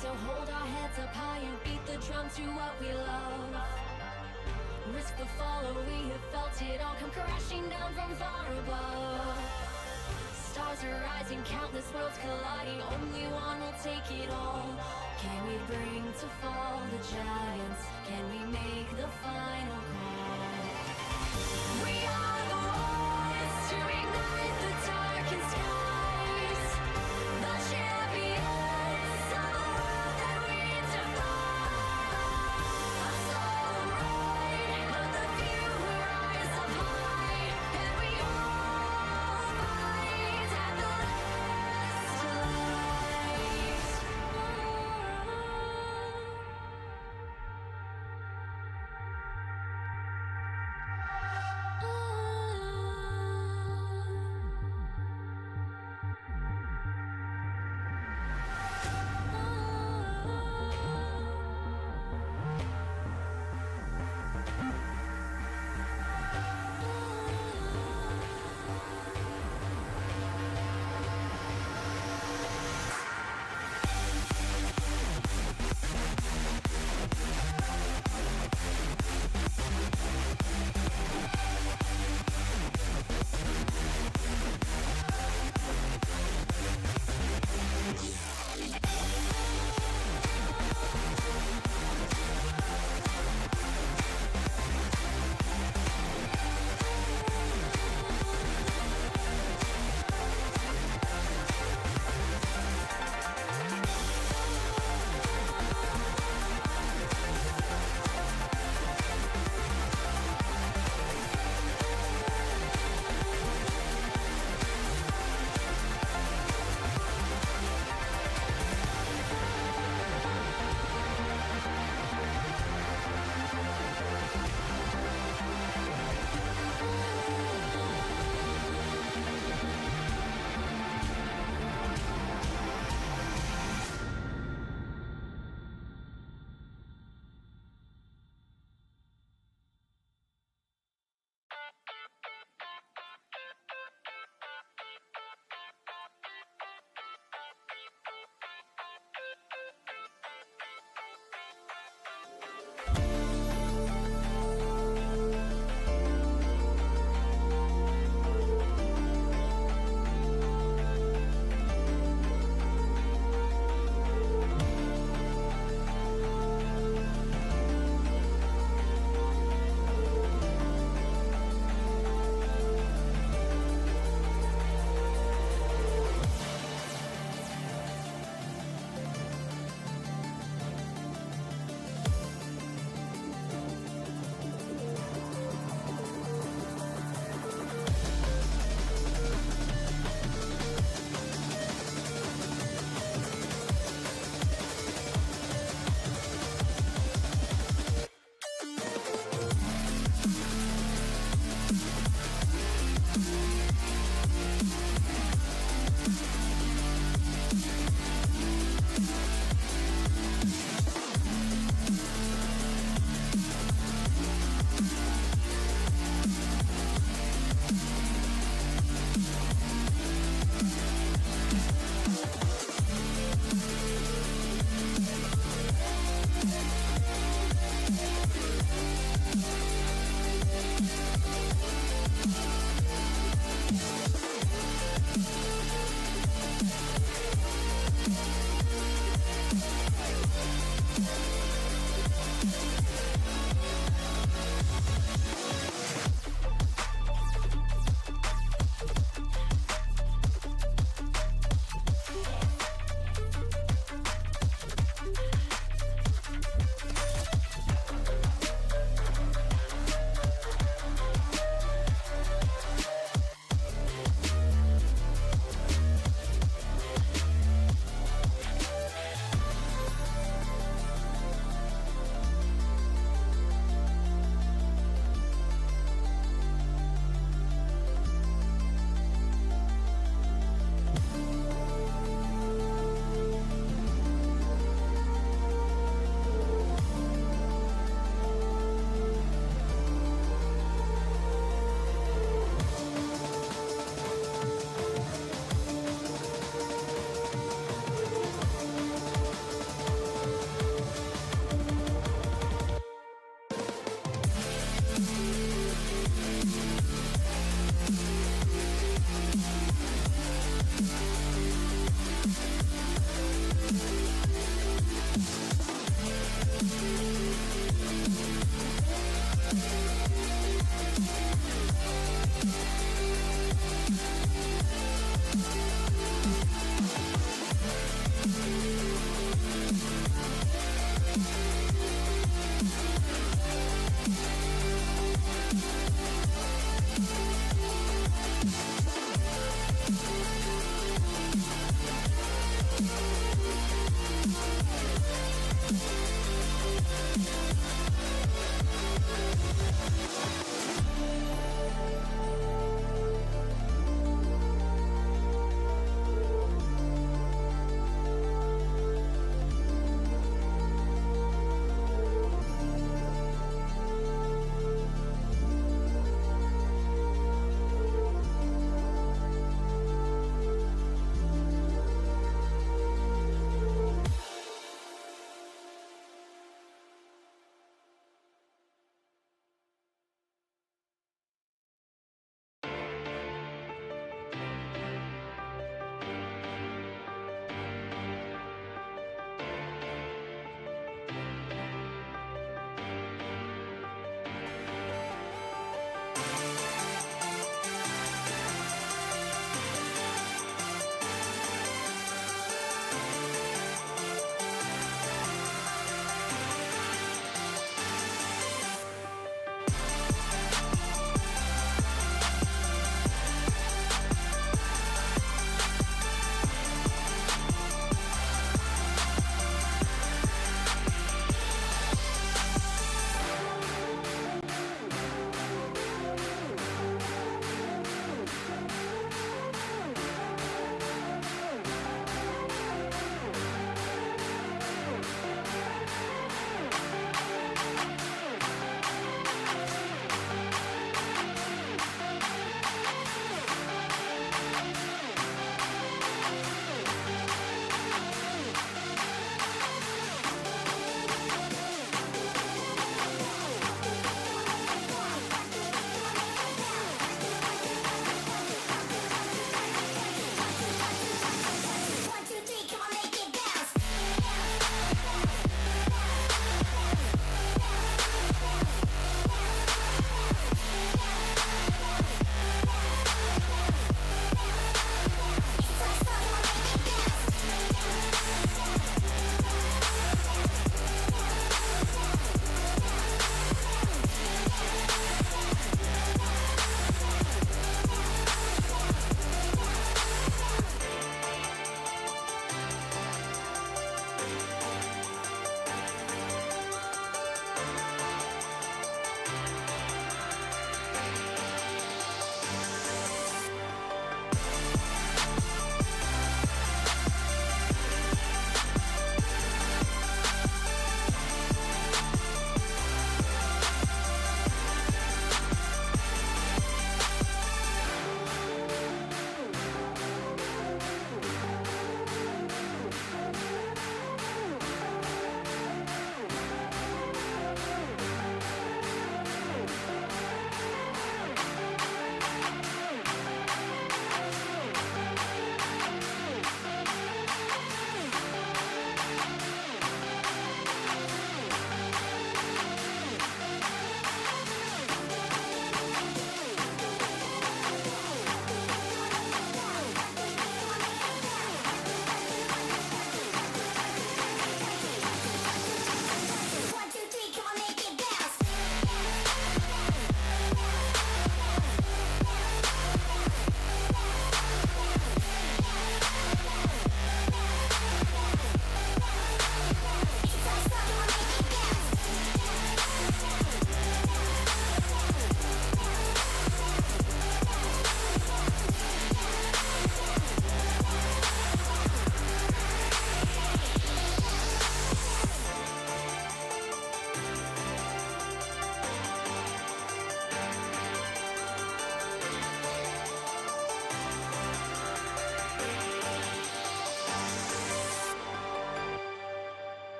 to hold our heads up high and beat the drum to what we love. Risk the fall, or we have felt it all come crashing down from far above. Stars are rising, countless worlds colliding, only one will take it all. Can we bring to fall the giants? Can we make the final call? We are the ones to ignite the darkened skies, the champions of the world that we defy. A solo ride, but the few who rise up high, and we all fight at the last light. Oh.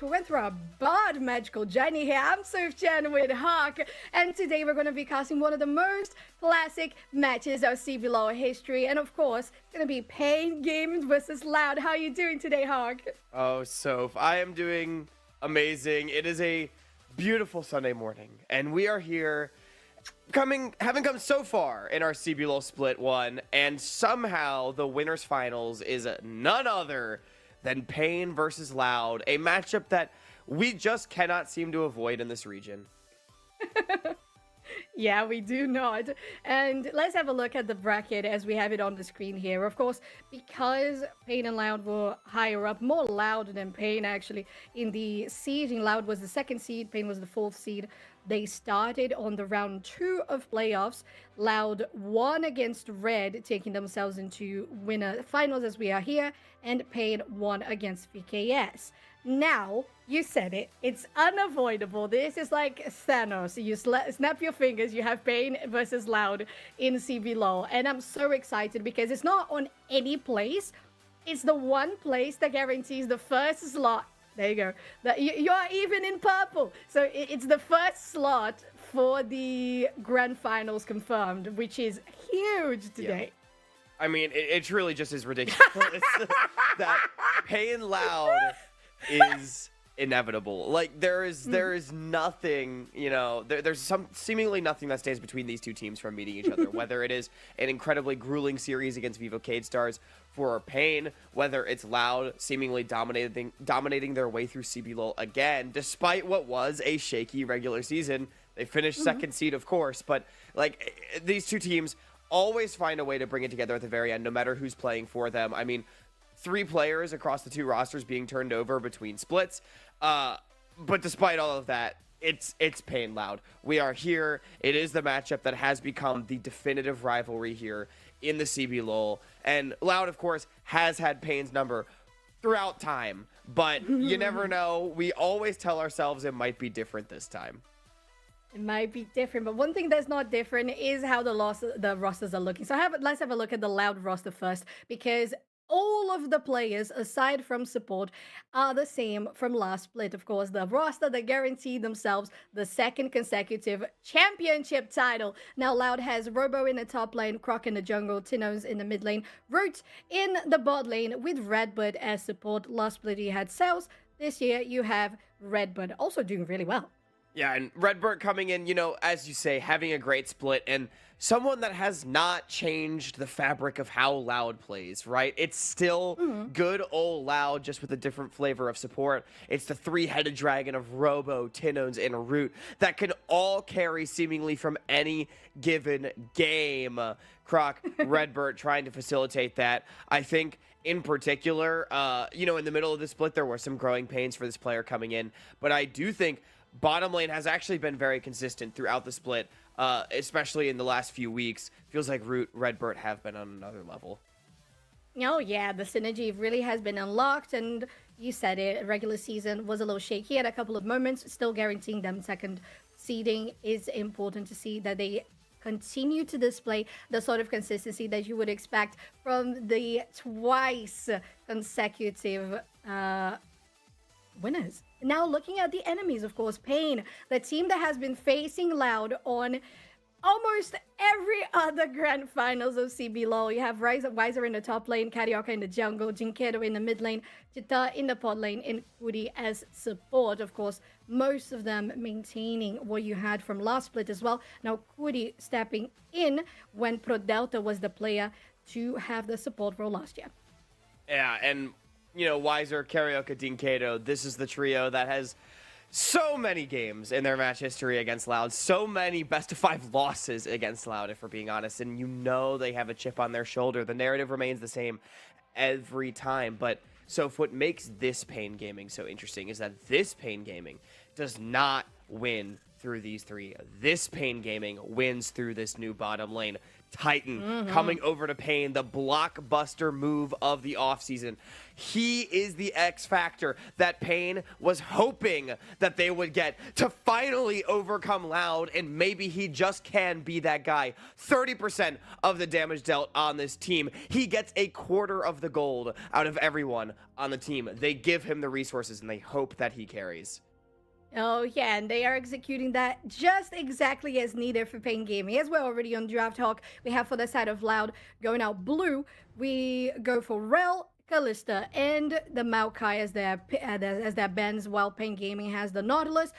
we went through a bad magical journey here. I'm Sufjan with Hawk, and today we're going to be casting one of the most classic matches of CBLOL history, and of course, it's going to be Pain Games versus Loud. How are you doing today, Hawk? Oh, Soph, I am doing amazing. It is a beautiful Sunday morning, and we are here having come so far in our CBLOL Split 1, and somehow the winners finals is none other than Pain versus Loud, a matchup that we just cannot seem to avoid in this region. Yeah, we do not. And let's have a look at the bracket as we have it on the screen here. Of course, because Pain and Loud were higher up, more Loud than Pain actually, in the seeding. Loud was the second seed, Pain was the fourth seed. They started on the round 2 of playoffs. Loud won against Red, taking themselves into winner finals as we are here, and Pain won against VKS. Now, you said it, it's unavoidable. This is like Thanos. You snap your fingers, you have Pain versus Loud in CBLOL. And I'm so excited because it's not on any place. It's the one place that guarantees the first slot. There you go. You are even in purple. So it's the first slot for the grand finals confirmed, which is huge today. Yeah. I mean, it truly just is ridiculous that Pain Loud is inevitable. Like, there is nothing, you know, there's seemingly nothing that stands between these two teams from meeting each other, whether it is an incredibly grueling series against Vivo Cade Stars for Pain, whether it's Loud seemingly dominating their way through CBLOL again, despite what was a shaky regular season. They finished second seed, of course, but like, these two teams always find a way to bring it together at the very end, no matter who's playing for them. I mean, 3 players across the 2 rosters being turned over between splits. But despite all of that, it's Pain Loud. We are here. It is the matchup that has become the definitive rivalry here in the CBLOL. And Loud, of course, has had Pain's number throughout time. But you never know. We always tell ourselves it might be different this time. It might be different, but one thing that's not different is how the rosters are looking. So let's have a look at the Loud roster first, because all of the players, aside from support, are the same from last split. Of course, the roster that guaranteed themselves the second consecutive championship title. Now, Loud has Robo in the top lane, Croc in the jungle, Tinos in the mid lane, Root in the bot lane with Redbird as support. Last split, he had Cells. This year, you have Redbird also doing really well. Yeah, and Redbird coming in, you know, as you say, having a great split, and someone that has not changed the fabric of how Loud plays, right? It's still good old Loud, just with a different flavor of support. It's the 3-headed dragon of Robo, Tinos, and Root that can all carry seemingly from any given game. Croc, Redbird trying to facilitate that. I think in particular, you know, in the middle of the split, there were some growing pains for this player coming in, but I do think bottom lane has actually been very consistent throughout the split, especially in the last few weeks. Feels like Root, Redbird have been on another level. Oh yeah, the synergy really has been unlocked, and you said it, regular season was a little shaky at a couple of moments. Still guaranteeing them second seeding is important to see that they continue to display the sort of consistency that you would expect from the twice consecutive winners. Now, looking at the enemies, of course, Pain, the team that has been facing Loud on almost every other grand finals of CBLOL. You have Weiser in the top lane, Carioca in the jungle, Jinkedo in the mid lane, Chita in the pod lane, and Kuri as support. Of course, most of them maintaining what you had from last split as well. Now, Kuri stepping in when ProDelta was the player to have the support role last year. Yeah, and you know, Weiser, Carioca, Jinkedo, this is the trio that has so many games in their match history against Loud, so many best-of-5 losses against Loud, if we're being honest, and you know they have a chip on their shoulder. The narrative remains the same every time, but so what makes this Pain Gaming so interesting is that this Pain Gaming does not win through these three. This Pain Gaming wins through this new bottom lane. Titan coming over to Pain, the blockbuster move of the offseason. He is the X factor that Pain was hoping that they would get to finally overcome Loud, and maybe he just can be that guy. 30% of the damage dealt on this team. He gets a quarter of the gold out of everyone on the team. They give him the resources, and they hope that he carries. Oh, yeah, and they are executing that just exactly as needed for Pain Gaming. As we're already on Draft Hawk, we have for the side of Loud going out blue. We go for Rel, Kalista, and the Maokai as their bans, while Pain Gaming has the Nautilus,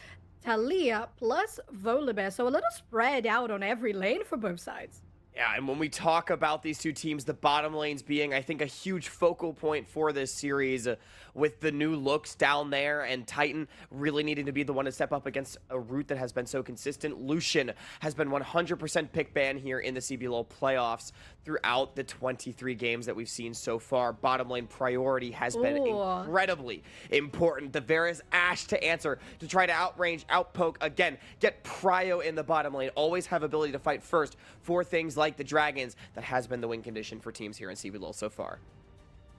Talia, plus Volibear. So a little spread out on every lane for both sides. Yeah, and when we talk about these two teams, the bottom lanes being, I think, a huge focal point for this series with the new looks down there, and Titan really needing to be the one to step up against a route that has been so consistent. Lucian has been 100% pick ban here in the CBLOL playoffs throughout the 23 games that we've seen so far. Bottom lane priority has been incredibly important. The Varus Ashe to answer, to try to outrange, outpoke, again, get prio in the bottom lane, always have ability to fight first for things like the dragons. That has been the win condition for teams here in CBLOL so far.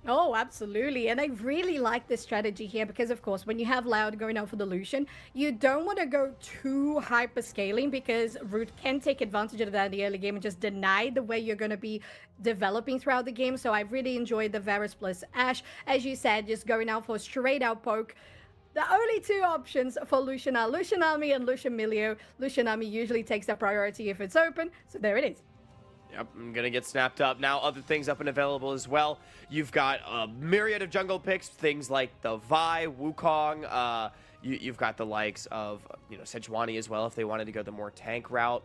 Oh, absolutely. And I really like this strategy here because, of course, when you have Loud going out for the Lucian, you don't want to go too hyper scaling because Root can take advantage of that in the early game and just deny the way you're going to be developing throughout the game. So I really enjoyed the Varus plus Ashe. As you said, just going out for a straight out poke. The only two options for Lucian are Lucian Army and Lucian Milio. Lucian Army usually takes that priority if it's open. So there it is. Yep, I'm going to get snapped up. Now, other things up and available as well. You've got a myriad of jungle picks, things like the Vi, Wukong. You've got the likes of, Sejuani as well if they wanted to go the more tank route.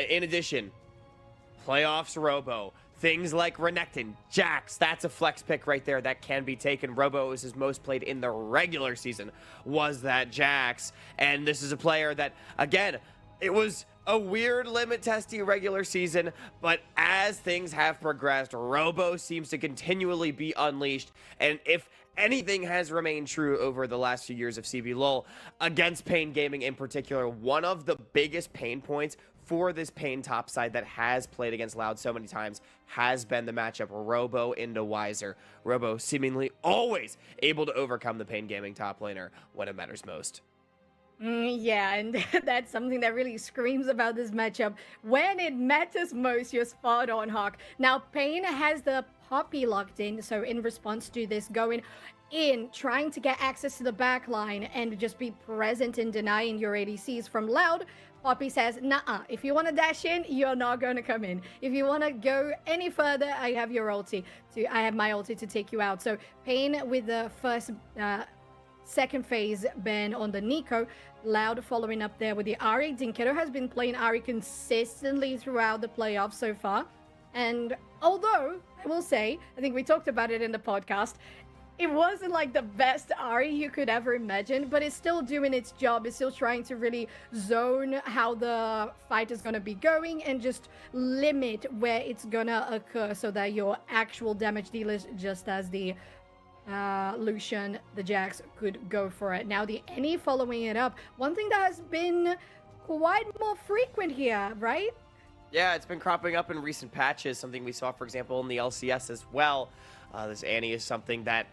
In addition, playoffs Robo. Things like Renekton, Jax, that's a flex pick right there that can be taken. Robo is his most played in the regular season, was that Jax. And this is a player that, again, it was a weird limit testing regular season, but as things have progressed, Robo seems to continually be unleashed. And if anything has remained true over the last few years of CBLOL, against Pain Gaming in particular, one of the biggest pain points for this Pain top side that has played against Loud so many times has been the matchup Robo into Weiser. Robo seemingly always able to overcome the Pain Gaming top laner when it matters most. Yeah, and that's something that really screams about this matchup. When it matters most, you're spot on, Hawk. Now, Pain has the Poppy locked in, so in response to this, going in, trying to get access to the back line and just be present in denying your ADCs from Loud, Poppy says, nah, if you want to dash in, you're not going to come in. If you want to go any further, I have your ulti. I have my ulti to take you out. So Pain with the second phase ban on the Nico. Loud following up there with the Ahri. Dinketo has been playing Ahri consistently throughout the playoffs so far. And although, I will say, I think we talked about it in the podcast, it wasn't like the best Ahri you could ever imagine, but it's still doing its job. It's still trying to really zone how the fight is going to be going and just limit where it's going to occur so that your actual damage dealers, just as the Lucian, the Jax, could go for it. Now the Any following it up. One thing that has been quite more frequent here, right? Yeah, it's been cropping up in recent patches, something we saw, for example, in the LCS as well. This Annie is something that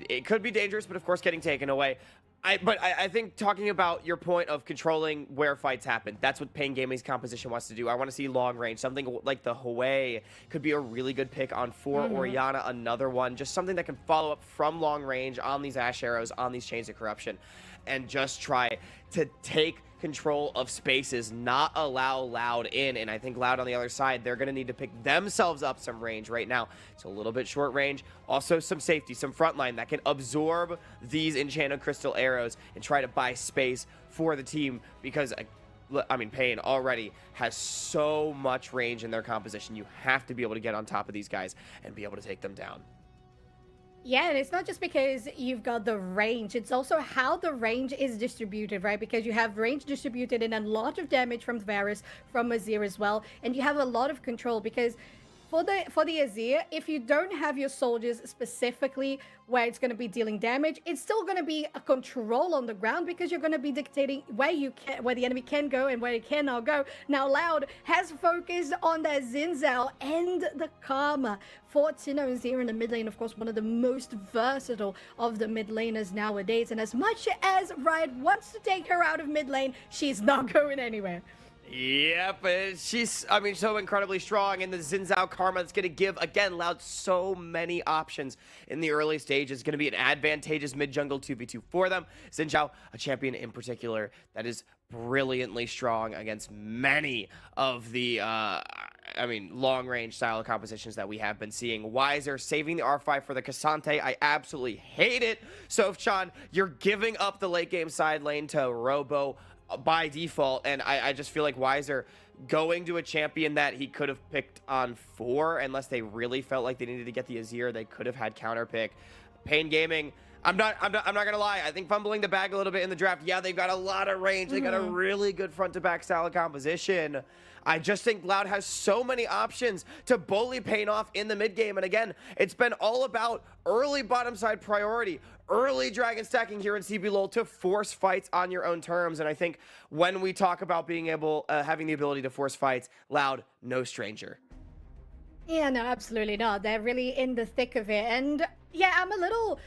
it could be dangerous, but of course getting taken away. I think talking about your point of controlling where fights happen, that's what Pain Gaming's composition wants to do. I want to see long range. Something like the Hwei could be a really good pick on for Orianna, another one. Just something that can follow up from long range on these Ash Arrows, on these Chains of Corruption, and just try to take control of spaces, not allow Loud in. And I think Loud on the other side, they're going to need to pick themselves up some range right now. It's a little bit short range. Also some safety, some frontline that can absorb these Enchanted Crystal arrows and try to buy space for the team, because I mean, Pain already has so much range in their composition. You have to be able to get on top of these guys and be able to take them down. Yeah, and it's not just because you've got the range, it's also how the range is distributed, right? Because you have range distributed in a lot of damage from Varus, from Azir as well, and you have a lot of control because for the Azir, if you don't have your soldiers specifically where it's going to be dealing damage, it's still going to be a control on the ground because you're going to be dictating where the enemy can go and where it cannot go. Now, Loud has focused on their Zinzao and the Karma for Tino Azir in the mid lane. Of course, one of the most versatile of the mid laners nowadays. And as much as Riot wants to take her out of mid lane, she's not going anywhere. Yep, she's, I mean, so incredibly strong, and the Zinzao Karma is going to give, again, Loud so many options in the early stages. It's going to be an advantageous mid-jungle 2v2 for them. Zinzao, a champion in particular that is brilliantly strong against many of the, long-range style compositions that we have been seeing. Wiser saving the R5 for the Cassante. I absolutely hate it. Sofchan, you're giving up the late-game side lane to Robo by default, and I just feel like Wiser going to a champion that he could have picked on 4, unless they really felt like they needed to get the Azir, they could have had counter pick. Pain Gaming, I'm not gonna lie, I think fumbling the bag a little bit in the draft. Yeah, they've got a lot of range, they got a really good front to back style of composition. I just think Loud has so many options to bully Pain off in the mid game, and again, it's been all about early bottom side priority, early dragon stacking here in CBLOL to force fights on your own terms. And I think when we talk about being able, having the ability to force fights, Loud, no stranger. Yeah, no, absolutely not. They're really in the thick of it. And yeah, I'm a little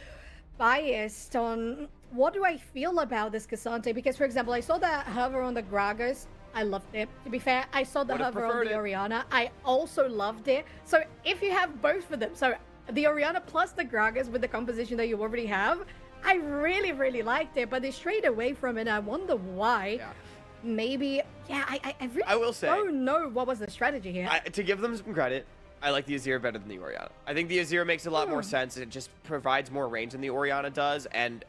biased on what do I feel about this Cassante, because, for example, I saw that hover on the Gragas. I loved it. To be fair, I saw the hover on the Orianna. I also loved it. So if you have both of them, so the Orianna plus the Gragas with the composition that you already have, I really, really liked it, but they strayed away from it. I wonder why. Yeah. Maybe, yeah, I really will say, don't know what was the strategy here. To give them some credit, I like the Azir better than the Orianna. I think the Azir makes a lot more sense. It just provides more range than the Orianna does, and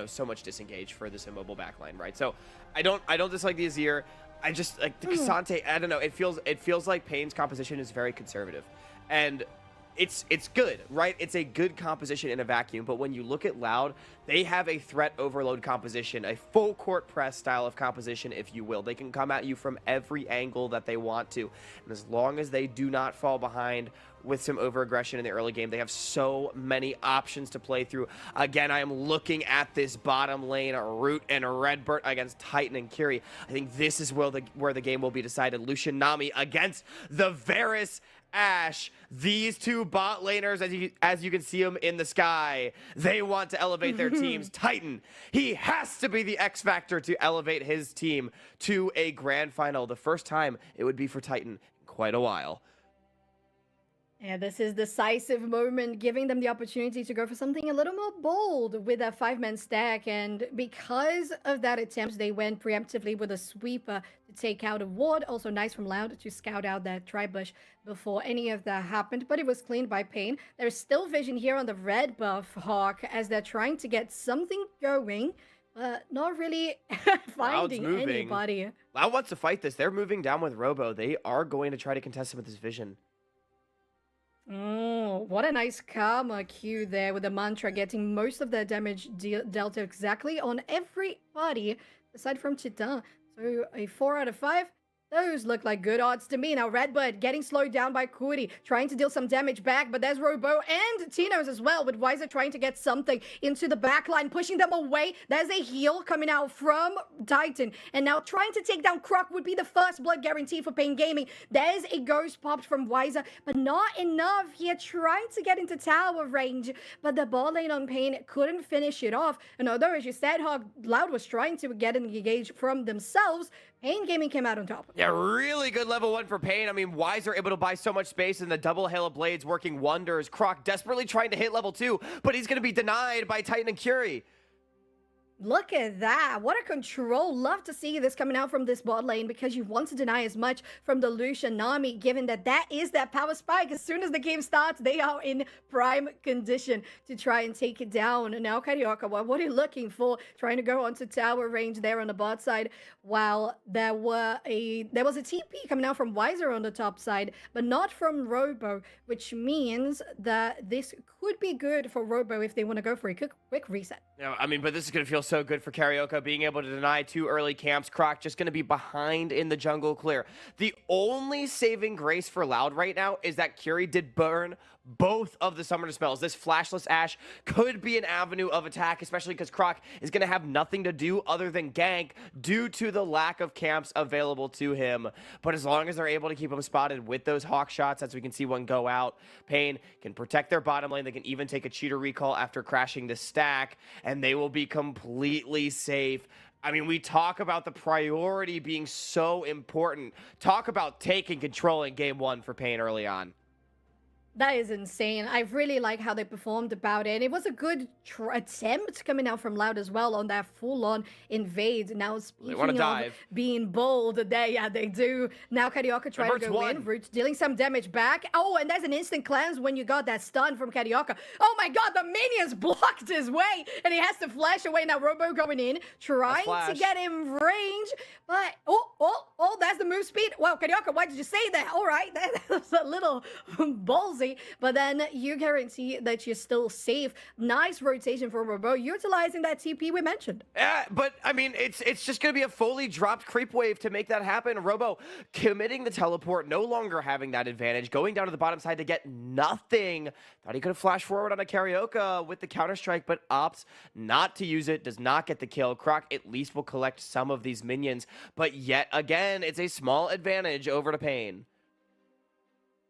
so much disengage for this immobile backline, right? So I don't dislike the Azir. I just like the Cassante. I don't know. It feels like Pain's composition is very conservative, and it's good, right? It's a good composition in a vacuum. But when you look at Loud, they have a threat overload composition, a full court press style of composition, if you will. They can come at you from every angle that they want to, and as long as they do not fall behind with some over-aggression in the early game, they have so many options to play through. Again, I am looking at this bottom lane, Root and Redbird against Titan and Curie. I think this is where the game will be decided. Lucian Nami against the Varus Ashe. These two bot laners, as you can see them in the sky, they want to elevate their teams. Titan, he has to be the X factor to elevate his team to a grand final. The first time it would be for Titan in quite a while. Yeah, this is decisive moment, giving them the opportunity to go for something a little more bold with that 5-man stack. And because of that attempt, they went preemptively with a sweeper to take out a ward. Also nice from Loud to scout out that tri-bush before any of that happened, but it was cleaned by Pain. There's still vision here on the red buff Hawk as they're trying to get something going, but not really finding anybody. Loud wants to fight this. They're moving down with Robo. They are going to try to contest him with his vision. Oh, what a nice Karma Q there with the Mantra getting most of their damage dealt exactly on everybody aside from Titan. So a 4 out of 5. Those look like good odds to me. Now, Redbird getting slowed down by Kuti, trying to deal some damage back, but there's Robo and Tino's as well, with Wiser trying to get something into the backline, pushing them away. There's a heal coming out from Titan, and now trying to take down Croc would be the first blood guarantee for Pain Gaming. There's a ghost popped from Wiser, but not enough here, trying to get into tower range, but the ball lane on Pain couldn't finish it off. And although, as you said, Hog, Loud was trying to get engaged from themselves, Pain Gaming came out on top. Yeah, really good level 1 for Pain. I mean, Wiser able to buy so much space, and the double Hail of Blades working wonders. Croc desperately trying to hit level 2, but he's going to be denied by Titan and Curie. Look at that. What a control. Love to see this coming out from this bot lane, because you want to deny as much from the Lucian Nami, given that that is that power spike. As soon as the game starts, they are in prime condition to try and take it down. And now Carioca, what are you looking for? Trying to go onto tower range there on the bot side, while there was a TP coming out from Wiser on the top side, but not from Robo, which means that this could be good for Robo if they want to go for a quick reset. Yeah, I mean, but this is going to feel also good for Carioca, being able to deny 2 early camps. Croc just going to be behind in the jungle clear. The only saving grace for Loud right now is that Curie did burn both of the summoner spells. This Flashless Ash could be an avenue of attack, especially because Croc is going to have nothing to do other than gank due to the lack of camps available to him. But as long as they're able to keep him spotted with those hawk shots, as we can see one go out, Pain can protect their bottom lane. They can even take a cheater recall after crashing the stack, and they will be completely safe. I mean, we talk about the priority being so important. Talk about taking control in game 1 for Pain early on. That is insane. I really like how they performed about it. And it was a good attempt coming out from Loud as well on that full-on invade. Now, speaking of being bold, they do. Now, Carioca trying to go in. Root dealing some damage back. Oh, and there's an instant cleanse when you got that stun from Carioca. Oh my god, the minions blocked his way. And he has to flash away. Now, Robo going in, trying to get him range. But, oh, that's the move speed. Wow, Carioca, why did you say that? All right, that was a little ballsy. But then you guarantee that you're still safe. Nice rotation from Robo, utilizing that TP we mentioned. But I mean, it's just going to be a fully dropped creep wave to make that happen. Robo committing the teleport, no longer having that advantage, going down to the bottom side to get nothing. Thought he could have flashed forward on a Carioca with the counter-strike, but opts not to use it, does not get the kill. Croc at least will collect some of these minions, but yet again, it's a small advantage over to Pain.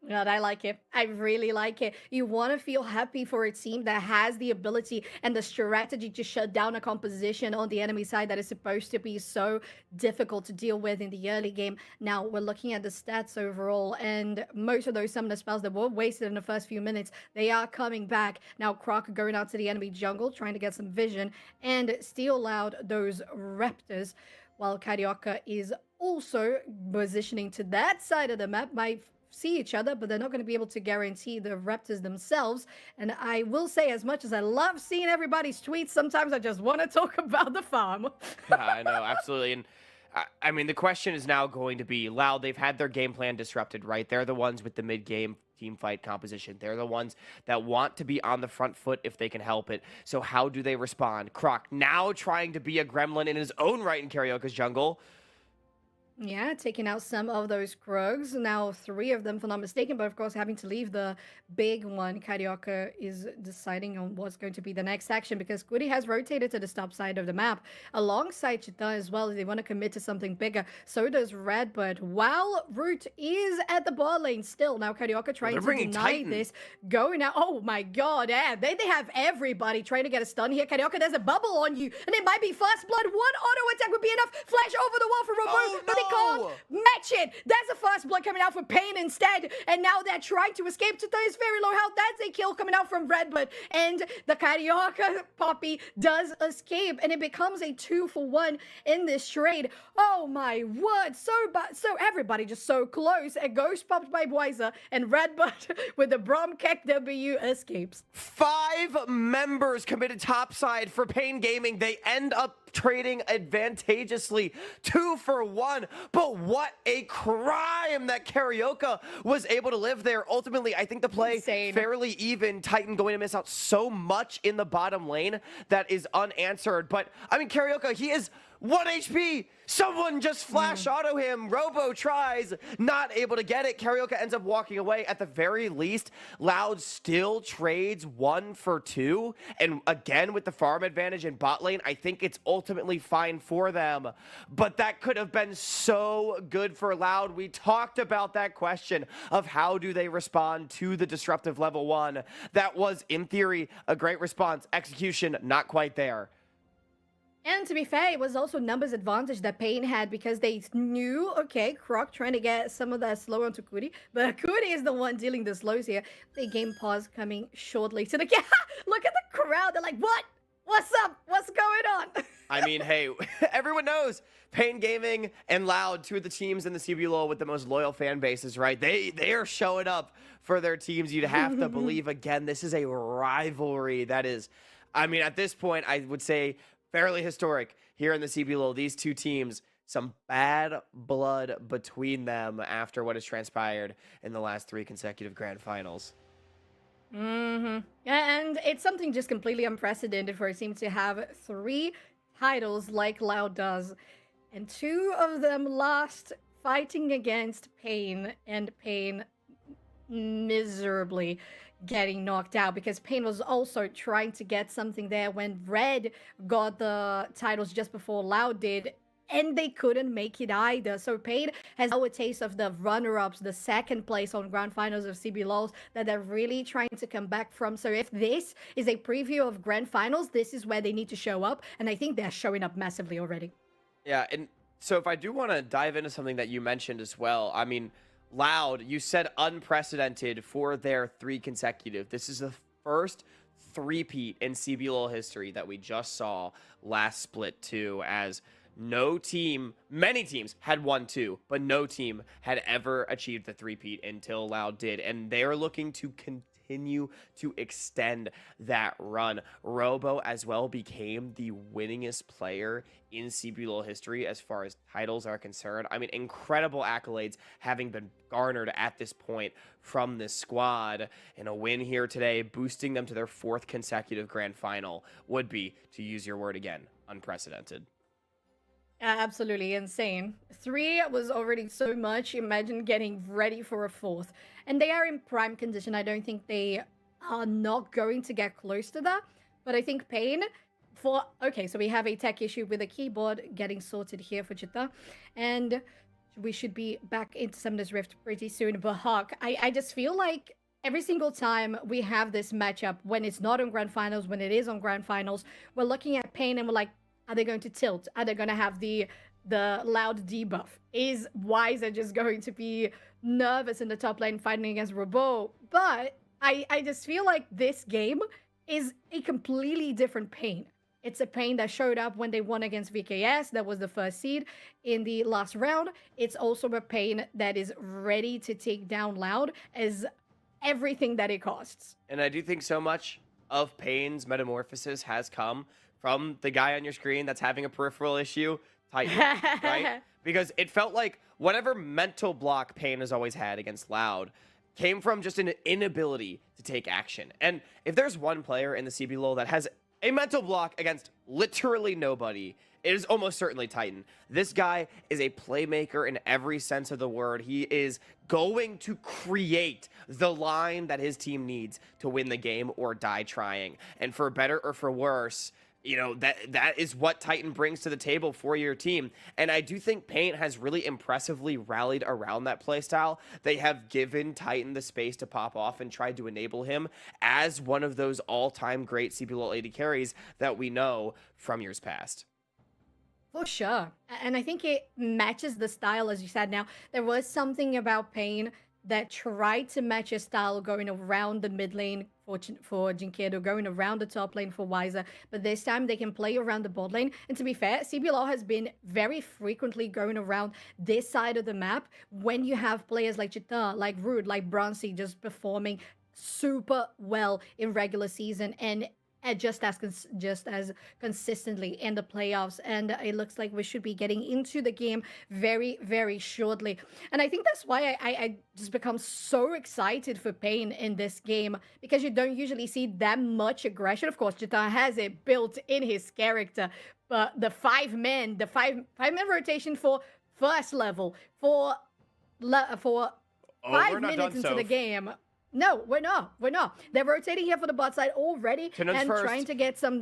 God, I like it. I really like it. You want to feel happy for a team that has the ability and the strategy to shut down a composition on the enemy side that is supposed to be so difficult to deal with in the early game. Now, we're looking at the stats overall, and most of those summoner spells that were wasted in the first few minutes, they are coming back. Now, Croc going out to the enemy jungle, trying to get some vision, and steal out those raptors, while Carioca is also positioning to that side of the map by see each other, but they're not going to be able to guarantee the Raptors themselves. And I will say, as much as I love seeing everybody's tweets, sometimes I just want to talk about the farm. I know, absolutely. And I mean, the question is now going to be, Loud, they've had their game plan disrupted, right? They're the ones with the mid-game team fight composition. They're the ones that want to be on the front foot if they can help it. So how do they respond? Croc now trying to be a gremlin in his own right in Carioca's jungle. Yeah, taking out some of those Krugs. Now 3 of them, if I'm not mistaken, but of course having to leave the big one. Carioca is deciding on what's going to be the next action because Goody has rotated to the top side of the map alongside Chita as well. They want to commit to something bigger. So does Redbird. While Root is at the bot lane still. Now Carioca trying to deny this. Going out. Oh my god, yeah. They have everybody trying to get a stun here. Carioca, there's a bubble on you. And it might be Fast Blood. One auto attack would be enough. Flash over the wall for Robo. Oh, no. Can't match it. There's a Fast Blood coming out for Pain instead. And now they're trying to escape. Chita is very low health. That's a kill coming out from Redbird. And the Carioca Poppy does escape. And it becomes a 2-for-1 in this trade. Oh my word. So everybody just so close. A ghost popped by Bwiza. And Redbird with the Bromkek W escapes. 5 members committed topside for Pain Gaming. They end up trading advantageously 2-for-1. But what a crime that Carioca was able to live there. Ultimately, I think the play fairly even. Titan going to miss out so much in the bottom lane that is unanswered. But I mean, Carioca, he is 1 HP. Someone just flash auto him. Robo tries, not able to get it. Carioca ends up walking away. At the very least, Loud still trades 1 for 2. And again, with the farm advantage in bot lane, I think it's ultimately fine for them. But that could have been so good for Loud. We talked about that question of how do they respond to the disruptive level 1. That was, in theory, a great response. Execution, not quite there. And to be fair, it was also numbers advantage that Pain had because they knew, okay, Croc trying to get some of that slow onto Kuri, but Kuri is the one dealing the slows here. The game pause coming shortly to the look at the crowd. They're like, what? What's up? What's going on? I mean, hey, everyone knows Pain Gaming and Loud, 2 of the teams in the CBLOL with the most loyal fan bases, right? They are showing up for their teams. You'd have to believe, again, this is a rivalry that is, I mean, at this point, I would say fairly historic here in the CBLOL. These 2 teams, some bad blood between them after what has transpired in the last 3 consecutive grand finals. And it's something just completely unprecedented for a team to have 3 titles like Loud does, and two of them lost fighting against Pain, and Pain miserably getting knocked out because Pain was also trying to get something there when Red got the titles just before Loud did. And they couldn't make it either. So Pain has now a taste of the runner-ups, the second place on grand finals of CBLOLs that they're really trying to come back from. So if this is a preview of grand finals, this is where they need to show up. And I think they're showing up massively already. Yeah, and so if I do want to dive into something that you mentioned as well, I mean, Loud, you said unprecedented for their 3 consecutive. This is the first three-peat in CBLOL history that we just saw last split too, as no team, many teams had won 2, but no team had ever achieved the three-peat until Loud did, and they're looking to continue to extend that run. Robo as well became the winningest player in CBLOL history as far as titles are concerned. I mean, incredible accolades having been garnered at this point from this squad, and a win here today, boosting them to their 4th consecutive grand final, would be, to use your word again, unprecedented. Absolutely insane. 3 was already so much. Imagine getting ready for a 4th. And they are in prime condition. I don't think they are not going to get close to that. But I think Pain for... Okay, so we have a tech issue with the keyboard getting sorted here for Jita. And we should be back into Summoner's Rift pretty soon. But Hawk, I just feel like every single time we have this matchup, when it's not on Grand Finals, when it is on Grand Finals, we're looking at Pain and we're like, are they going to tilt? Are they going to have the Loud debuff? Is Wiser just going to be nervous in the top lane fighting against Robo? But I just feel like this game is a completely different Pain. It's a Pain that showed up when they won against VKS. That was the first seed in the last round. It's also a Pain that is ready to take down Loud as everything that it costs. And I do think so much of Pain's metamorphosis has come from the guy on your screen that's having a peripheral issue, Titan, right? Because it felt like whatever mental block Pain has always had against Loud came from just an inability to take action. And if there's one player in the CBLOL that has a mental block against literally nobody, it is almost certainly Titan. This guy is a playmaker in every sense of the word. He is going to create the line that his team needs to win the game or die trying. And for better or for worse, you know, that is what Titan brings to the table for your team. And I do think Paint has really impressively rallied around that playstyle. They have given Titan the space to pop off and tried to enable him as one of those all-time great CBLOL AD carries that we know from years past. For sure. And I think it matches the style, as you said. Now, there was something about Pain that tried to match his style going around the mid lane for Jinkedo, going around the top lane for Wiser, but this time they can play around the bot lane. And to be fair, CBLOL has been very frequently going around this side of the map when you have players like Jita, like Rude, like Bronzy just performing super well in regular season and just as consistently in the playoffs. And it looks like we should be getting into the game very, very shortly. And I think that's why I just become so excited for Pain in this game, because you don't usually see that much aggression. Of course, Jita has it built in his character, but the five man rotation for first level, for 5 minutes into the game. No, we're not. We're not. They're rotating here for the bot side already and trying to get some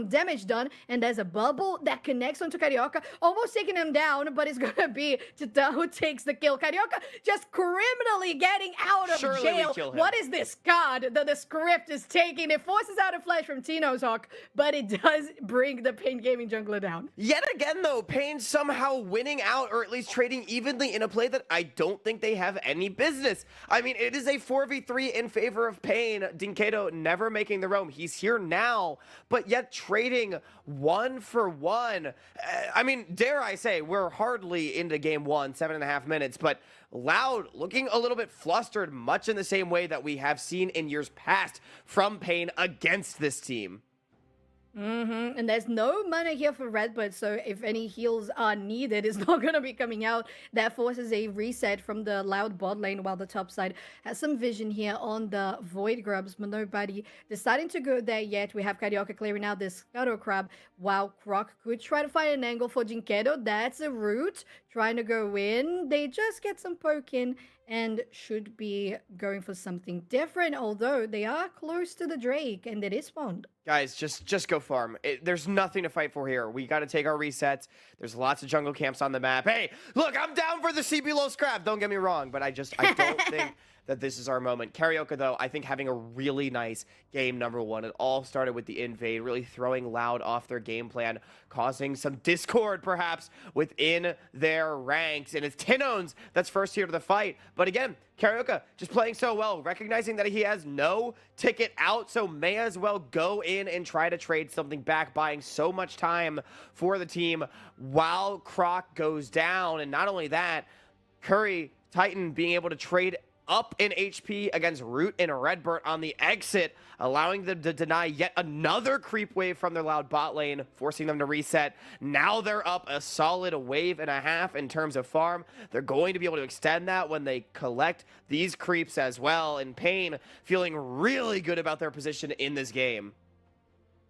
damage done. And there's a bubble that connects onto Carioca, almost taking him down, but it's going to be Jita who takes the kill. Carioca just criminally getting out of jail. What is this card that the script is taking? It forces out a flash from Tino's Hawk, but it does bring the Pain Gaming jungler down. Yet again, though, Pain somehow winning out, or at least trading evenly in a play that I don't think they have any business. I mean, it is a 4v3 in favor of Pain. Jinkedo never making the roam. He's here now, but yet trading 1 for 1. I mean, dare I say, we're hardly into game 1, 7.5 minutes, but Loud looking a little bit flustered, much in the same way that we have seen in years past from Pain against this team. And there's no mana here for Redbird, so if any heals are needed, it's not going to be coming out. That forces a reset from the Loud bot lane, while the top side has some vision here on the Void Grubs, but nobody deciding to go there yet. We have Carioca clearing out this Scuttle Crab, while Croc could try to find an angle for Jinkedo. That's a route, trying to go in. They just get some poke in and should be going for something different, although they are close to the Drake, and it is spawned. Guys, just go farm. There's nothing to fight for here. We got to take our resets. There's lots of jungle camps on the map. Hey, look, I'm down for the CBLOL scrap. Don't get me wrong, but I don't think that this is our moment. Carioca, though, I think having a really nice game number one. It all started with the invade, really throwing Loud off their game plan, causing some discord, perhaps, within their ranks. And it's Tinones that's first here to the fight. But again, Carioca just playing so well, recognizing that he has no ticket out, so may as well go in and try to trade something back, buying so much time for the team while Croc goes down. And not only that, Curry, Titan being able to trade up in HP against Root and Redbird on the exit, allowing them to deny yet another creep wave from their Loud bot lane, forcing them to reset. Now they're up a solid wave and a half in terms of farm. They're going to be able to extend that when they collect these creeps as well. And Pain feeling really good about their position in this game.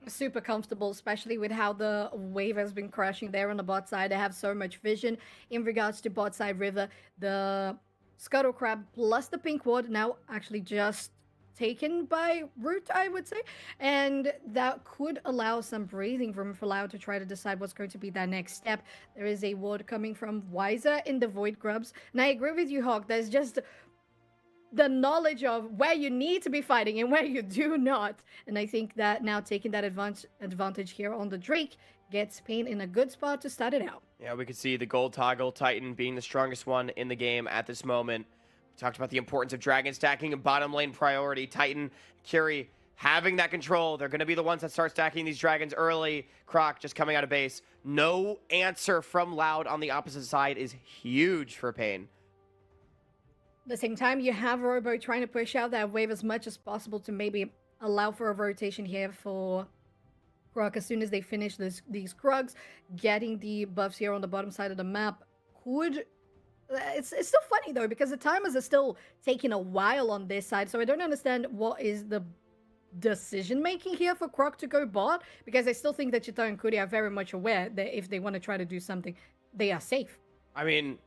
Super comfortable, especially with how the wave has been crashing there on the bot side. They have so much vision in regards to bot side river. The Scuttle Crab plus the pink ward now actually just taken by Root, I would say. And that could allow some breathing room for Loud to try to decide what's going to be their next step. There is a ward coming from Wiser in the Void Grubs. And I agree with you, Hawk. There's just the knowledge of where you need to be fighting and where you do not. And I think that now taking that advantage here on the Drake gets Pain in a good spot to start it out. Yeah, we could see the gold toggle Titan being the strongest one in the game at this moment. We talked about the importance of dragon stacking and bottom lane priority. Titan, Curie having that control. They're going to be the ones that start stacking these dragons early. Croc just coming out of base. No answer from Loud on the opposite side is huge for Pain. At the same time, you have Robo trying to push out that wave as much as possible to maybe allow for a rotation here for Croc. As soon as they finish these Krugs, getting the buffs here on the bottom side of the map could... It's still funny, though, because the timers are still taking a while on this side, so I don't understand what is the decision-making here for Croc to go bot, because I still think that Chita and Kuri are very much aware that if they want to try to do something, they are safe. I mean,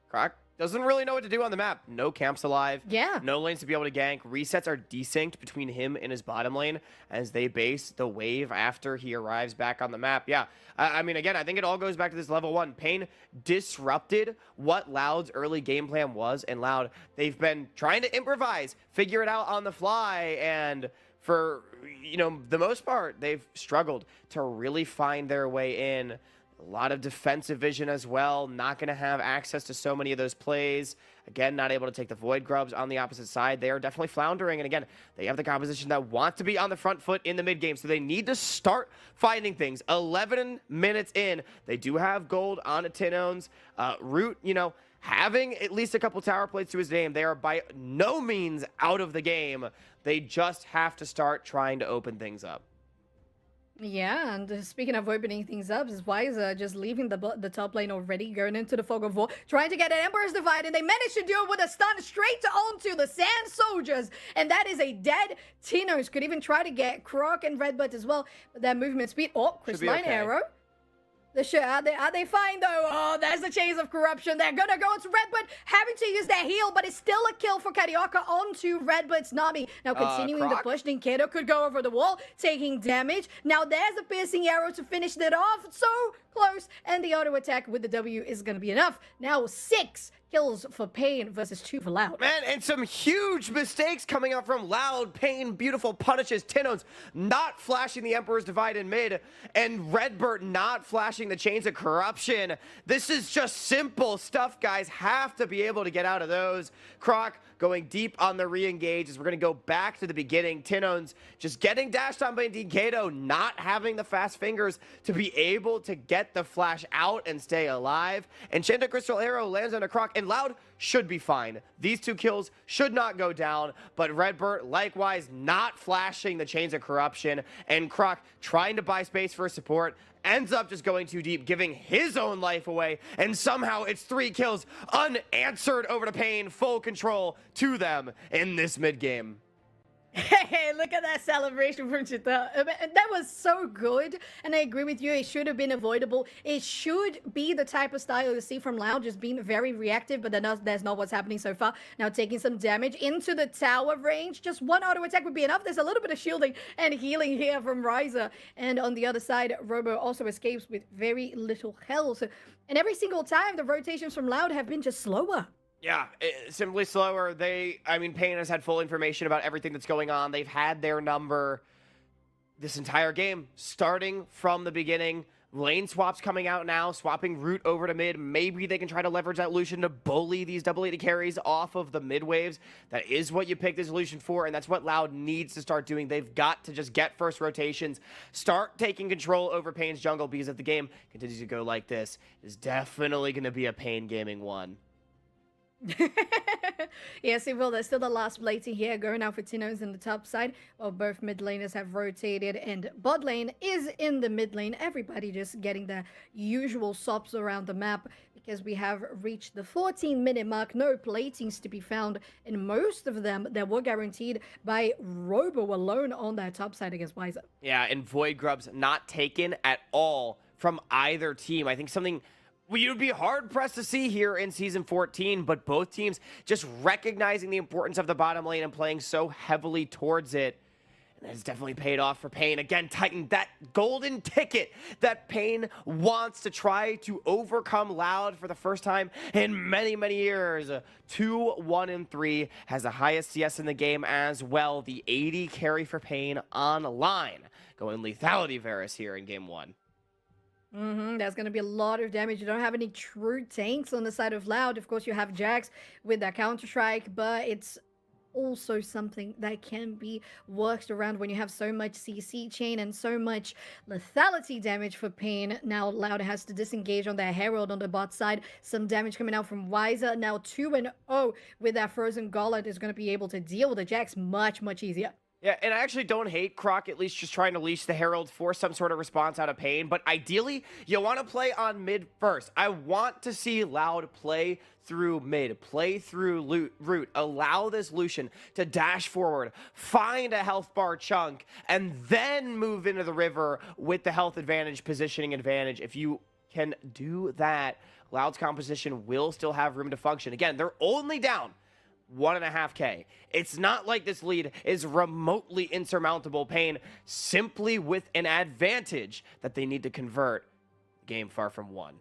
Croc doesn't really know what to do on the map. No camps alive. Yeah. No lanes to be able to gank. Resets are desynced between him and his bottom lane as they base the wave after he arrives back on the map. Yeah. I mean, again, I think it all goes back to this level one. Pain disrupted what Loud's early game plan was, and Loud, they've been trying to improvise, figure it out on the fly, and for, the most part, they've struggled to really find their way in. A lot of defensive vision as well. Not going to have access to so many of those plays. Again, not able to take the Void Grubs on the opposite side. They are definitely floundering. And again, they have the composition that wants to be on the front foot in the mid game. So they need to start finding things. 11 minutes in. They do have gold on Tinones. Root, having at least a couple tower plates to his name. They are by no means out of the game. They just have to start trying to open things up. Yeah, and speaking of opening things up, is Wiser just leaving the top lane already, going into the Fog of War, trying to get an Emperor's Divide, and they managed to do it with a stun straight onto the Sand Soldiers, and that is a dead Tinos. Could even try to get Croc and Redbird as well, but their movement speed, Crystalline Arrow. Are they fine though? Oh, there's the Chains of Corruption. They're gonna go to Redbird, having to use their heal, but it's still a kill for Carioca onto Redbird's Nami. Now continuing the push, Jinkedo could go over the wall, taking damage. Now there's a piercing arrow to finish it off. So close, and the auto attack with the W is gonna be enough. Now 6 kills for Pain versus 2 for Loud. Man, and some huge mistakes coming up from Loud. Pain, beautiful punishes. Tinones not flashing the Emperor's Divide in mid, and Redbird not flashing the Chains of Corruption. This is just simple stuff, guys. Have to be able to get out of those. Croc going deep on the re-engage as we're going to go back to the beginning. Tinones just getting dashed on by Jinkedo, not having the fast fingers to be able to get the flash out and stay alive. And Crystal Arrow lands on a Croc, and Loud should be fine. These 2 kills should not go down, but Redbird likewise not flashing the chains of corruption, and Croc trying to buy space for support ends up just going too deep, giving his own life away, and somehow it's 3 kills unanswered over to Pain, full control to them in this mid game. Hey, look at that celebration from Chita. That was so good. And I agree with you. It should have been avoidable. It should be the type of style you see from Loud, just being very reactive, but that's not what's happening so far. Now taking some damage into the tower range. Just 1 auto attack would be enough. There's a little bit of shielding and healing here from Ryza. And on the other side, Robo also escapes with very little health. And every single time, the rotations from Loud have been just slower. Yeah, simply slower. Pain has had full information about everything that's going on. They've had their number this entire game, starting from the beginning. Lane swaps coming out now, swapping root over to mid. Maybe they can try to leverage that Lucian to bully these double AD carries off of the mid waves. That is what you pick this Lucian for, and that's what Loud needs to start doing. They've got to just get first rotations, start taking control over Pain's jungle, because if the game continues to go like this, it's definitely going to be a Pain Gaming 1. Yes, it will. There's still the last plating here, going out for Tinos in the top side, while both mid laners have rotated, and bot lane is in the mid lane. Everybody just getting the usual sops around the map, because we have reached the 14-minute mark. No platings to be found, and most of them that were guaranteed by Robo alone on that top side against Wiser. Yeah, and Void Grubs not taken at all from either team. I think something you'd be hard-pressed to see here in Season 14, but both teams just recognizing the importance of the bottom lane and playing so heavily towards it. And that's definitely paid off for Pain. Again, Titan, that golden ticket that Pain wants to try to overcome Loud for the first time in many, many years. 2-1-3 has the highest CS in the game as well. The 80 carry for Pain online. Going lethality Varus here in Game 1. That's going to be a lot of damage. You don't have any true tanks on the side of Loud. Of course, you have Jax with that Counter-Strike, but it's also something that can be worked around when you have so much CC chain and so much lethality damage for Pain. Now Loud has to disengage on their Herald on the bot side. Some damage coming out from Wiser. Now 2-0 with that Frozen Gauntlet is going to be able to deal with the Jax much, much easier. Yeah, and I actually don't hate Croc at least just trying to leash the Herald for some sort of response out of Pain, but ideally, you want to play on mid first. I want to see Loud play through mid, play through root, allow this Lucian to dash forward, find a health bar chunk, and then move into the river with the health advantage, positioning advantage. If you can do that, Loud's composition will still have room to function. Again, they're only down 1.5K. It's not like this lead is remotely insurmountable. Pain simply with an advantage that they need to convert. Game far from won.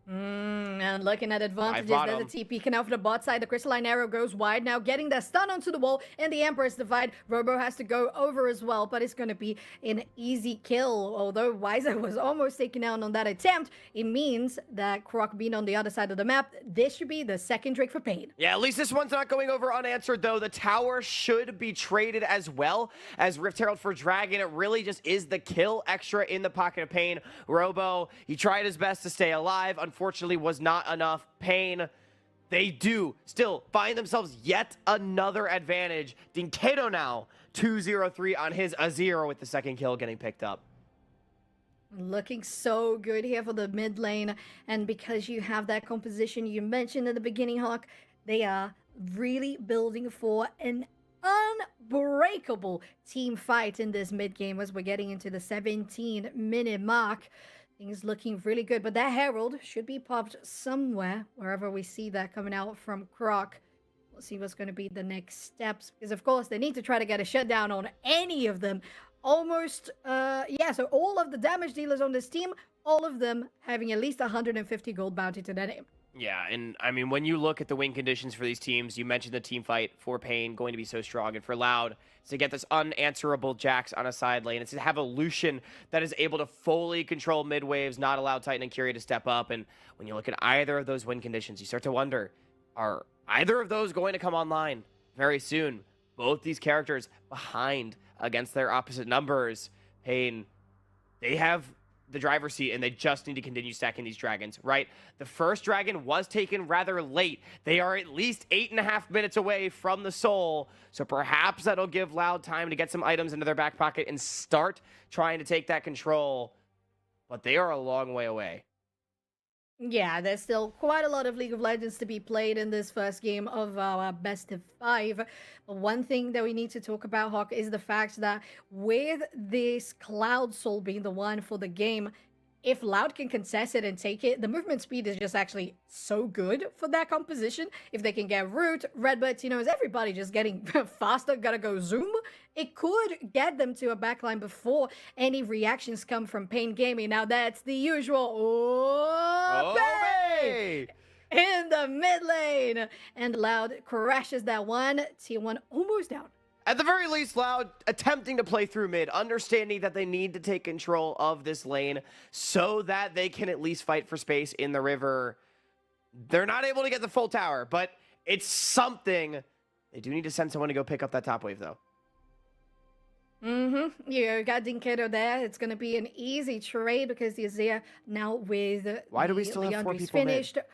And looking at advantages, there's a TP can out for the bot side. The Crystalline Arrow goes wide now, getting the stun onto the wall, and the Empress Divide. Robo has to go over as well, but it's going to be an easy kill. Although Wiser was almost taken out on that attempt, it means that Croc being on the other side of the map, this should be the second Drake for Pain. Yeah, at least this one's not going over unanswered, though. The tower should be traded as well as Rift Herald for Dragon. It really just is the kill extra in the pocket of Pain. Robo, he tried his best to stay alive. Unfortunately, was not enough. Pain, they do still find themselves yet another advantage. Dinkato now 2-0-3 on his Azir with the second kill getting picked up. Looking so good here for the mid lane, and because you have that composition you mentioned at the beginning, Hawk, they are really building for an unbreakable team fight in this mid game as we're getting into the 17-minute mark. Things looking really good, but that Herald should be popped somewhere, wherever we see that coming out from Croc. We'll see what's going to be the next steps, because of course they need to try to get a shutdown on any of them. Almost, so all of the damage dealers on this team, all of them having at least 150 gold bounty to their name. Yeah, and I mean, when you look at the win conditions for these teams, you mentioned the team fight for Pain going to be so strong, and for Loud, it's to get this unanswerable Jax on a side lane. It's to have a Lucian that is able to fully control mid waves, not allow Titan and Kyria to step up. And when you look at either of those win conditions, you start to wonder, are either of those going to come online very soon? Both these characters behind against their opposite numbers. Pain, they have the driver's seat, and they just need to continue stacking these dragons, right? The first dragon was taken rather late. They are at least 8.5 minutes away from the soul, so perhaps that'll give Loud time to get some items into their back pocket and start trying to take that control, but they are a long way away. Yeah, there's still quite a lot of League of Legends to be played in this first game of our best of 5. But one thing that we need to talk about, Hawk, is the fact that with this Cloud Soul being the one for the game, if Loud can contest it and take it, the movement speed is just actually so good for that composition. If they can get Root, Redbird, is everybody just getting faster, gotta go zoom? It could get them to a backline before any reactions come from Pain Gaming. Now that's the usual Obey! In the mid lane. And Loud crashes that one. Tier 1 almost down. At the very least, Loud attempting to play through mid, understanding that they need to take control of this lane so that they can at least fight for space in the river. They're not able to get the full tower, but it's something. They do need to send someone to go pick up that top wave, though. You got Dinkedo there. It's going to be an easy trade because the Azir now with Why do we still have 4 Leandri's people finished. mid?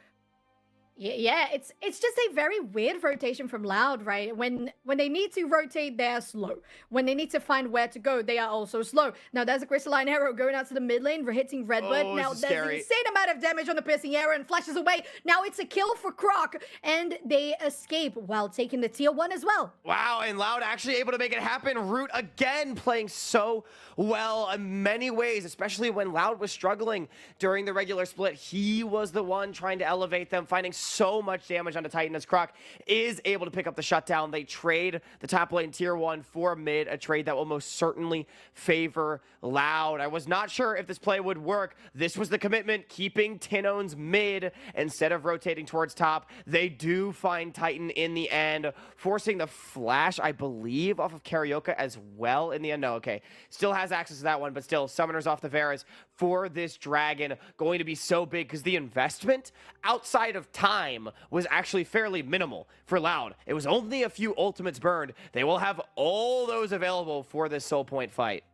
Yeah, it's just a very weird rotation from Loud, right? When they need to rotate, they're slow. When they need to find where to go, they are also slow. Now there's a crystalline arrow going out to the mid lane, hitting Redbird. Oh, now this is there's scary. an insane amount of damage on the piercing arrow and flashes away. Now it's a kill for Croc, and they escape while taking the tier 1 as well. Wow, and Loud actually able to make it happen. Root again playing so well in many ways, especially when Loud was struggling during the regular split. He was the one trying to elevate them, finding so much damage onto Titan as Croc is able to pick up the shutdown. They trade the top lane tier 1 for mid, a trade that will most certainly favor Loud. I was not sure if this play would work. This was the commitment, keeping Tinone's mid instead of rotating towards top. They do find Titan in the end, forcing the flash, I believe, off of Carioca as well in the end. No, okay. Still has access to that one, but still, summoners off the Varus for this dragon going to be so big because the investment outside of time was actually fairly minimal for Loud. It was only a few ultimates burned. They will have all those available for this soul point fight.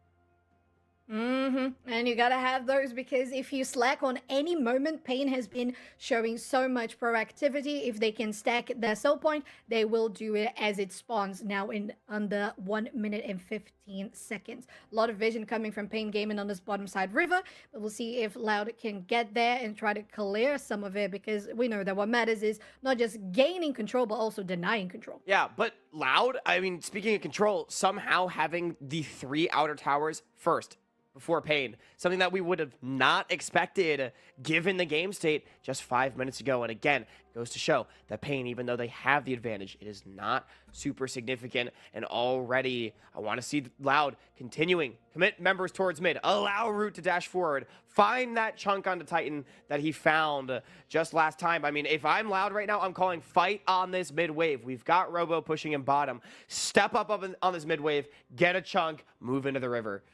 And you gotta have those because if you slack on any moment, Pain has been showing so much proactivity. If they can stack their soul point, they will do it as it spawns now in under 1 minute and 15 seconds. A lot of vision coming from Pain Gaming on this bottom side river, but we'll see if Loud can get there and try to clear some of it because we know that what matters is not just gaining control, but also denying control. Yeah, but Loud, I mean, speaking of control, somehow having the 3 outer towers first before Pain, something that we would have not expected given the game state just 5 minutes ago. And again, goes to show that Pain, even though they have the advantage, it is not super significant. And already, I want to see Loud continuing, commit members towards mid, allow Root to dash forward, find that chunk onto Titan that he found just last time. I mean, if I'm Loud right now, I'm calling fight on this mid wave. We've got Robo pushing him bottom. Step up on this mid wave, get a chunk, move into the river.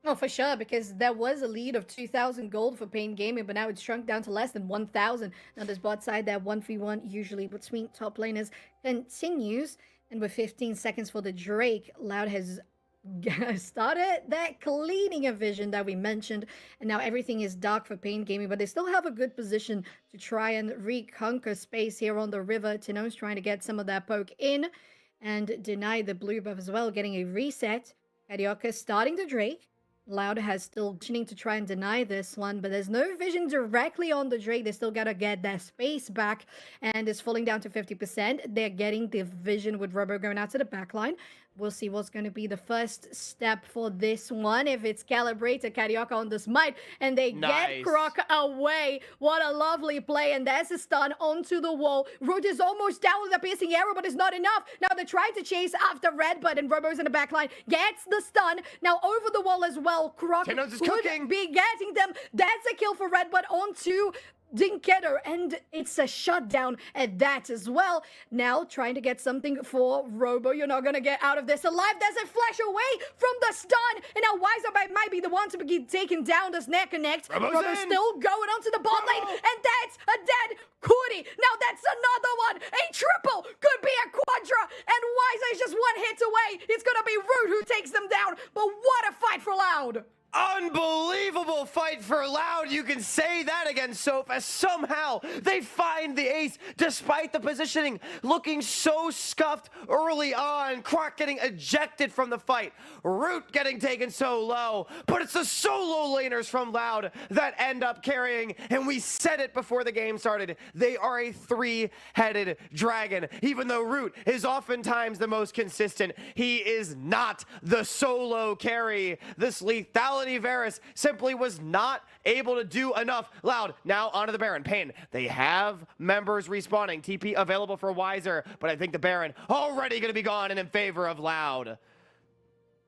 Oh, for sure, because there was a lead of 2,000 gold for Pain Gaming, but now it's shrunk down to less than 1,000. Now this bot side, that 1v1 usually between top laners continues. And with 15 seconds for the Drake, Loud has started that cleaning of vision that we mentioned. And now everything is dark for Pain Gaming, but they still have a good position to try and reconquer space here on the river. Tino's trying to get some of that poke in and deny the blue buff as well, getting a reset. Carioca starting the Drake. Loud has still visioning to try and deny this one, but there's no vision directly on the Drake. They still gotta get their space back, and it's falling down to 50%. They're getting the vision with Robo going out to the backline. We'll see what's going to be the first step for this one. If it's calibrated, Carioca on the smite, and they get Croc away. What a lovely play, and there's a stun onto the wall. Root is almost down with a piercing arrow, but it's not enough. Now they're trying to chase after Redbird, and Robo's in the backline. Gets the stun. Now over the wall as well. Croc could be getting them. That's a kill for Redbird onto Dinkedo, and it's a shutdown at that as well. Now trying to get something for Robo. You're not gonna get out of this alive. There's a flash away from the stun, and now Wiser might be the one to be taking down this neck connect. Robo's still going onto the bot lane, and that's a dead Cootie. Now that's another one. A triple, could be a quadra, and Wiser is just one hit away. It's gonna be Root who takes them down, but what a fight for Loud. Unbelievable fight for Loud. You can say that again, Soph, as somehow they find the ace despite the positioning looking so scuffed early on. Croc getting ejected from the fight. Root getting taken so low. But it's the solo laners from Loud that end up carrying. And we said it before the game started. They are a three-headed dragon. Even though Root is oftentimes the most consistent, he is not the solo carry. This lethality Varus simply was not able to do enough. Loud now onto the Baron. Pain, they have members respawning. TP available for Wiser, but I think the Baron already going to be gone and in favor of Loud.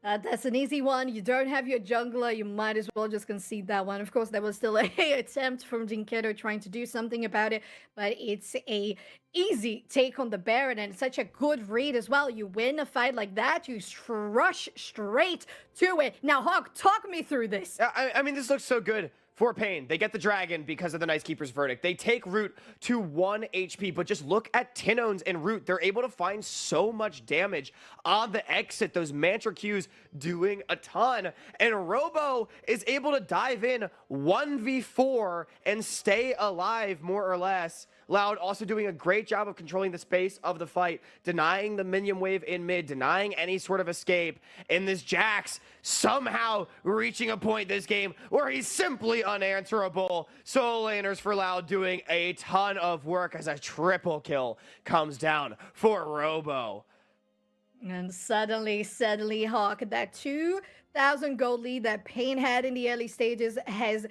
That's an easy one. You don't have your jungler. You might as well just concede that one. Of course, there was still a attempt from Jinkedo trying to do something about it, but it's a easy take on the Baron and such a good read as well. You win a fight like that, you rush straight to it. Now, Hawk, talk me through this. I mean, this looks so good. For Pain, they get the dragon because of the Nice Keeper's verdict. They take Root to 1 HP, but just look at Tinones and Root. They're able to find so much damage on the exit. Those Mantra Qs doing a ton. And Robo is able to dive in 1v4 and stay alive, more or less. Loud also doing a great job of controlling the space of the fight, denying the minion wave in mid, denying any sort of escape. And this Jax somehow reaching a point this game where he's simply unanswerable. Solo laners for Loud doing a ton of work as a triple kill comes down for Robo. And suddenly, Hawk, that 2,000 gold lead that Pain had in the early stages has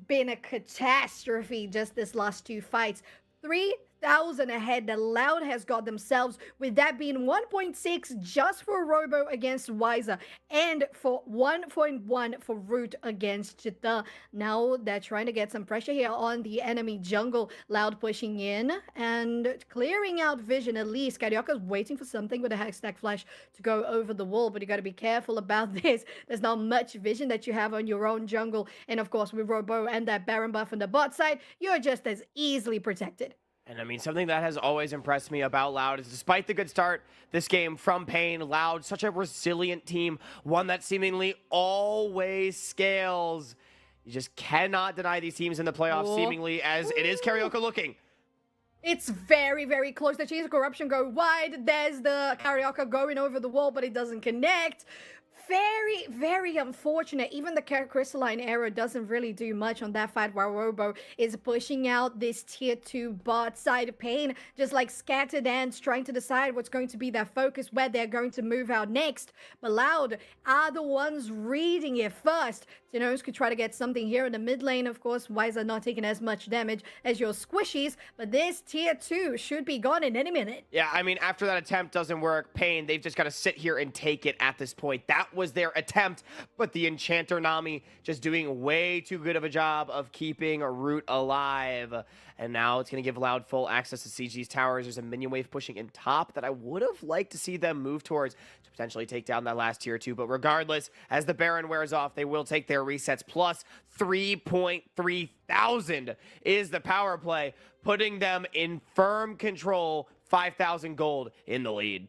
been a catastrophe just this last two fights. 3,000 ahead that Loud has got themselves, with that being 1.6 just for Robo against Wiser and for 1.1 for Root against Chita. Now they're trying to get some pressure here on the enemy jungle. Loud pushing in and clearing out vision at least. Carioca's waiting for something with a Hextech Flash to go over the wall, but you got to be careful about this. There's not much vision that you have on your own jungle, and of course with Robo and that Baron buff on the bot side, you're just as easily protected. And I mean, something that has always impressed me about Loud is despite the good start this game from Pain, Loud, such a resilient team, one that seemingly always scales. You just cannot deny these teams in the playoffs, seemingly, as it is Carioca looking. It's very, very close. The Cheese Corruption go wide. There's the Carioca going over the wall, but it doesn't connect. Very, very unfortunate. Even the Crystalline arrow doesn't really do much on that fight, while Robo is pushing out this tier 2 bot side of Pain, just like scattered ants trying to decide what's going to be their focus, where they're going to move out next. But Loud are the ones reading it first. Tinones could try to get something here in the mid lane. Of course, Wiser not taking as much damage as your squishies, but this tier 2 should be gone in any minute. Yeah, I mean, after that attempt doesn't work, Pain, they've just got to sit here and take it at this point. That was their attempt, but the Enchanter Nami just doing way too good of a job of keeping Root alive. And now it's going to give Loud full access to CG's towers. There's a minion wave pushing in top that I would have liked to see them move towards to potentially take down that last tier 2. But regardless, as the Baron wears off, they will take their resets. Plus 3.3 thousand is the power play, putting them in firm control, 5,000 gold in the lead.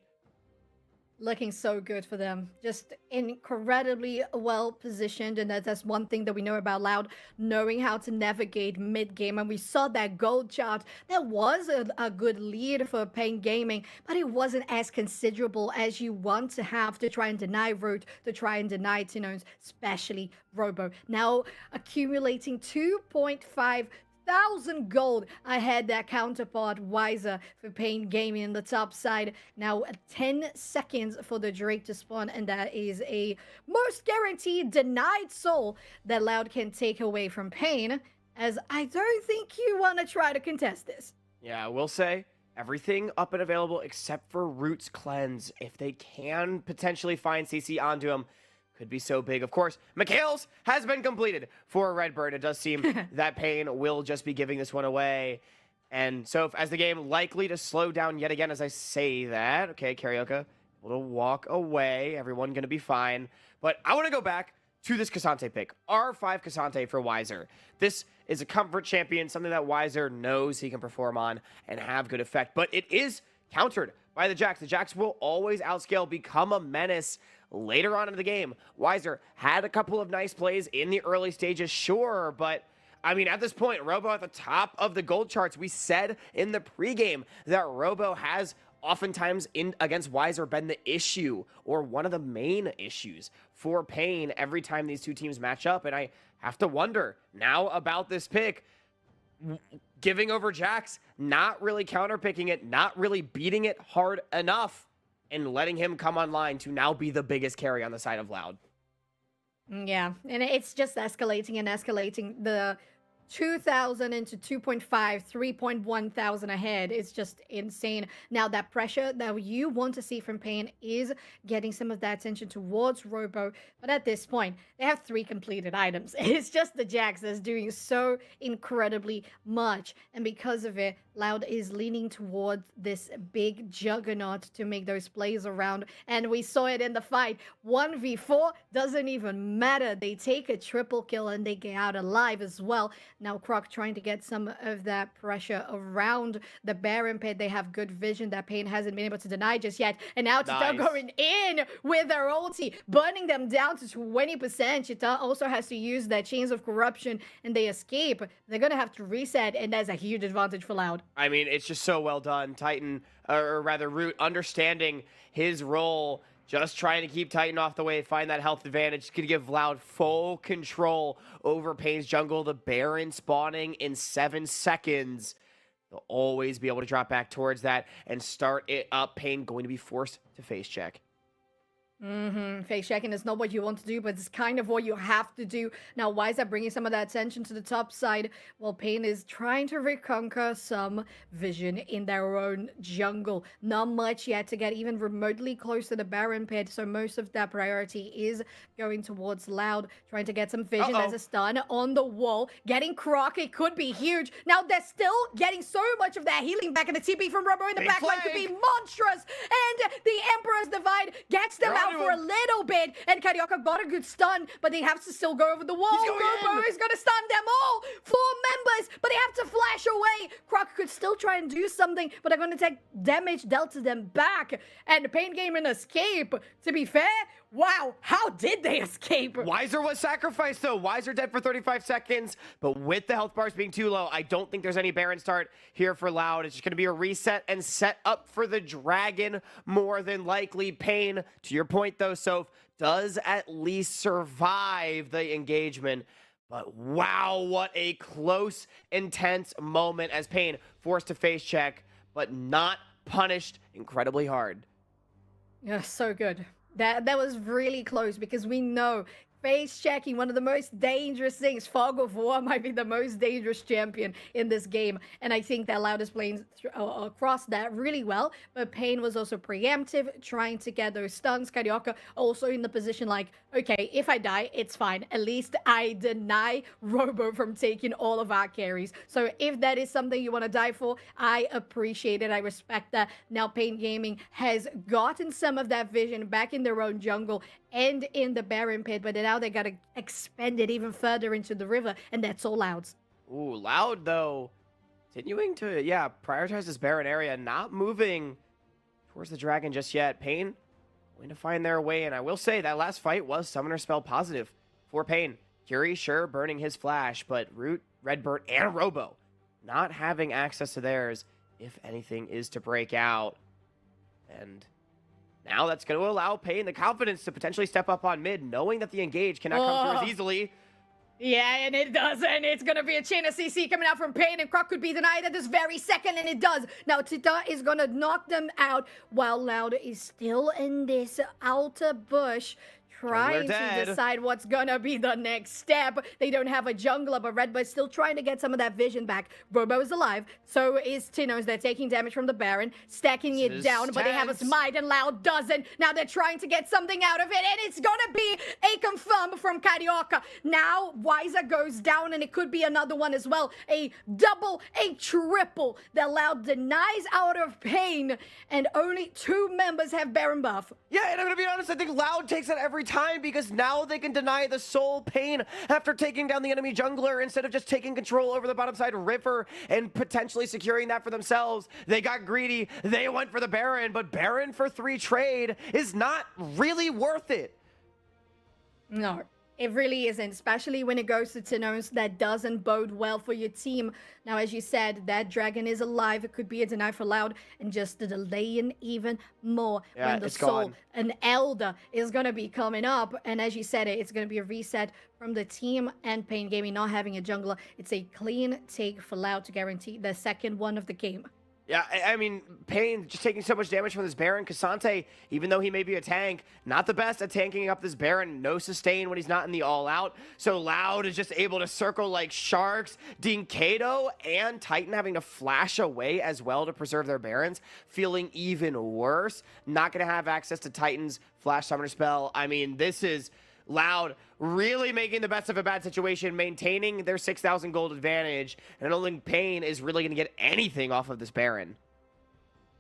Looking so good for them. Just incredibly well positioned, and that's one thing that we know about Loud, knowing how to navigate mid-game. And we saw that gold chart. That was a good lead for Pain Gaming, but it wasn't as considerable as you want to have to try and deny Root, to try and deny Tinones, especially Robo. Now accumulating 2.5 thousand gold ahead that counterpart Wiser for Pain Gaming in the top side. Now 10 seconds for the Drake to spawn, and that is a most guaranteed denied soul that Loud can take away from Pain, as I don't think you want to try to contest this. Yeah, I will say everything up and available except for Root's Cleanse. If they can potentially find CC onto him, could be so big. Of course, Mikhail's has been completed for Redbird. It does seem that Pain will just be giving this one away. And so as the game likely to slow down yet again as I say that. Okay, Carioca will walk away. Everyone going to be fine. But I want to go back to this Cassante pick. R5 Cassante for Wiser. This is a comfort champion, something that Wiser knows he can perform on and have good effect. But it is countered by the Jax. The Jax will always outscale, become a menace later on in the game. Weiser had a couple of nice plays in the early stages, sure, but I mean, at this point, Robo at the top of the gold charts. We said in the pregame that Robo has oftentimes against Weiser been the issue or one of the main issues for Pain every time these two teams match up. And I have to wonder now about this pick, giving over Jax, not really counterpicking it, not really beating it hard enough, and letting him come online to now be the biggest carry on the side of Loud. Yeah, and it's just escalating and escalating. The 2,000 into 2.5, 3.1 thousand ahead. It's just insane. Now, that pressure that you want to see from Pain is getting some of that attention towards Robo. But at this point, they have 3 completed items. It's just the Jax that's doing so incredibly much. And because of it, Loud is leaning towards this big juggernaut to make those plays around. And we saw it in the fight. 1v4 doesn't even matter. They take a triple kill and they get out alive as well. Now Croc trying to get some of that pressure around the Baron pit. They have good vision that Pain hasn't been able to deny just yet. And now Chita going in with their ulti, burning them down to 20%. Chita also has to use their chains of corruption and they escape. They're going to have to reset, and that's a huge advantage for Loud. I mean, it's just so well done. Titan, or rather Root, understanding his role, just trying to keep Titan off the way, find that health advantage. Going to give Loud full control over Pain's jungle. The Baron spawning in 7 seconds. They'll always be able to drop back towards that and start it up. Pain going to be forced to face check. Face checking is not what you want to do, but it's kind of what you have to do. Now, why is that bringing some of that attention to the top side? Well, Pain is trying to reconquer some vision in their own jungle. Not much yet to get even remotely close to the Baron pit, so most of that priority is going towards Loud, trying to get some vision. There's a stun on the wall. Getting Croc, it could be huge. Now, they're still getting so much of that healing back, and the TP from Robo in the backline could be monstrous. And the Emperor's Divide gets them out for a little bit, and Carioca got a good stun, but they have to still go over the wall. Robo is going to stun them all. 4 members, but they have to flash away. Croc could still try and do something, but they're going to take damage dealt to them back. And Pain Gaming escape. To be fair, wow, how did they escape? Weiser was sacrificed, though. Weiser dead for 35 seconds, but with the health bars being too low, I don't think there's any Baron start here for Loud. It's just going to be a reset and set up for the Dragon, more than likely. Pain, to your point, though, Soph, does at least survive the engagement. But wow, what a close, intense moment as Pain forced to face check, but not punished incredibly hard. Yeah, so good. That was really close, because we know face checking, one of the most dangerous things. Fog of War might be the most dangerous champion in this game, and I think that Loud is playing across that really well. But Pain was also preemptive, trying to get those stuns. Carioca also in the position like, okay, if I die, it's fine. At least I deny Robo from taking all of our carries. So if that is something you want to die for, I appreciate it. I respect that. Now Pain Gaming has gotten some of that vision back in their own jungle and in the Baron pit, but now they got to expand it even further into the river, and that's all Loud's. Ooh, Loud, though, continuing to, prioritize this Baron area, not moving towards the Dragon just yet. Pain going to find their way, and I will say that last fight was Summoner Spell positive for Pain. Curie, sure, burning his flash, but Root, Redbird, and Robo not having access to theirs if anything is to break out. And now that's going to allow Pain the confidence to potentially step up on mid, knowing that the engage cannot come through as easily. Yeah, and it doesn't. It's going to be a chain of CC coming out from Pain, and Croc could be denied at this very second, and it does. Now, Tita is going to knock them out while Loud is still in this outer bush, trying to decide what's gonna be the next step. They don't have a jungler, but Redbird's still trying to get some of that vision back. Robo is alive, so is Tinos. They're taking damage from the Baron, stacking it down, but they have a smite, and Loud doesn't. Now they're trying to get something out of it, and it's gonna be a confirm from Carioca. Now Weiser goes down, and it could be another one as well. A double, a triple. The Loud denies out of Pain, and only 2 members have Baron buff. Yeah, and I'm gonna be honest, I think Loud takes that every time because now they can deny the soul Pain after taking down the enemy jungler instead of just taking control over the bottom side river and potentially securing that for themselves. They got greedy. They went for the Baron, but Baron for 3 trade is not really worth it. No, it really isn't, especially when it goes to Tinones. That doesn't bode well for your team. Now, as you said, that dragon is alive. It could be a deny for Loud, and just the delaying even more when the it's soul, gone. an elder, is going to be coming up. And as you said, it's going to be a reset from the team and Pain Gaming not having a jungler. It's a clean take for Loud to guarantee the second one of the game. Yeah, I mean, Pain just taking so much damage from this Baron. Cassante, even though he may be a tank, not the best at tanking up this Baron. No sustain when he's not in the all-out. So Loud is just able to circle like sharks. Dinkato and Titan having to flash away as well to preserve their Barons. Feeling even worse. Not going to have access to Titan's Flash Summoner spell. I mean, this is Loud really making the best of a bad situation, maintaining their 6,000 gold advantage, and I don't think Pain is really going to get anything off of this Baron.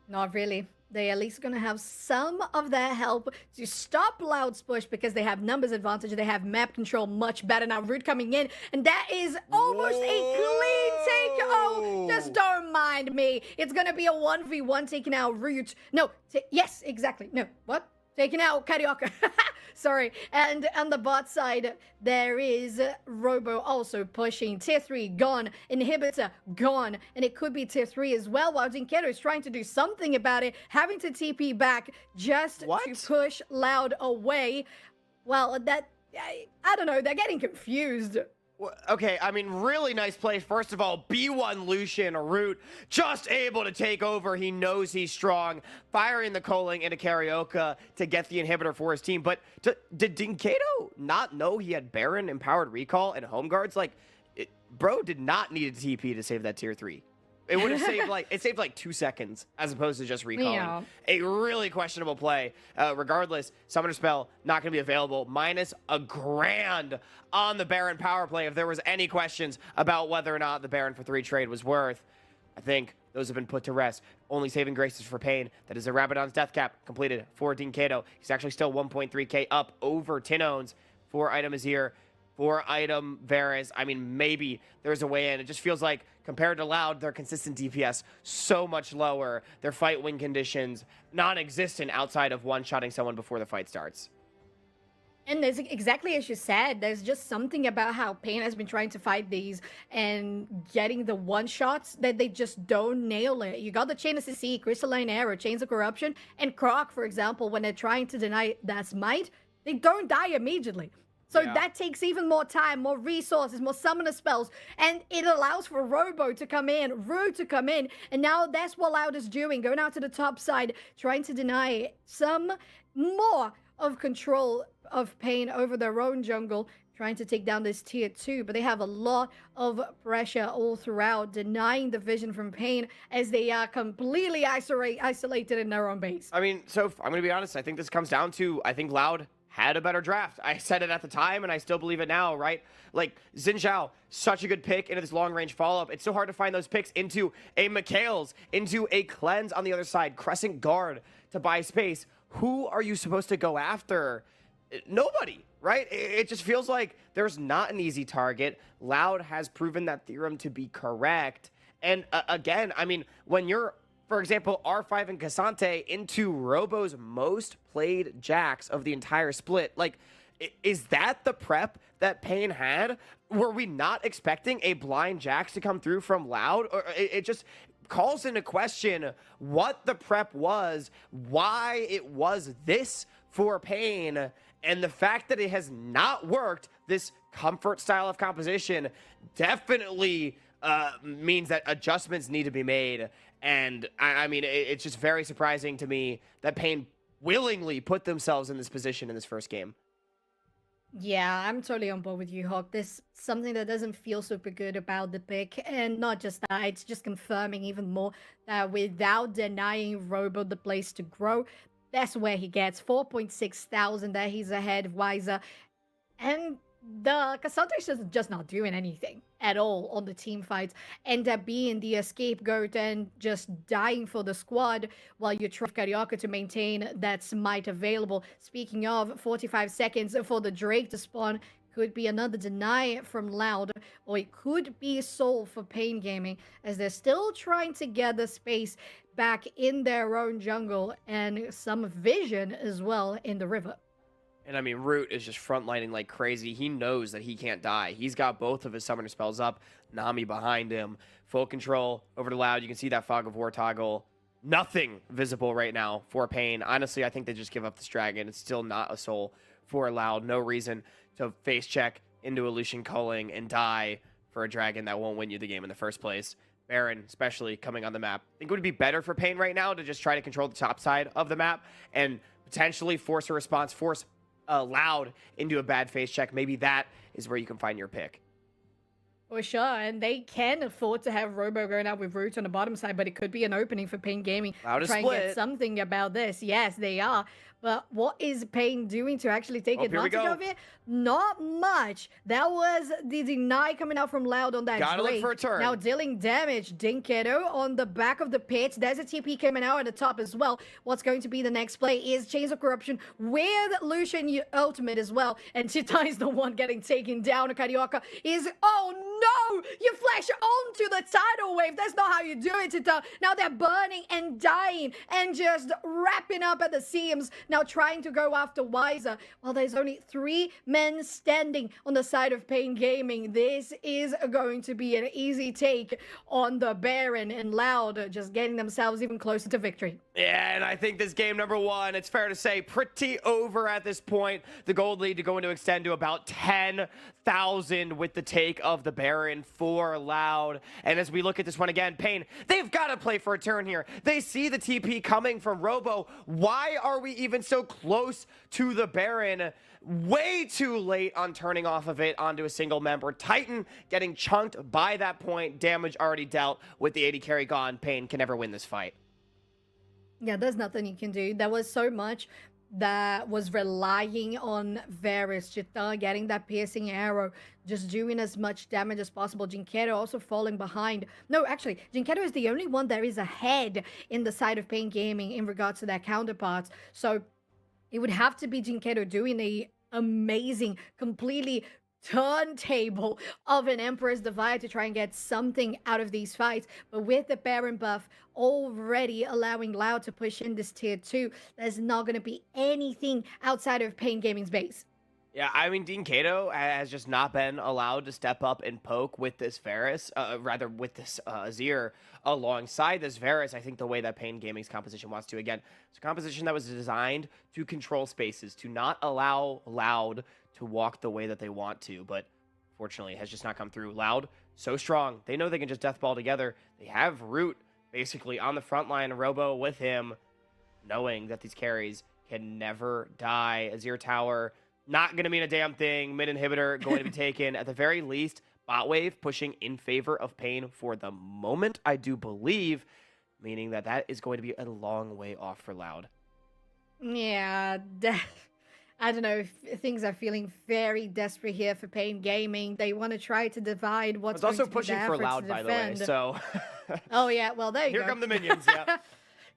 Not really. They at least going to have some of their help to stop Loud's push because they have numbers advantage. They have map control much better now. Root coming in, and that is almost a clean take. Oh, just don't mind me. It's going to be a 1v1 taking out Root. No, yes, exactly. No, what? Taking out Carioca. Sorry. And on the bot side, there is Robo also pushing. Tier 3 gone. Inhibitor gone. And it could be Tier 3 as well, while Dinkato is trying to do something about it, having to TP back just to push Loud away. Well, that, I don't know, they're getting confused. Okay, I mean, really nice play. First of all, B1 Lucian Root just able to take over. He knows he's strong, firing the Culling into Carioca to get the inhibitor for his team. But did Dinkato not know he had Baron, Empowered Recall, and Home Guards? Like, bro did not need a TP to save that tier 3. It would have saved like 2 seconds as opposed to just recalling. Yeah. A really questionable play. Regardless, Summoner Spell not going to be available. Minus $1,000 on the Baron power play. If there was any questions about whether or not the Baron for 3 trade was worth, I think those have been put to rest. Only saving graces for Pain. That is a Rabadon's death cap completed for Dinkato. He's actually still 1.3k up over Tinones. 4 item is here. 4 item Varus. I mean, maybe there's a way in. It just feels like compared to Loud, their consistent DPS so much lower. Their fight win conditions non-existent outside of one-shotting someone before the fight starts. And there's exactly as you said, there's just something about how Pain has been trying to fight these and getting the one-shots that they just don't nail it. You got the Chain of CC, Crystalline Arrow, Chains of Corruption, and Croc, for example, when they're trying to deny that Smite, they don't die immediately. So that takes even more time, more resources, more summoner spells, and it allows for Robo to come in, Root to come in, and now that's what Loud is doing, going out to the top side, trying to deny some more of control of Pain over their own jungle, trying to take down this tier 2, but they have a lot of pressure all throughout, denying the vision from Pain as they are completely isolated in their own base. I mean, so I'm going to be honest, I think this comes down to, I think Loud had a better draft. I said it at the time, and I still believe it now, right? Like, Xin Zhao, such a good pick into this long-range follow-up. It's so hard to find those picks into a Mikhail's, into a Cleanse on the other side, Crescent Guard to buy space. Who are you supposed to go after? Nobody, right? It just feels like there's not an easy target. Loud has proven that theorem to be correct. And again, I mean, when you're, for example, R5 and Cassante into Robo's most played Jax of the entire split. Like, is that the prep that Pain had? Were we not expecting a blind Jax to come through from Loud? Or it just calls into question what the prep was, why it was this for Pain, and the fact that it has not worked, this comfort style of composition, definitely means that adjustments need to be made. And I mean, it's just very surprising to me that Pain willingly put themselves in this position in this first game. Yeah, I'm totally on board with you, Hawk. There's something that doesn't feel super good about the pick. And not just that, it's just confirming even more that without denying Robo the place to grow, that's where he gets 4.6 thousand, that he's ahead of Wiser. And the Cassandra's just not doing anything at all on the team fights. End up being the scapegoat and just dying for the squad while you try Carioca to maintain that smite available. Speaking of 45 seconds for the Drake to spawn, could be another deny from Loud, or it could be Soul for Pain Gaming, as they're still trying to get the space back in their own jungle and some vision as well in the river. And I mean, Root is just frontlining like crazy. He knows that he can't die. He's got both of his summoner spells up. Nami behind him. Full control over to Loud. You can see that Fog of War toggle. Nothing visible right now for Pain. Honestly, I think they just give up this dragon. It's still not a soul for Loud. No reason to face check into a Lucian culling and die for a dragon that won't win you the game in the first place. Baron, especially coming on the map. I think it would be better for Pain right now to just try to control the top side of the map and potentially force a response, force Loud into a bad face check. Maybe that is where you can find your pick. For sure, and they can afford to have Robo going out with Root on the bottom side, but it could be an opening for Pain Gaming Loud to is try and get split. something about this. Yes, they are. But what is Pain doing to actually take advantage of it? Not much. That was the deny coming out from Loud on that Gotta Drake. look for a turn. Now dealing damage. Dinketo on the back of the pit. There's a TP coming out at the top as well. What's going to be the next play is Chains of Corruption with Lucian ultimate as well. And Chita is the one getting taken down. Carioca is, oh no! You flash onto the tidal wave. That's not how you do it, Chita. Now they're burning and dying and just wrapping up at the seams. Now trying to go after Wiser. Well, there's only 3 men standing on the side of Pain Gaming. This is going to be an easy take on the Baron, and Loud just getting themselves even closer to victory. Yeah, and I think this game number 1, it's fair to say, pretty over at this point. The gold lead to go into extend to about 10,000 with the take of the Baron for Loud. And as we look at this one again, Pain, they've got to play for a turn here. They see the TP coming from Robo. Why are we even so close to the Baron? Way too late on turning off of it onto a single member. Titan getting chunked by that point. Damage already dealt with the 80 carry gone. Pain can never win this fight. Yeah, there's nothing you can do. There was so much that was relying on Varus, Chita getting that piercing arrow, just doing as much damage as possible. Jinketo also falling behind. No, actually, Jinketo is the only one that is ahead in the side of Pain Gaming in regards to their counterparts. So it would have to be Jinketo doing a amazing, completely turntable of an Emperor's Divide to try and get something out of these fights. But with the Baron buff already allowing Loud to push in this tier 2, there's not going to be anything outside of Pain Gaming's base. Yeah, I mean, Dean Cato has just not been allowed to step up and poke with this Varus, rather with this Azir alongside this Varus. I think the way that Pain Gaming's composition wants to, again, it's a composition that was designed to control spaces, to not allow Loud to walk the way that they want to, but fortunately it has just not come through. Loud, so strong. They know they can just deathball together. They have Root basically on the front line, Robo with him, knowing that these carries can never die. Azir Tower, not going to mean a damn thing. Mid inhibitor going to be taken. At the very least, bot wave pushing in favor of Pain for the moment, I do believe, meaning that that is going to be a long way off for Loud. Yeah, I don't know if things are feeling very desperate here for Pain Gaming. They want to try to divide what's It's also going to be pushing their for efforts Loud, to by the way, defend. so... Oh, yeah, well, there you go. Here come the minions, yeah.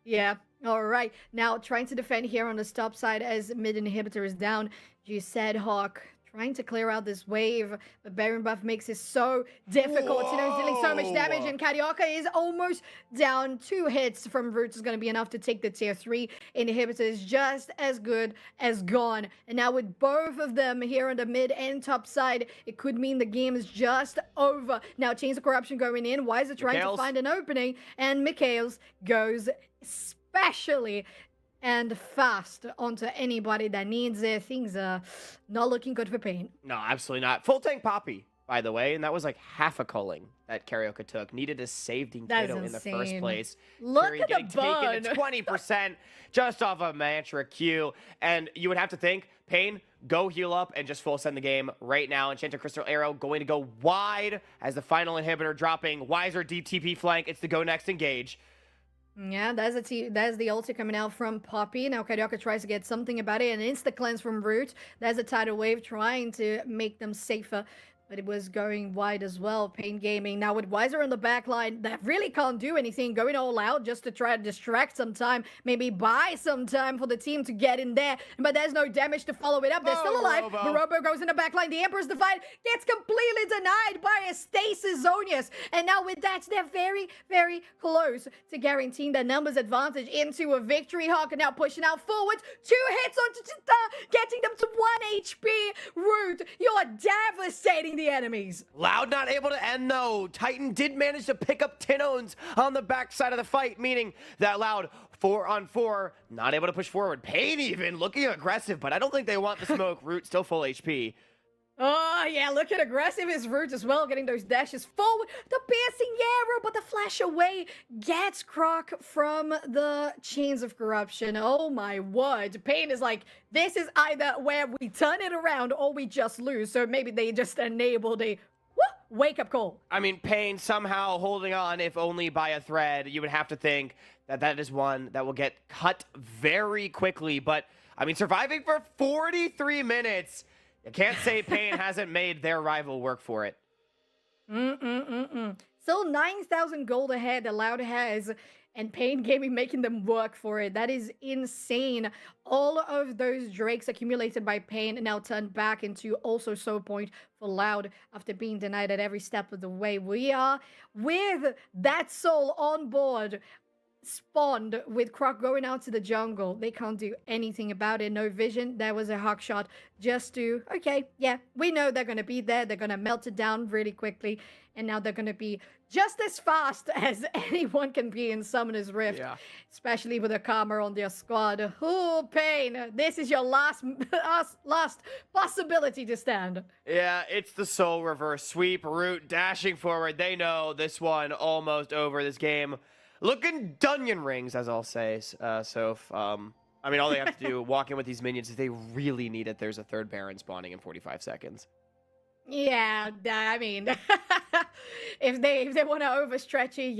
Yeah, all right. Now, trying to defend here on the top side as mid inhibitor is down. You said Hawk trying to clear out this wave, but Baron buff makes it so difficult. You know, he's dealing so much damage, and Carioca is almost down. 2 hits from Roots is going to be enough to take the tier 3. Inhibitor is just as good as gone. And now with both of them here on the mid and top side, it could mean the game is just over. Now, Chains of Corruption going in. Wiser trying to find an opening, and Mikhails goes especially and fast onto anybody that needs it. Things are not looking good for Pain. No, absolutely not. Full tank Poppy, by the way, and that was like half a culling that Carioca took. Needed to save Dinkato in the first place. Look Carry at the getting taken burn. to 20% just off a mantra Q. And you would have to think, Pain, go heal up and just full send the game right now. Enchanted Crystal Arrow going to go wide as the final inhibitor dropping. Wiser DTP flank. It's the go next engage. Yeah, there's the ulti coming out from Poppy. Now Carioca tries to get something about it. An insta cleanse from Root. There's a tidal wave trying to make them safer. But it was going wide as well. Pain Gaming. Now with Weiser in the back line, that really can't do anything. Going all out just to try to distract some time. Maybe buy some time for the team to get in there. But there's no damage to follow it up. They're still alive. Robo. Robo goes in the back line. The Emperor's Divide gets completely denied by a Stasis Zonius. And now with that, they're very, very close to guaranteeing their numbers advantage into a victory. Hawk now pushing out forwards. 2 hits onto Tita, getting them to 1 HP. Root, you're devastating the enemies. Loud not able to end though. Titan did manage to pick up Tinones on the backside of the fight, meaning that Loud 4-on-4, not able to push forward. Pain even looking aggressive, but I don't think they want the smoke. Root still full HP. Oh, yeah, look at aggressive is Root as well, getting those dashes forward. The piercing arrow, but the flash away gets Croc from the chains of corruption. Oh, my word. Pain is like, this is either where we turn it around or we just lose. So maybe they just enabled a wake-up call. I mean, Pain somehow holding on, if only by a thread. You would have to think that that is one that will get cut very quickly. But, I mean, surviving for 43 minutes... You can't say Pain hasn't made their rival work for it. Still 9,000 gold ahead that Loud has, and Pain Gaming making them work for it. That is insane. All of those Drakes accumulated by Pain now turned back into also Soul Point for Loud after being denied at every step of the way. We are with that soul on board. Spawned with Croc going out to the jungle. They can't do anything about it. No vision. There was a hawk shot just to, okay, yeah, we know they're going to be there. They're going to melt it down really quickly. And now they're going to be just as fast as anyone can be in Summoner's Rift. Yeah. Especially with a Karma on their squad. Oh, Pain. This is your last possibility to stand. Yeah, it's the Soul reverse sweep. Root dashing forward. They know this one almost over. This game looking Dunyan rings, as I'll say. I mean, all they have to do, walk in with these minions, if they really need it, there's a third Baron spawning in 45 seconds. Yeah, I mean, if they want to overstretch it,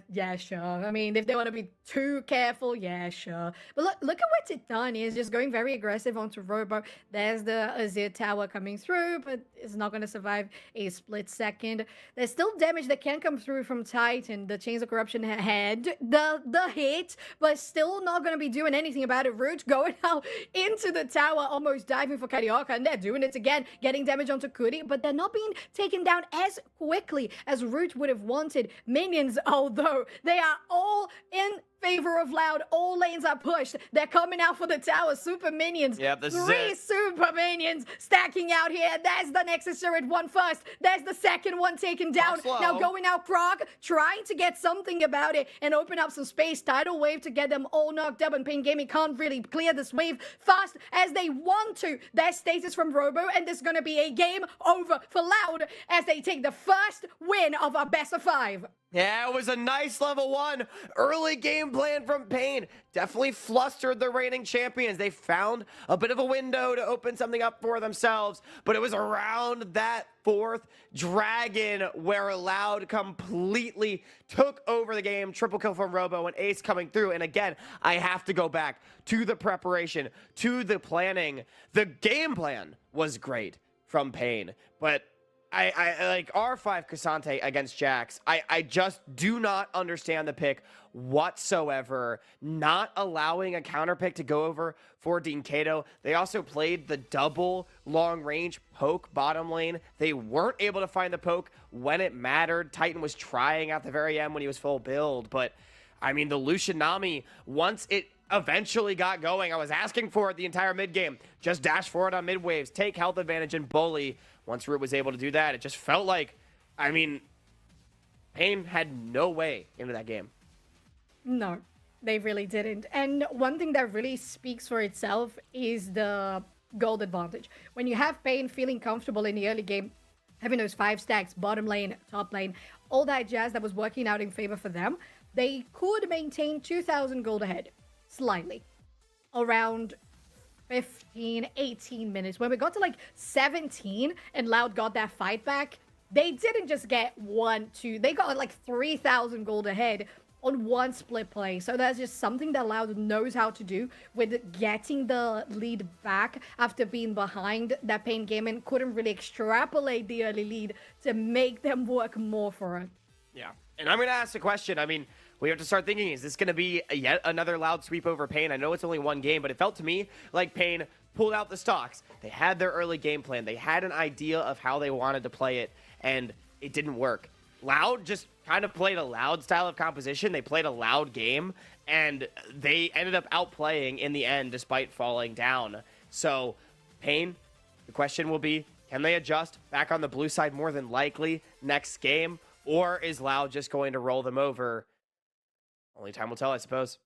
yeah, sure. I mean, if they want to be too careful, yeah, sure. But look at what Titan is, just going very aggressive onto Robo. There's the Azir Tower coming through, but it's not going to survive a split second. There's still damage that can come through from Titan. The Chains of Corruption had the hit, but still not going to be doing anything about it. Root going out into the tower, almost diving for Carioca, and they're doing it again, getting damage onto Kuri, but they're not being taken down as quickly as Root would have wanted. Minions, although they are all in favor of Loud, all lanes are pushed. They're coming out for the tower. Super minions. Yep, this is Three it. super minions stacking out here. There's the Nexus turret one first. There's the second one taken down. Now going out Croc, trying to get something about it and open up some space. Tidal wave to get them all knocked up, and Pain Gaming can't really clear this wave fast as they want to. There's status from Robo, and there's going to be a game over for Loud as they take the first win of our best of 5. Yeah, it was a nice level 1. Early game plan from Pain. Definitely flustered the reigning champions. They found a bit of a window to open something up for themselves, but it was around that 4th dragon where Loud completely took over the game. Triple kill from Robo and Ace coming through. And again, I have to go back to the preparation, to the planning. The game plan was great from Pain, but I like R5 Cassante against Jax. I just do not understand the pick whatsoever. Not allowing a counter pick to go over for Dean Kato. They also played the double long range poke bottom lane. They weren't able to find the poke when it mattered. Titan was trying at the very end when he was full build, but I mean, the Lucian Nami, once it eventually got going, I was asking for it the entire mid game. Just dash forward on mid waves, take health advantage and bully. Once Root was able to do that, it just felt like, I mean, Pain had no way into that game. No, they really didn't. And one thing that really speaks for itself is the gold advantage. When you have Pain feeling comfortable in the early game, having those 5 stacks, bottom lane, top lane, all that jazz that was working out in favor for them, they could maintain 2,000 gold ahead, slightly, around 15, 18 minutes. When we got to like 17 and Loud got that fight back, they didn't just get 1, 2, they got like 3,000 gold ahead on one split play. So that's just something that Loud knows how to do with getting the lead back after being behind that Pain game and couldn't really extrapolate the early lead to make them work more for it. Yeah. And I'm going to ask the question. I mean, we have to start thinking, is this going to be yet another Loud sweep over Pain? I know it's only one game, but it felt to me like Pain pulled out the stocks. They had their early game plan. They had an idea of how they wanted to play it, and it didn't work. Loud just kind of played a Loud style of composition. They played a Loud game, and they ended up outplaying in the end despite falling down. So, Pain, the question will be, can they adjust back on the blue side more than likely next game? Or is Loud just going to roll them over? Only time will tell, I suppose.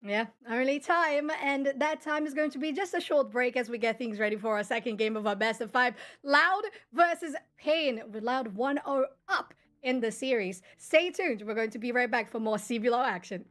Yeah, only time. And that time is going to be just a short break as we get things ready for our second game of our best of 5. Loud versus Pain, with Loud 1-0 up in the series. Stay tuned. We're going to be right back for more CBLOL action.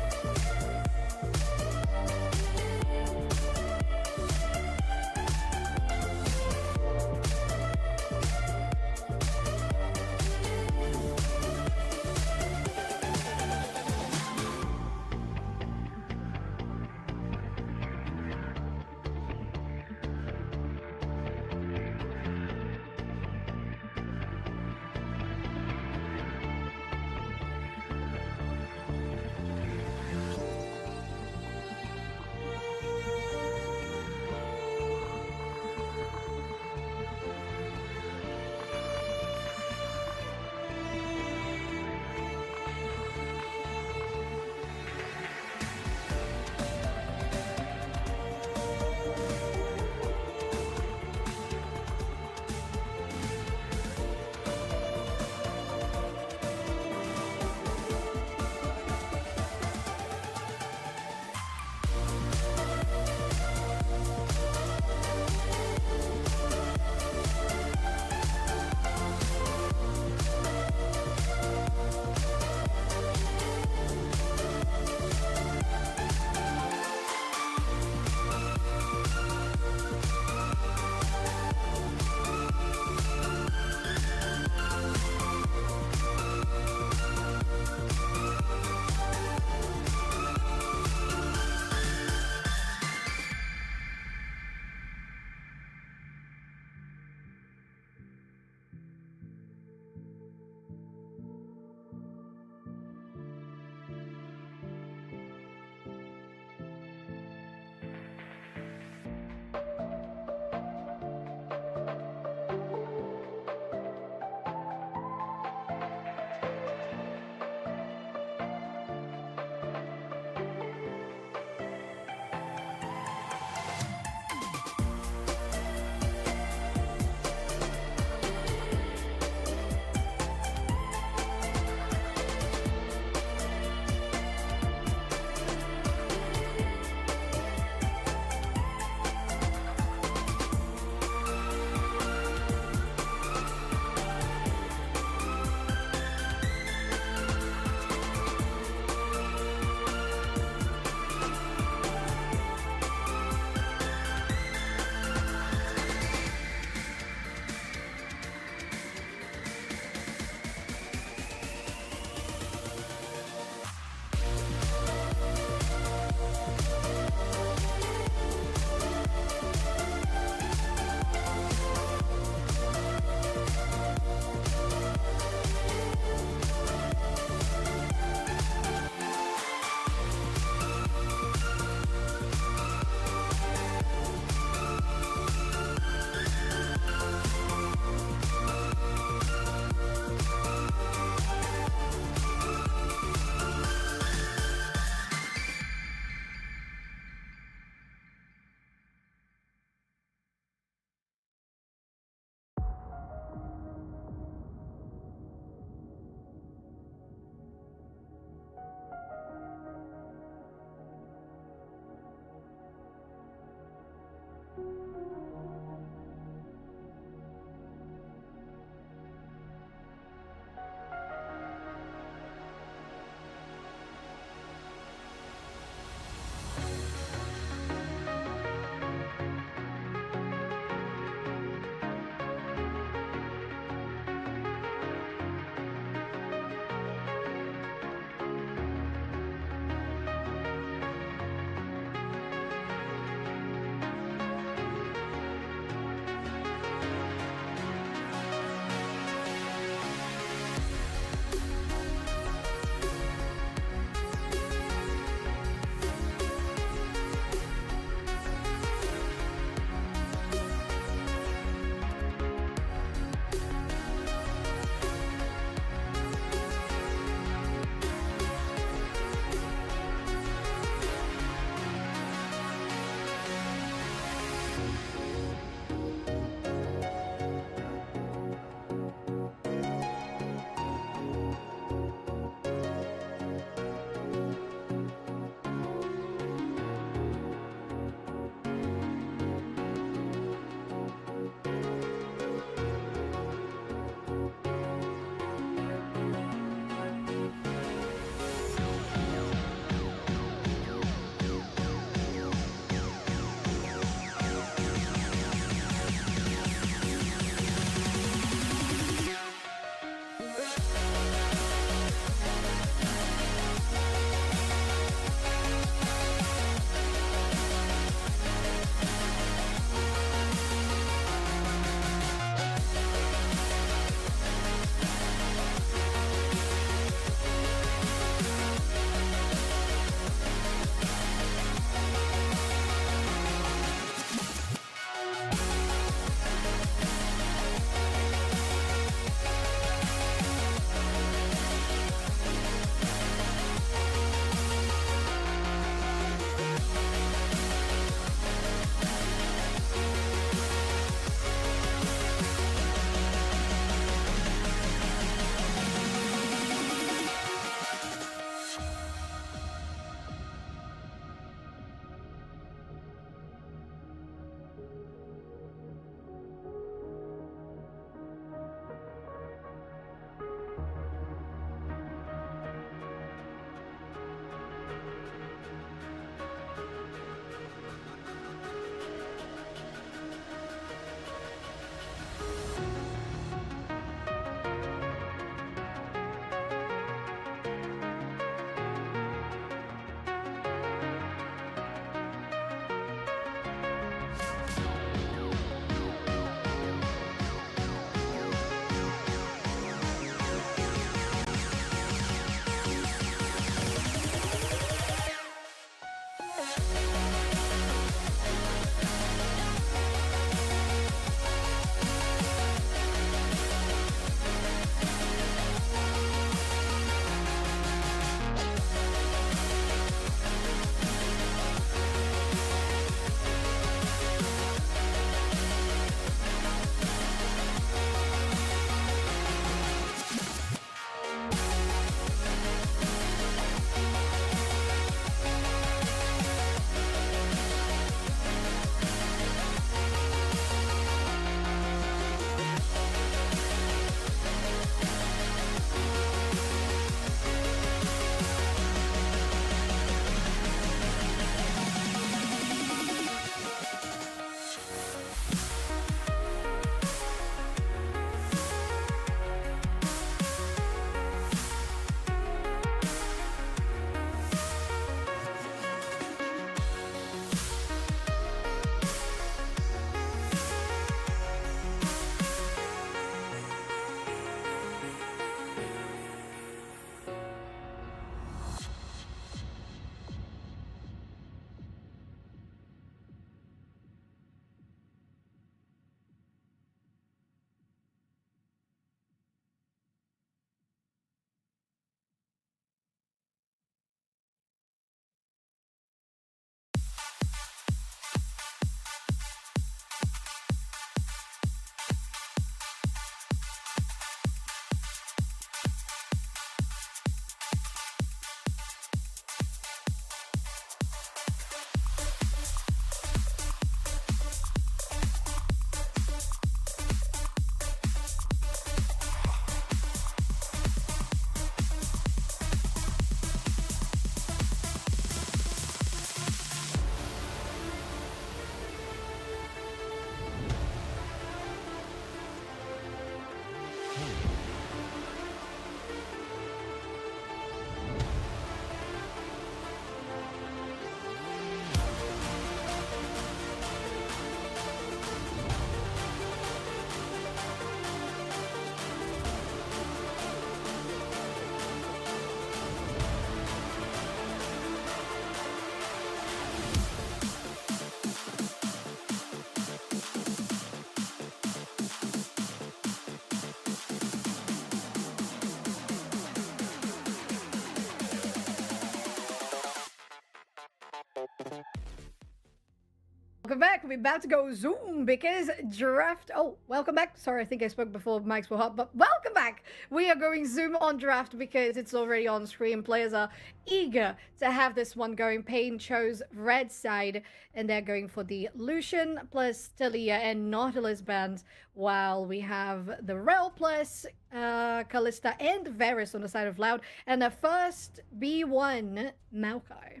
Welcome back. We're about to go Zoom because draft. Oh, welcome back. Sorry, I think I spoke before mics were hot, but welcome back. We are going Zoom on draft because it's already on screen. Players are eager to have this one going. Payne chose red side, and they're going for the Lucian plus Talia and Nautilus bands, while we have the Rel plus Kalista and Varus on the side of Loud, and the first B1 Maokai.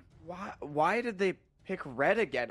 Why did they pick red again?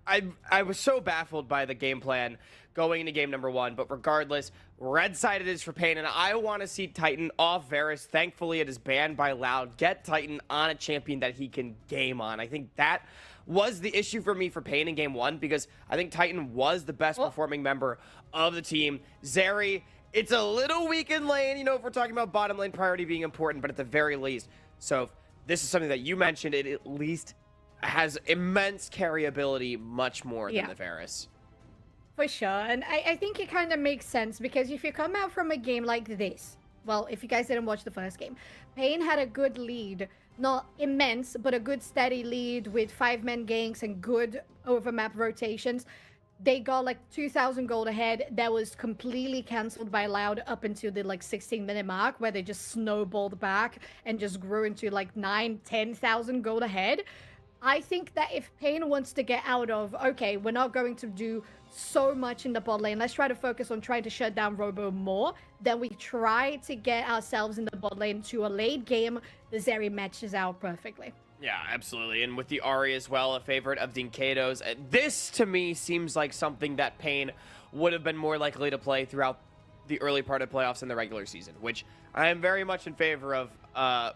I was so baffled by the game plan going into game number 1, but regardless, red side it is for Payne, and I want to see Titan off Varus. Thankfully, it is banned by Loud. Get Titan on a champion that he can game on. I think that was the issue for me for Payne in game 1, because I think Titan was the best performing member of the team. Zeri, it's a little weak in lane, you know, if we're talking about bottom lane priority being important, but at the very least. So this is something that you mentioned, it at least has immense carryability, much more than the Varus. For sure, and I think it kind of makes sense, because if you come out from a game like this, well, if you guys didn't watch the first game, Payne had a good lead, not immense, but a good steady lead with 5-man ganks and good overmap rotations. They got like 2,000 gold ahead. That was completely cancelled by Loud up until the like 16-minute mark, where they just snowballed back and just grew into like 9,000-10,000 gold ahead. I think that if Payne wants to get out of, okay, we're not going to do so much in the bot lane, let's try to focus on trying to shut down Robo more, then we try to get ourselves in the bot lane to a late game, the Zeri matches out perfectly. Yeah, absolutely. And with the Ahri as well, a favorite of Dinkado's. This, to me, seems like something that Payne would have been more likely to play throughout the early part of playoffs in the regular season, which I am very much in favor of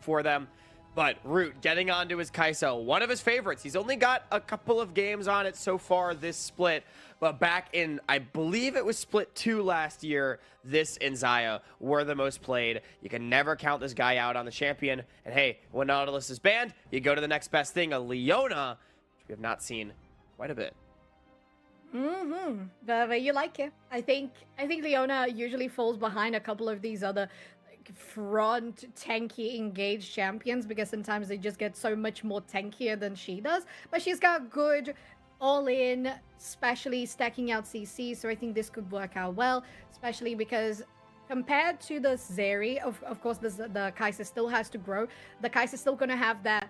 for them. But Root getting onto his Kai'Sa, one of his favorites. He's only got a couple of games on it so far this split. But back in, I believe it was split 2 last year, this and Xayah were the most played. You can never count this guy out on the champion. And hey, when Nautilus is banned, you go to the next best thing, a Leona, which we have not seen quite a bit. But you like it. I think Leona usually falls behind a couple of these other front tanky engaged champions, because sometimes they just get so much more tankier than she does, but she's got good all in, especially stacking out CC, so I think this could work out well, especially because compared to the Zeri, of course the Kai'Sa still has to grow. The Kai'Sa still gonna have that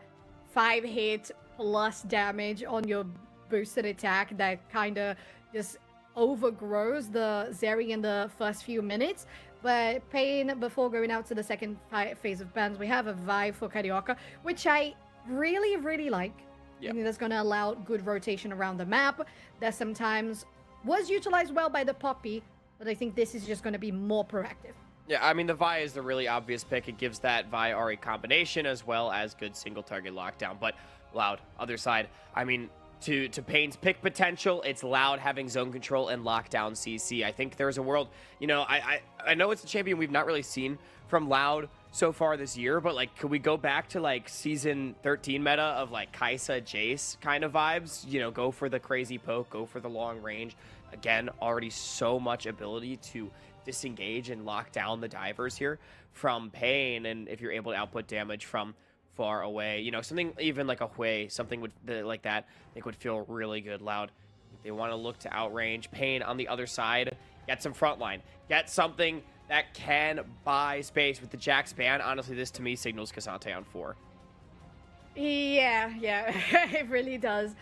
5-hit plus damage on your boosted attack that kind of just overgrows the Zeri in the first few minutes. But Payne, before going out to the second phase of bans, we have a vibe for Carioca, which I really, really like. Yep. I think that's going to allow good rotation around the map. That sometimes was utilized well by the Poppy, but I think this is just going to be more proactive. Yeah, I mean, the Vi is the really obvious pick. It gives that Vi-Ahri combination as well as good single-target lockdown. But Loud, other side, I mean, to Payne's pick potential, it's Loud having zone control and lockdown CC. I think there's a world, you know, I know it's a champion we've not really seen from Loud so far this year, but like, could we go back to like season 13 meta of like Kai'Sa, Jace kind of vibes? You know, go for the crazy poke, go for the long range. Again, already so much ability to disengage and lock down the divers here from Payne, and if you're able to output damage from far away, you know, something even like a Hui, something would like that, I think would feel really good. Loud, they want to look to outrange Payne on the other side, get some frontline, get something that can buy space with the Jax ban. Honestly, this to me signals K'Sante on 4. Yeah, it really does.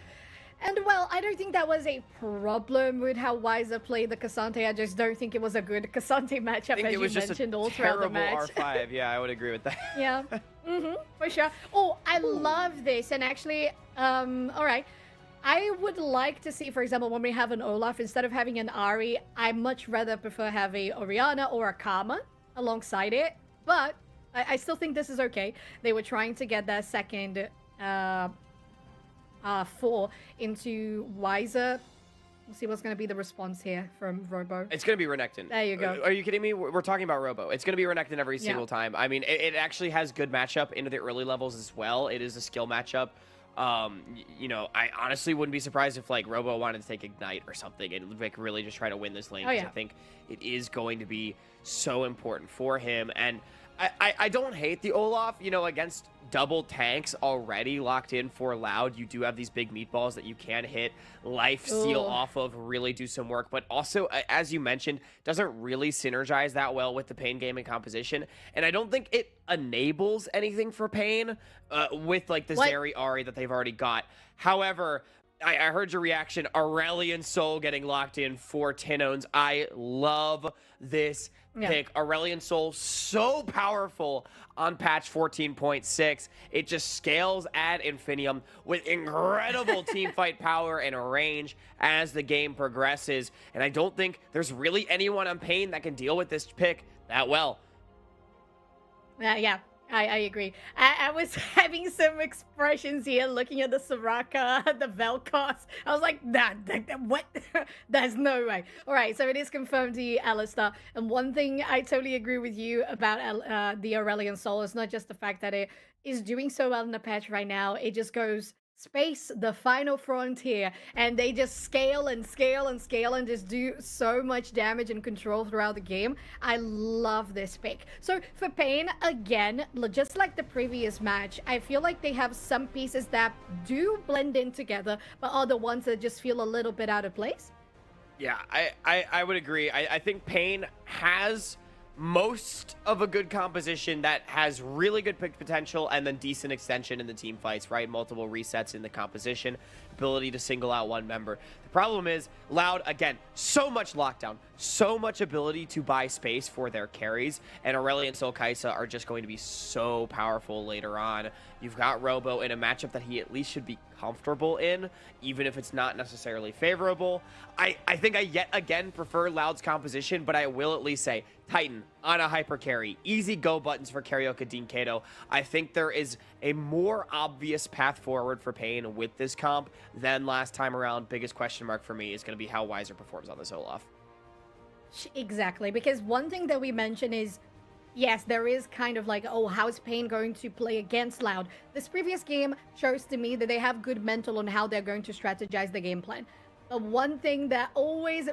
And well, I don't think that was a problem with how Wiser played the K'Sante. I just don't think it was a good K'Sante matchup, as you mentioned all throughout the match. R5. Yeah, I would agree with that. Yeah, for sure. Oh, I love this. And actually, all right, I would like to see, for example, when we have an Olaf, instead of having an Ahri, I much rather prefer have a Orianna or a Karma alongside it. But I still think this is okay. They were trying to get that second 4 into Wiser. We'll see what's going to be the response here from Robo. It's going to be Renekton. There you go. Are you kidding me? We're talking about Robo. It's going to be Renekton every single time. I mean, it actually has good matchup into the early levels as well. It is a skill matchup. You know, I honestly wouldn't be surprised if like Robo wanted to take Ignite or something and like really just try to win this lane. I think it is going to be so important for him. And I don't hate the Olaf, you know, against double tanks already locked in for Loud. You do have these big meatballs that you can hit, life steal Ooh. off of, really do some work, but also, as you mentioned, doesn't really synergize that well with the Pain gaming composition, and I don't think it enables anything for Pain with like the What? Zeri Ari that they've already got. However, I heard your reaction. Aurelion Sol getting locked in for Tinones. I love this pick. Aurelion Sol, so powerful on patch 14.6. It just scales ad infinitum with incredible team fight power and range as the game progresses. And I don't think there's really anyone on Pain that can deal with this pick that well. Yeah, I agree. I was having some expressions here looking at the Soraka, the Vel'Koz. I was like, what? There's no way. All right, so it is confirmed the Alistar. And one thing I totally agree with you about the Aurelion Sol is not just the fact that it is doing so well in the patch right now. It just goes space, the final frontier, and they just scale and scale and scale and just do so much damage and control throughout the game. I love this pick. So for Pain, again, just like the previous match, I feel like they have some pieces that do blend in together, but other ones that just feel a little bit out of place. Yeah, I would agree. I think Pain has most of a good composition that has really good pick potential and then decent extension in the team fights, right? Multiple resets in the composition, ability to single out one member. The problem is Loud, again, so much lockdown, so much ability to buy space for their carries, and Aurelion Sol Kai'Sa are just going to be so powerful later on. You've got Robo in a matchup that he at least should be comfortable in, even if it's not necessarily favorable. I think I yet again prefer Loud's composition, but I will at least say Titan on a hyper carry, easy go buttons for Karioka Dean Kato. I think there is a more obvious path forward for Pain with this comp than last time around. Biggest question mark for me is going to be how Weiser performs on this Olaf. Exactly, because one thing that we mentioned is, yes, there is kind of like, oh, how's Pain going to play against Loud? This previous game shows to me that they have good mental on how they're going to strategize the game plan. But one thing that always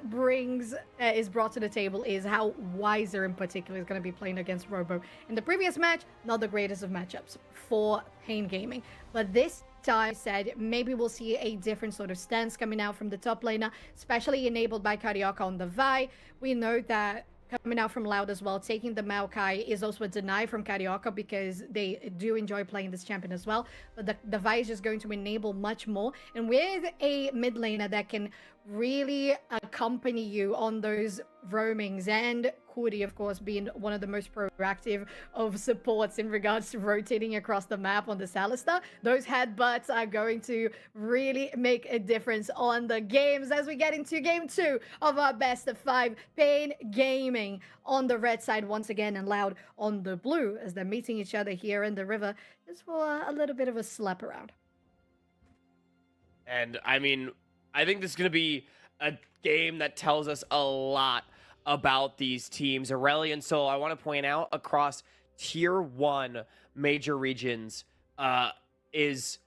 is brought to the table is how Weiser in particular is going to be playing against Robo. In the previous match, not the greatest of matchups for Pain Gaming. But this time, I said, maybe we'll see a different sort of stance coming out from the top laner, especially enabled by Karioka on the Vi. We know that coming out from Loud as well, taking the Maokai is also a deny from Karioka because they do enjoy playing this champion as well. But the Vi is just going to enable much more. And with a mid laner that can really accompany you on those roamings, and Kuri, of course, being one of the most proactive of supports in regards to rotating across the map on the Alistar, those headbutts are going to really make a difference on the games as we get into game 2 of our best of 5. Pain Gaming on the red side once again, and Loud on the blue as they're meeting each other here in the river just for a little bit of a slap around. And I mean, I think this is going to be a game that tells us a lot about these teams. Aurelion Sol, I want to point out, across tier 1 major regions is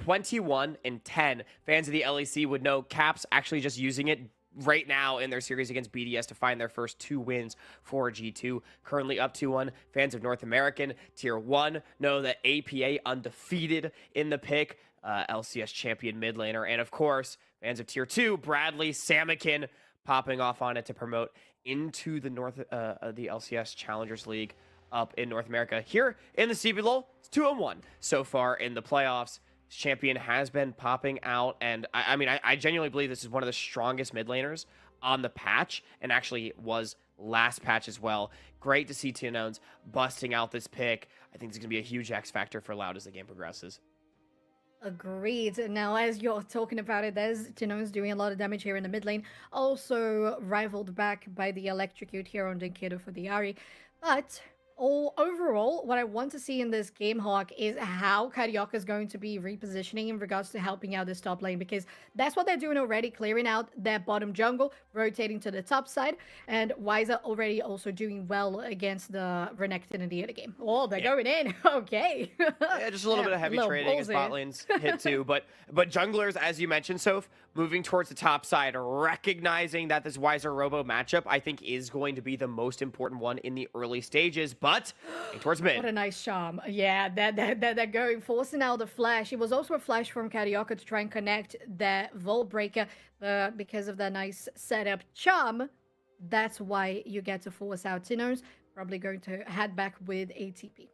21-10. Fans of the LEC would know Caps actually just using it right now in their series against BDS to find their first 2 wins for G2. Currently up 2-1. Fans of North American tier 1 know that APA undefeated in the pick. LCS champion mid laner. And of course, fans of tier 2, Bradley Samakin popping off on it to promote into the the LCS Challengers League up in North America. Here in the CBLOL, it's 2-1 so far in the playoffs. This champion has been popping out, and I mean, I genuinely believe this is one of the strongest mid laners on the patch, and actually was last patch as well. Great to see Tinones busting out this pick. I think it's going to be a huge X factor for Loud as the game progresses. Agreed. Now, as you're talking about it, there's Tinones doing a lot of damage here in the mid lane. Also rivaled back by the Electrocute here on Dinkido for the Ari. But overall, what I want to see in this game, Hawk, is how Karioka is going to be repositioning in regards to helping out this top lane, because that's what they're doing already, clearing out their bottom jungle, rotating to the top side, and Weiser already also doing well against the Renekton in the other game. Oh, they're going in. Okay. Yeah, just a little bit of heavy trading as bot lanes hit too, but junglers, as you mentioned, Soph, moving towards the top side, recognizing that this Weiser Robo matchup, I think, is going to be the most important one in the early stages. but towards mid. What a nice charm. Yeah, that going, forcing out the flash. It was also a flash from Carioca to try and connect that Vault Breaker, but because of that nice setup charm, that's why you get to force out Tinos. Probably going to head back with ATP.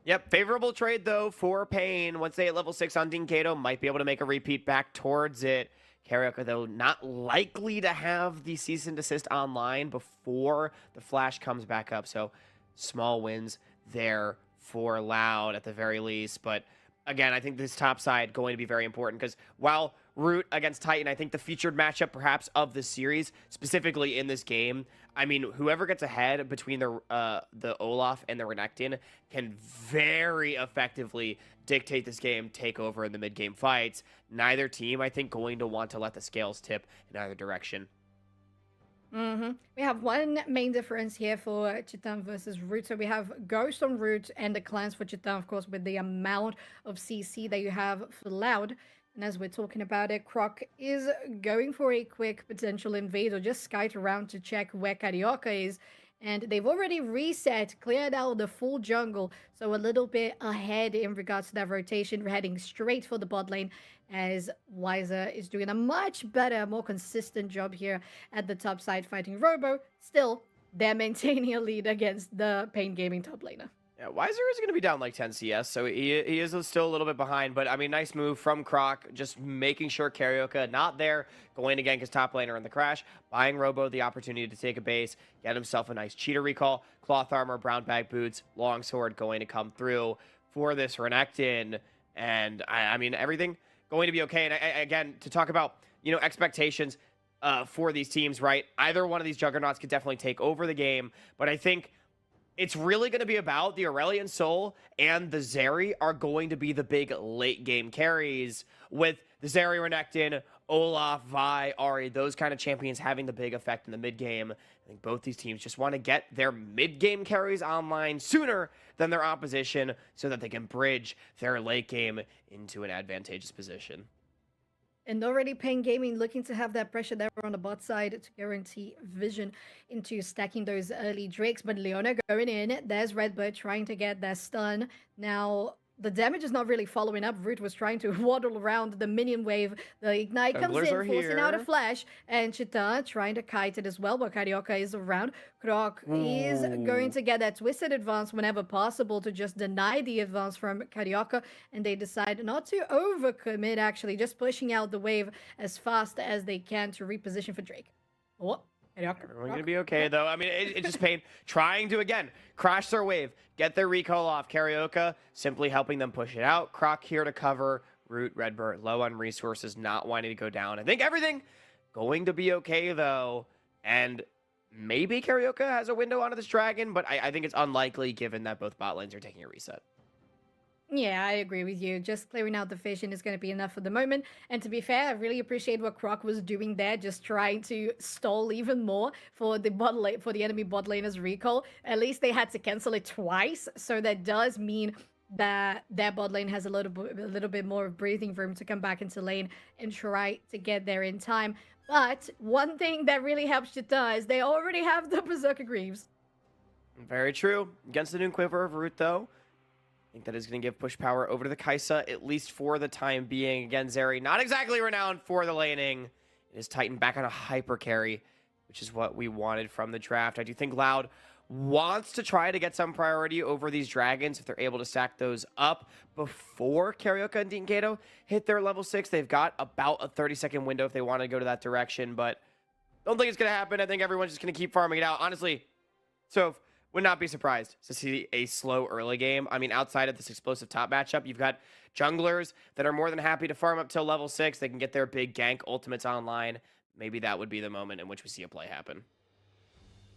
Yep, favorable trade though for Pain. Once they hit level 6 on Dinkato, might be able to make a repeat back towards it. Carioca, though, not likely to have the cease and desist online before the flash comes back up. So small wins there for Loud at the very least. But again, I think this top side going to be very important because while Root against Titan, I think the featured matchup perhaps of the series, specifically in this game, I mean, whoever gets ahead between the Olaf and the Renekton can very effectively dictate this game, take over in the mid-game fights. Neither team, I think, going to want to let the scales tip in either direction. We have one main difference here for Chitan versus Root. So we have Ghost on Root and the clans for Chitan, of course, with the amount of CC that you have for Loud. And as we're talking about it, Croc is going for a quick potential invade or just skite around to check where Carioca is. And they've already reset, cleared out the full jungle. So a little bit ahead in regards to that rotation. We're heading straight for the bot lane as Wiser is doing a much better, more consistent job here at the top side fighting Robo. Still, they're maintaining a lead against the Pain Gaming top laner. Yeah, Weiser is going to be down like 10 CS, so he is still a little bit behind. But, I mean, nice move from Croc, just making sure Carioca not there, going again his top laner in the crash, buying Robo the opportunity to take a base, get himself a nice cheater recall, cloth armor, brown bag boots, longsword going to come through for this Renekton. And, I mean, everything going to be okay. And, again, to talk about, you know, expectations for these teams, right? Either one of these juggernauts could definitely take over the game, but I think it's really going to be about the Aurelion Sol and the Zeri are going to be the big late game carries, with the Zeri, Renekton, Olaf, Vi, Ahri, those kind of champions having the big effect in the mid game. I think both these teams just want to get their mid game carries online sooner than their opposition so that they can bridge their late game into an advantageous position. And already Pain Gaming looking to have that pressure there on the bot side to guarantee vision into stacking those early Drakes. But Leona going in. There's Redbird trying to get that stun. Now, the damage is not really following up. Root was trying to waddle around the minion wave. The Ignite comes in, forcing out a flash. And Chita trying to kite it as well, but Carioca is around. Croc is going to get that twisted advance whenever possible to just deny the advance from Carioca. And they decide not to overcommit, actually, just pushing out the wave as fast as they can to reposition for Drake. Oh. Everyone's going to be okay, though. I mean, it's just Pain trying to, again, crash their wave, get their recall off. Carioca simply helping them push it out. Croc here to cover. Root, Redbird, low on resources, not wanting to go down. I think everything going to be okay, though. And maybe Carioca has a window onto this dragon, but I think it's unlikely given that both bot lanes are taking a reset. Yeah, I agree with you. Just clearing out the vision is going to be enough for the moment. And to be fair, I really appreciate what Croc was doing there, just trying to stall even more for the bot lane, for the enemy bot laner's recall. At least they had to cancel it twice, so that does mean that their bot lane has a little bit more breathing room to come back into lane and try to get there in time. But one thing that really helps Chita is they already have the Berserker Greaves. Very true. Against the new Quiver of Root, though, I think that is going to give push power over to the Kai'Sa, at least for the time being. Again, Zeri, not exactly renowned for the laning. It is Titan back on a hyper carry, which is what we wanted from the draft. I do think Loud wants to try to get some priority over these dragons if they're able to stack those up before Carioca and Dinkato hit their level 6. They've got about a 30-second window if they want to go to that direction, but don't think it's going to happen. I think everyone's just going to keep farming it out. Honestly, so would not be surprised to see a slow early game. I mean, outside of this explosive top matchup, you've got junglers that are more than happy to farm up till level 6. They can get their big gank ultimates online. Maybe that would be the moment in which we see a play happen.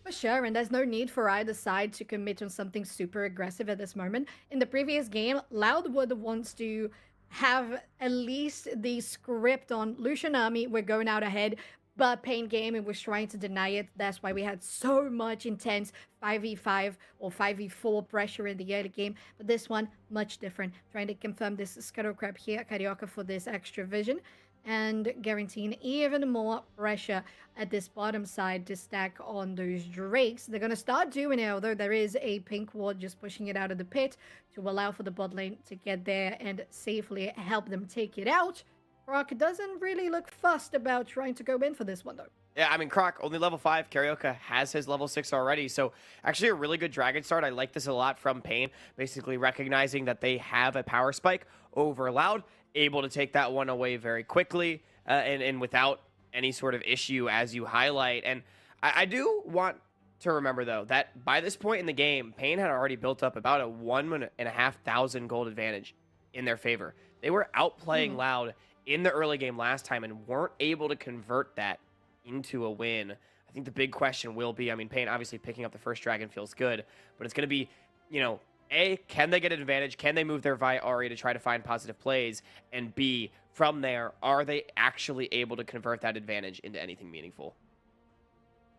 For sure, and there's no need for either side to commit on something super aggressive at this moment. In the previous game, Loudwood wants to have at least the script on Lucian Army. We're going out ahead. But Pain Gaming was trying to deny it. That's why we had so much intense 5v5 or 5v4 pressure in the early game. But this one, much different. Trying to confirm this Scuttle Crab here, Carioca, for this extra vision. and guaranteeing even more pressure at this bottom side to stack on those Drakes. They're going to start doing it, although there is a pink ward just pushing it out of the pit to allow for the bot lane to get there and safely help them take it out. Croc doesn't really look fussed about trying to go in for this one, though. Yeah, I mean, Croc, only level 5. Carioca has his level 6 already. So, actually a really good Dragon start. I like this a lot from Pain. Basically recognizing that they have a power spike over Loud. Able to take that one away very quickly and without any sort of issue, as you highlight. And I do want to remember, though, that by this point in the game, Pain had already built up about a 1,500 gold advantage in their favor. They were outplaying Loud in the early game last time and weren't able to convert that into a win. I think the big question will be, I mean, Pain obviously picking up the first dragon feels good, but it's going to be, you know, A, can they get an advantage? Can they move their Vi Ari to try to find positive plays? And B, from there, are they actually able to convert that advantage into anything meaningful?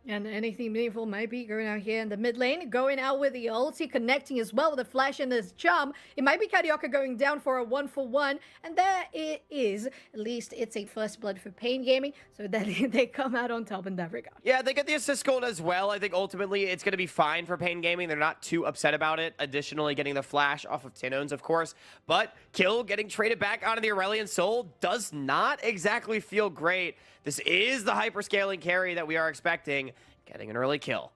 And anything meaningful might be going out here in the mid lane, going out with the ulti, connecting as well with the flash and this charm. It might be Carioca going down for a 1-for-1, and there it is. At least it's a first blood for Pain Gaming, so that they come out on top in that regard. Yeah, they get the assist gold as well. I think ultimately it's going to be fine for Pain Gaming. They're not too upset about it. Additionally, getting the flash off of Tinones, of course. But Kill getting traded back onto the Aurelion Soul does not exactly feel great. This is the hyperscaling carry that we are expecting. Getting an early kill.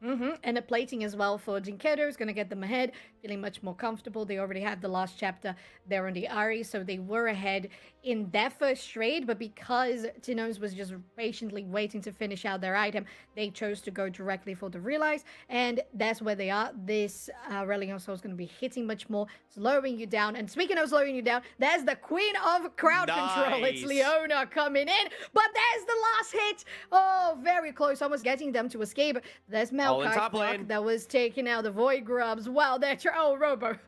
And a plating as well for Dinkedo is going to get them ahead, feeling much more comfortable. They already had the last chapter there on the Ari, so they were ahead in their first trade, but because Tino's was just patiently waiting to finish out their item, they chose to go directly for the Realize, and that's where they are. This Aurelion Soul is going to be hitting much more, slowing you down. And speaking of slowing you down, there's the queen of crowd control. It's Leona coming in, but there's the last hit. Oh, very close, almost getting them to escape. There's Maokai that was taking out the Void Grubs. Wow, that's Robo.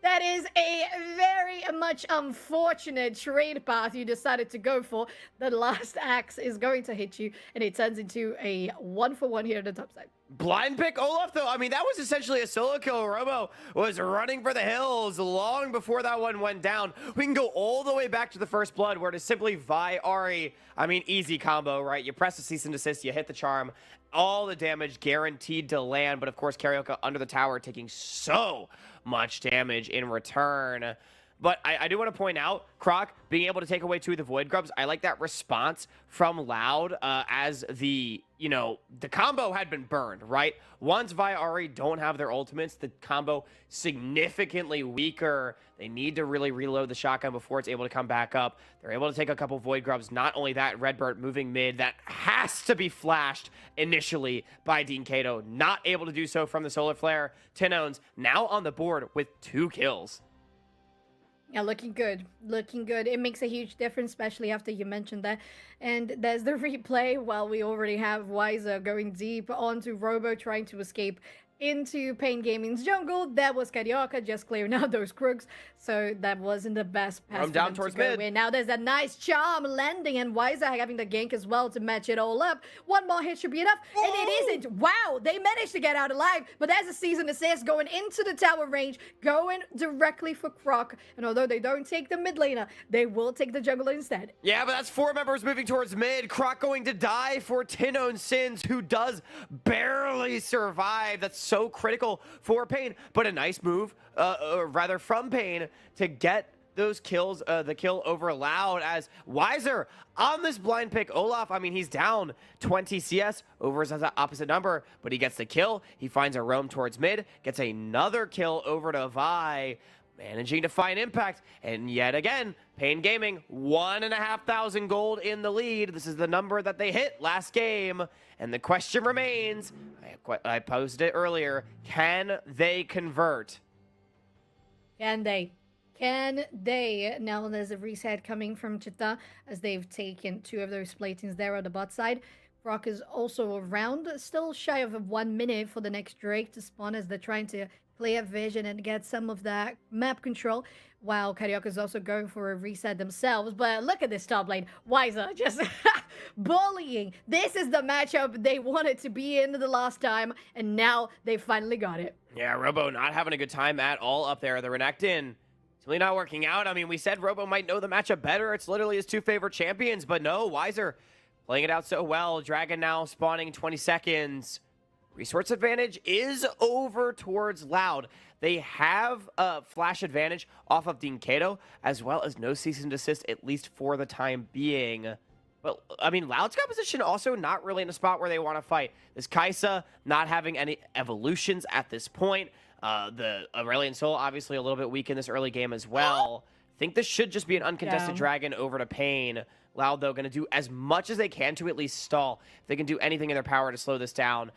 That is a very much unfortunate trade path you decided to go for. The last axe is going to hit you, and it turns into a 1-for-1 here at the top side. Blind pick Olaf, though. I mean, that was essentially a solo kill. Robo was running for the hills long before that one went down. We can go all the way back to the first blood, where it is simply Vi Ari. I mean, easy combo, right? You press the cease and desist, you hit the charm. All the damage guaranteed to land, but of course, Carioca under the tower taking so much damage in return. But I do want to point out, Croc being able to take away 2 of the Void Grubs. I like that response from Loud as the combo had been burned, right? Once Vi Ari don't have their ultimates, the combo significantly weaker. They need to really reload the shotgun before it's able to come back up. They're able to take a couple Void Grubs. Not only that, Redbird moving mid. That has to be flashed initially by Dean Cato. Not able to do so from the Solar Flare. Tinones now on the board with 2 kills. Yeah, looking good. Looking good. It makes a huge difference, especially after you mentioned that. And there's the replay. While we already have Wiser going deep onto Robo, trying to escape into Pain Gaming's jungle. That was Carioca just clearing out those crooks, so that wasn't the best pass. Down towards mid. Now there's a nice charm landing, and Wiser having the gank as well to match it all up. One more hit should be enough, and it isn't. Wow, they managed to get out alive, but there's a season assist going into the tower range, going directly for Croc, and although they don't take the mid laner, they will take the jungler instead. Yeah, but that's 4 members moving towards mid. Croc going to die for Tinone's Sins, who does barely survive. That's so critical for Pain, but a nice move, rather from Pain, to get those kills, the kill over Loud, as Wiser on this blind pick Olaf. I mean, he's down 20 CS over his opposite number, but he gets the kill. He finds a roam towards mid, gets another kill over to Vi, managing to find impact, and yet again, Pain Gaming, 1,500 gold in the lead. This is the number that they hit last game, and the question remains, I posed it earlier, can they convert? Can they? Can they? Now there's a reset coming from Chita, as they've taken 2 of those platings there on the bot side. Croc is also around, still shy of 1 minute for the next Drake to spawn, as they're trying to clear vision and get some of that map control, while Carioca is also going for a reset themselves. But look at this top lane. Wiser just bullying. This is the matchup they wanted to be in the last time, and now they finally got it. Yeah, Robo not having a good time at all up there. The Renekton Really not working out. I mean, we said Robo might know the matchup better. It's literally his two favorite champions, but no, Weiser playing it out so well. Dragon now spawning 20 seconds. Resource advantage is over towards Loud. They have a flash advantage off of Dean Cato, as well as no cease and desist, at least for the time being. But, I mean, Loud's composition also not really in a spot where they want to fight. This Kaisa not having any evolutions at this point. The Aurelion Sol obviously a little bit weak in this early game as well. I think this should just be an uncontested dragon over to Pain. Loud, though, going to do as much as they can to at least stall. If they can do anything in their power to slow this down,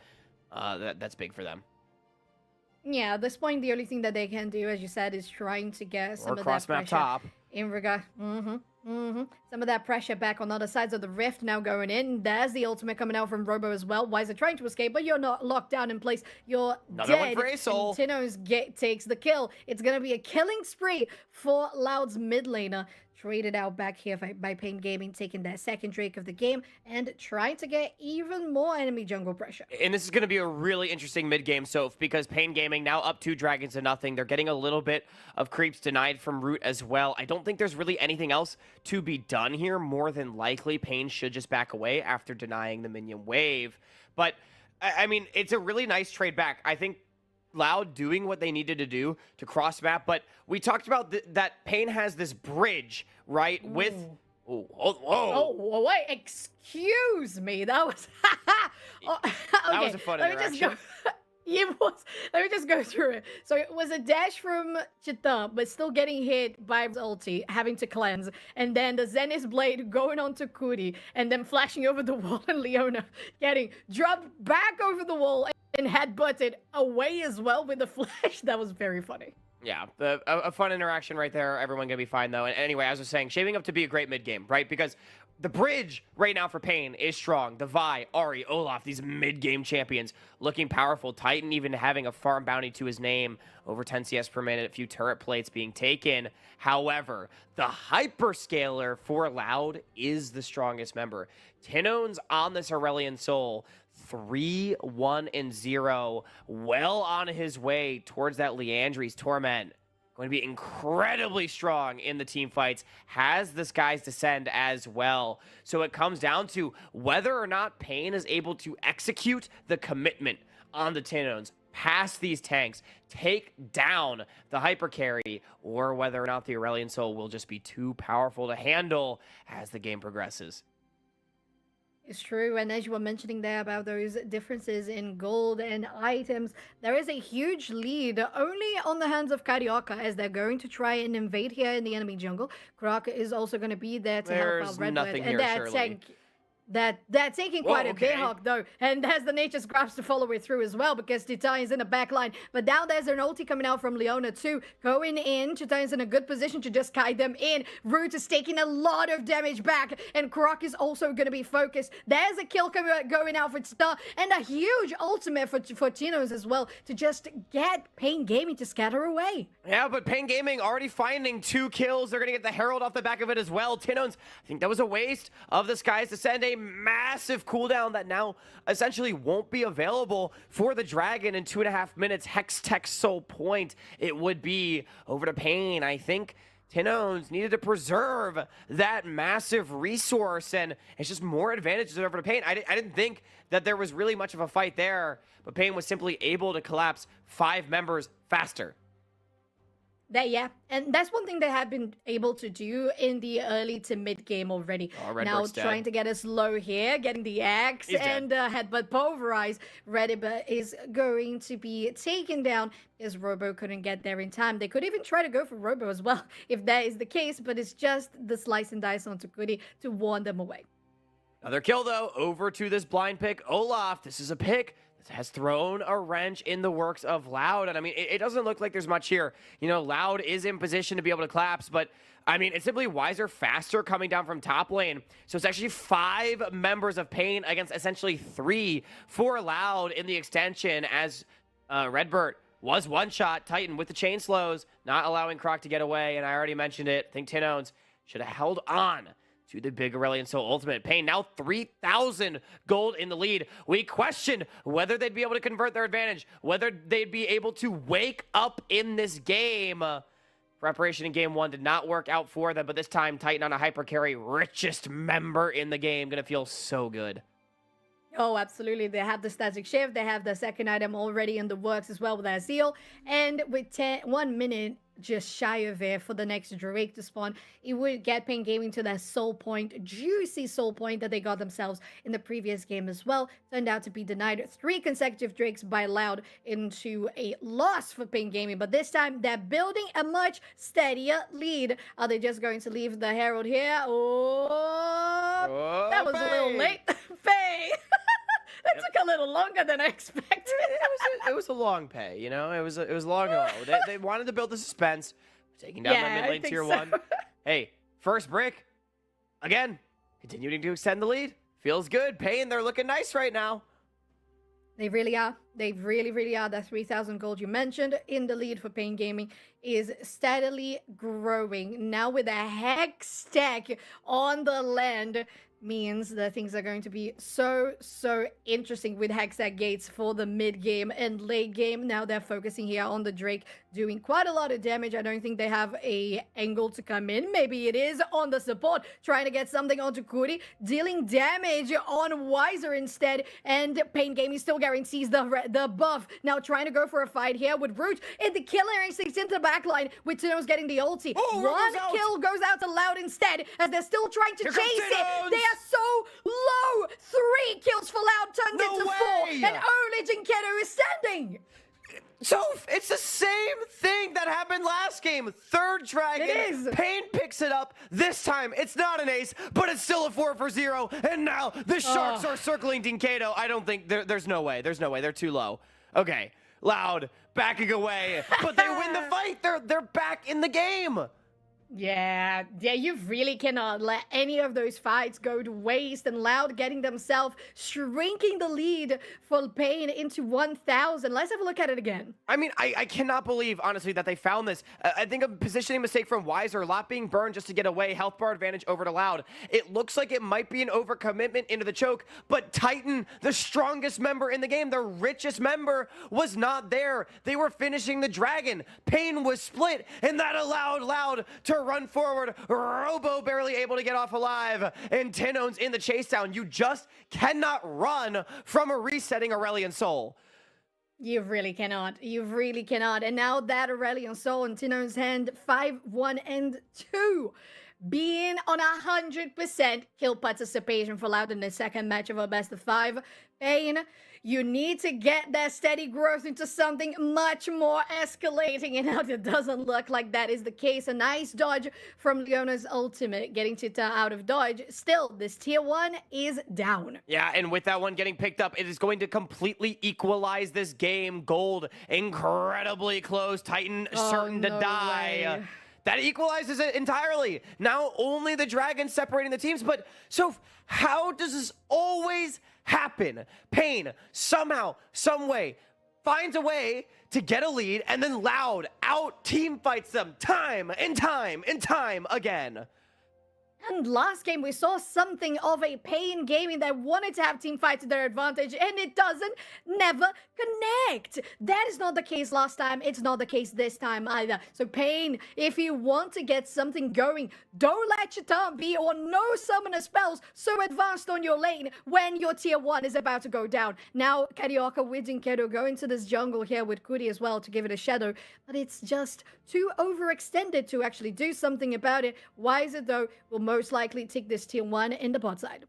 that's big for them. Yeah, at this point, the only thing that they can do, as you said, is trying to get some of that cross-map pressure top. in regard. Some of that pressure back on the other sides of the rift now going in. There's the ultimate coming out from Robo as well. Weiser trying to escape, but you're not locked down in place. You're Another one dead. for Asol. Tino's takes the kill. It's going to be a killing spree for Loud's mid laner. Traded out back here by Pain Gaming, taking their second Drake of the game and trying to get even more enemy jungle pressure. And this is going to be a really interesting mid-game Soph, because Pain Gaming now up 2 dragons to nothing. They're getting a little bit of creeps denied from Root as well. I don't think there's really anything else to be done here. More than likely, Pain should just back away after denying the minion wave. But, I mean, it's a really nice trade back. I think Loud doing what they needed to do to cross map, but we talked about that Pain has this bridge, right? With Oh, wait, excuse me. That was okay. That was a fun interaction. Let me just go through it. So it was a dash from Chita, but still getting hit by ulti, having to cleanse, and then the Zenith Blade going on to Kuri, and then flashing over the wall, and Leona getting dropped back over the wall and headbutted away as well with the flash. That was very funny. Yeah, a fun interaction right there. Everyone gonna be fine though. And anyway, as I was saying, shaping up to be a great mid game, right? Because the bridge right now for Pain is strong. The Vi, Ahri, Olaf, these mid-game champions looking powerful. Titan even having a farm bounty to his name, over 10 CS per minute, a few turret plates being taken. However, the hyperscaler for Loud is the strongest member. Tinone's on this Aurelion Sol, 3-1-0, well on his way towards that Leandri's Torment. Going to be incredibly strong in the team fights, has the Sky's Descend as well. So it comes down to whether or not Pain is able to execute the commitment on the Tinones, pass these tanks, take down the hyper carry, or whether or not the Aurelion Sol will just be too powerful to handle as the game progresses. It's true, and as you were mentioning there about those differences in gold and items, there is a huge lead only on the hands of Carioca as they're going to try and invade here in the enemy jungle. Croc is also going to be there to help out Red nothing and here, Shirley. They're taking quite a okay. bit, Hawk, though. And there's the Nature's Grasp to follow it through as well, because Titani's in the back line. But now there's an ulti coming out from Leona, too. Going in, Titani's in a good position to just kite them in. Root is taking a lot of damage back, and Croc is also going to be focused. There's a kill going out for Star, and a huge ultimate for Tino's as well, to just get Pain Gaming to scatter away. Yeah, but Pain Gaming already finding 2 kills. They're going to get the Herald off the back of it as well. Tinones, I think that was a waste of the Sky's Descend, a massive cooldown that now essentially won't be available for the Dragon in 2.5 minutes. Hex Tech Soul Point, it would be over to Pain. I think Tinones needed to preserve that massive resource, and it's just more advantages over to Pain. I didn't think that there was really much of a fight there, but Pain was simply able to collapse 5 members faster. Yeah, and that's one thing they have been able to do in the early to mid game already. Oh, now Redbird's trying to get us low here, getting the axe and headbutt pulverize. Redbird is going to be taken down because Robo couldn't get there in time. They could even try to go for Robo as well if that is the case, but it's just the slice and dice onto Goody to warn them away. Another kill though, over to this blind pick. Olaf, this is a pick has thrown a wrench in the works of Loud. And I mean, it doesn't look like there's much here. You know, Loud is in position to be able to collapse, but I mean, it's simply Weiser faster coming down from top lane. So it's actually 5 members of Pain against essentially 3 for Loud in the extension, as Redbird was one-shot. Titan with the chain slows, not allowing Croc to get away. And I already mentioned it. I think Tinones should have held on to the big Aurelion Sol ultimate. Pain now 3,000 gold in the lead. We questioned whether they'd be able to convert their advantage, whether they'd be able to wake up in this game. Preparation in game 1 did not work out for them, but this time Titan on a hyper carry, richest member in the game, gonna feel so good. Oh, absolutely. They have the static shift. They have the second item already in the works as well with that seal. And with 1 minute just shy of it for the next Drake to spawn, it would get Pain Gaming to that soul point, juicy soul point that they got themselves in the previous game as well. Turned out to be denied 3 consecutive Drakes by Loud into a loss for Pain Gaming. But this time, they're building a much steadier lead. Are they just going to leave the Herald here? Oh, that was a little late. Faye. That took a little longer than I expected. It was a long pay, you know? It was long and low. They wanted to build the suspense, taking down the mid lane tier 1. Hey, first brick. Again, continuing to extend the lead. Feels good. Pain, they're looking nice right now. They really are. They really, really are. That 3,000 gold you mentioned in the lead for Pain Gaming is steadily growing. Now with a hex stack on the land, means that things are going to be so interesting with Hexac Gates for the mid game and late game. Now they're focusing here on the Drake, doing quite a lot of damage. I don't think they have a angle to come in. Maybe it is on the support, trying to get something onto Kuri, dealing damage on Wiser instead, and Pain Gaming still guarantees the buff. Now trying to go for a fight here with Root, and the killer instincts into the backline with Tunos getting the ulti. One kill goes out to Loud instead, as they're still trying to chase it. They are so low. 3 kills for Loud turned into 4, and only Jinkedo is standing. So it's the same thing that happened last game. Third dragon. It is. Pain picks it up. This time it's not an ace, but it's still a 4 for 0. And now the Sharks are circling Dinkato. I don't think there's no way. There's no way. They're too low. Okay, Loud backing away, but they win the fight. They're back in the game. Yeah, you really cannot let any of those fights go to waste, and Loud getting themselves shrinking the lead for Pain into 1,000. Let's have a look at it again. I mean, I cannot believe, honestly, that they found this. I think a positioning mistake from Wiser, lot being burned just to get away, health bar advantage over to Loud. It looks like it might be an overcommitment into the choke, but Titan, the strongest member in the game, the richest member, was not there. They were finishing the dragon. Pain was split, and that allowed Loud to run forward. Robo barely able to get off alive, and Tino's in the chase down. You just cannot run from a resetting Aurelion Soul. You really cannot. You really cannot. And now that Aurelion Soul in Tino's hand, 5, 1, and 2. Being on 100% kill participation for Loud in the second match of our best of 5. Pain, you need to get that steady growth into something much more escalating, and now it doesn't look like that is the case. A nice dodge from Leona's ultimate, getting Tita out of dodge. Still, this tier 1 is down. Yeah, and with that one getting picked up, it is going to completely equalize this game. Gold, incredibly close. Titan, certain to die. Way. That equalizes it entirely. Now only the dragon separating the teams. But, Soph, how does this always happen? Pain, somehow, some way, finds a way to get a lead, and then Loud out team fights them time and time and time again. And last game, we saw something of a Pain Gaming that wanted to have team fight to their advantage, and it doesn't never connect. That is not the case last time. It's not the case this time either. So Pain, if you want to get something going, don't let your turn be or no summoner spells so advanced on your lane when your tier 1 is about to go down. Now, Carioca with Jinkedo go into this jungle here with Kuri as well to give it a shadow, but it's just too overextended to actually do something about it. Wiser, though, will most likely take this tier 1 in the bot side.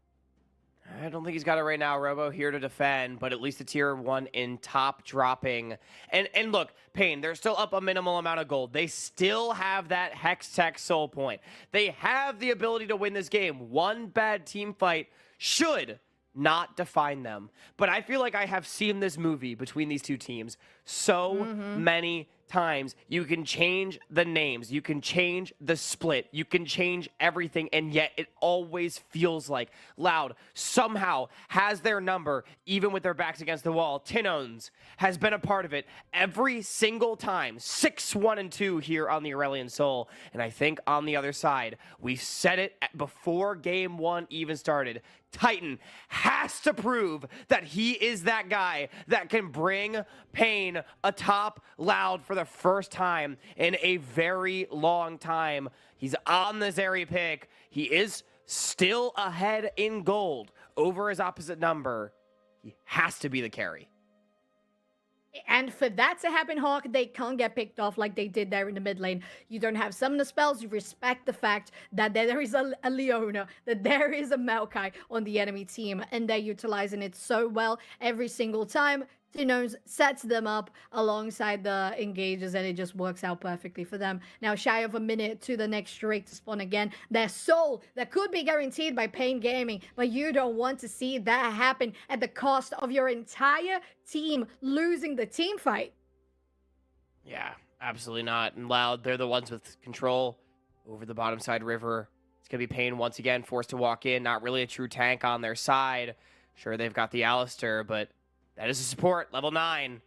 I don't think he's got it right now. Robo here to defend, but at least the tier 1 in top dropping. And look, Pain, they're still up a minimal amount of gold. They still have that Hex Tech soul point. They have the ability to win this game. One bad team fight should not define them. But I feel like I have seen this movie between these two teams so many times. You can change the names, you can change the split, you can change everything, and yet it always feels like Loud somehow has their number, even with their backs against the wall. Tinones has been a part of it every single time. 6, 1, and 2 here on the Aurelion Soul. And I think on the other side, we said it before game 1 even started. Titan has to prove that he is that guy that can bring Pain atop Loud for the first time in a very long time. He's on this area pick. He is still ahead in gold over his opposite number. He has to be the carry. And for that to happen, Hawk, they can't get picked off like they did there in the mid lane. You don't have summoner spells. You respect the fact that there is a Leona, that there is a Maokai on the enemy team, and they're utilizing it so well every single time. Tinoz sets them up alongside the engagers, and it just works out perfectly for them. Now, shy of a minute to the next Drake to spawn again. Their soul that could be guaranteed by Pain Gaming, but you don't want to see that happen at the cost of your entire team losing the team fight. Yeah, absolutely not. And Loud, they're the ones with control over the bottom side river. It's going to be Pain once again, forced to walk in. Not really a true tank on their side. Sure, they've got the Alistair, but that is a support, level 9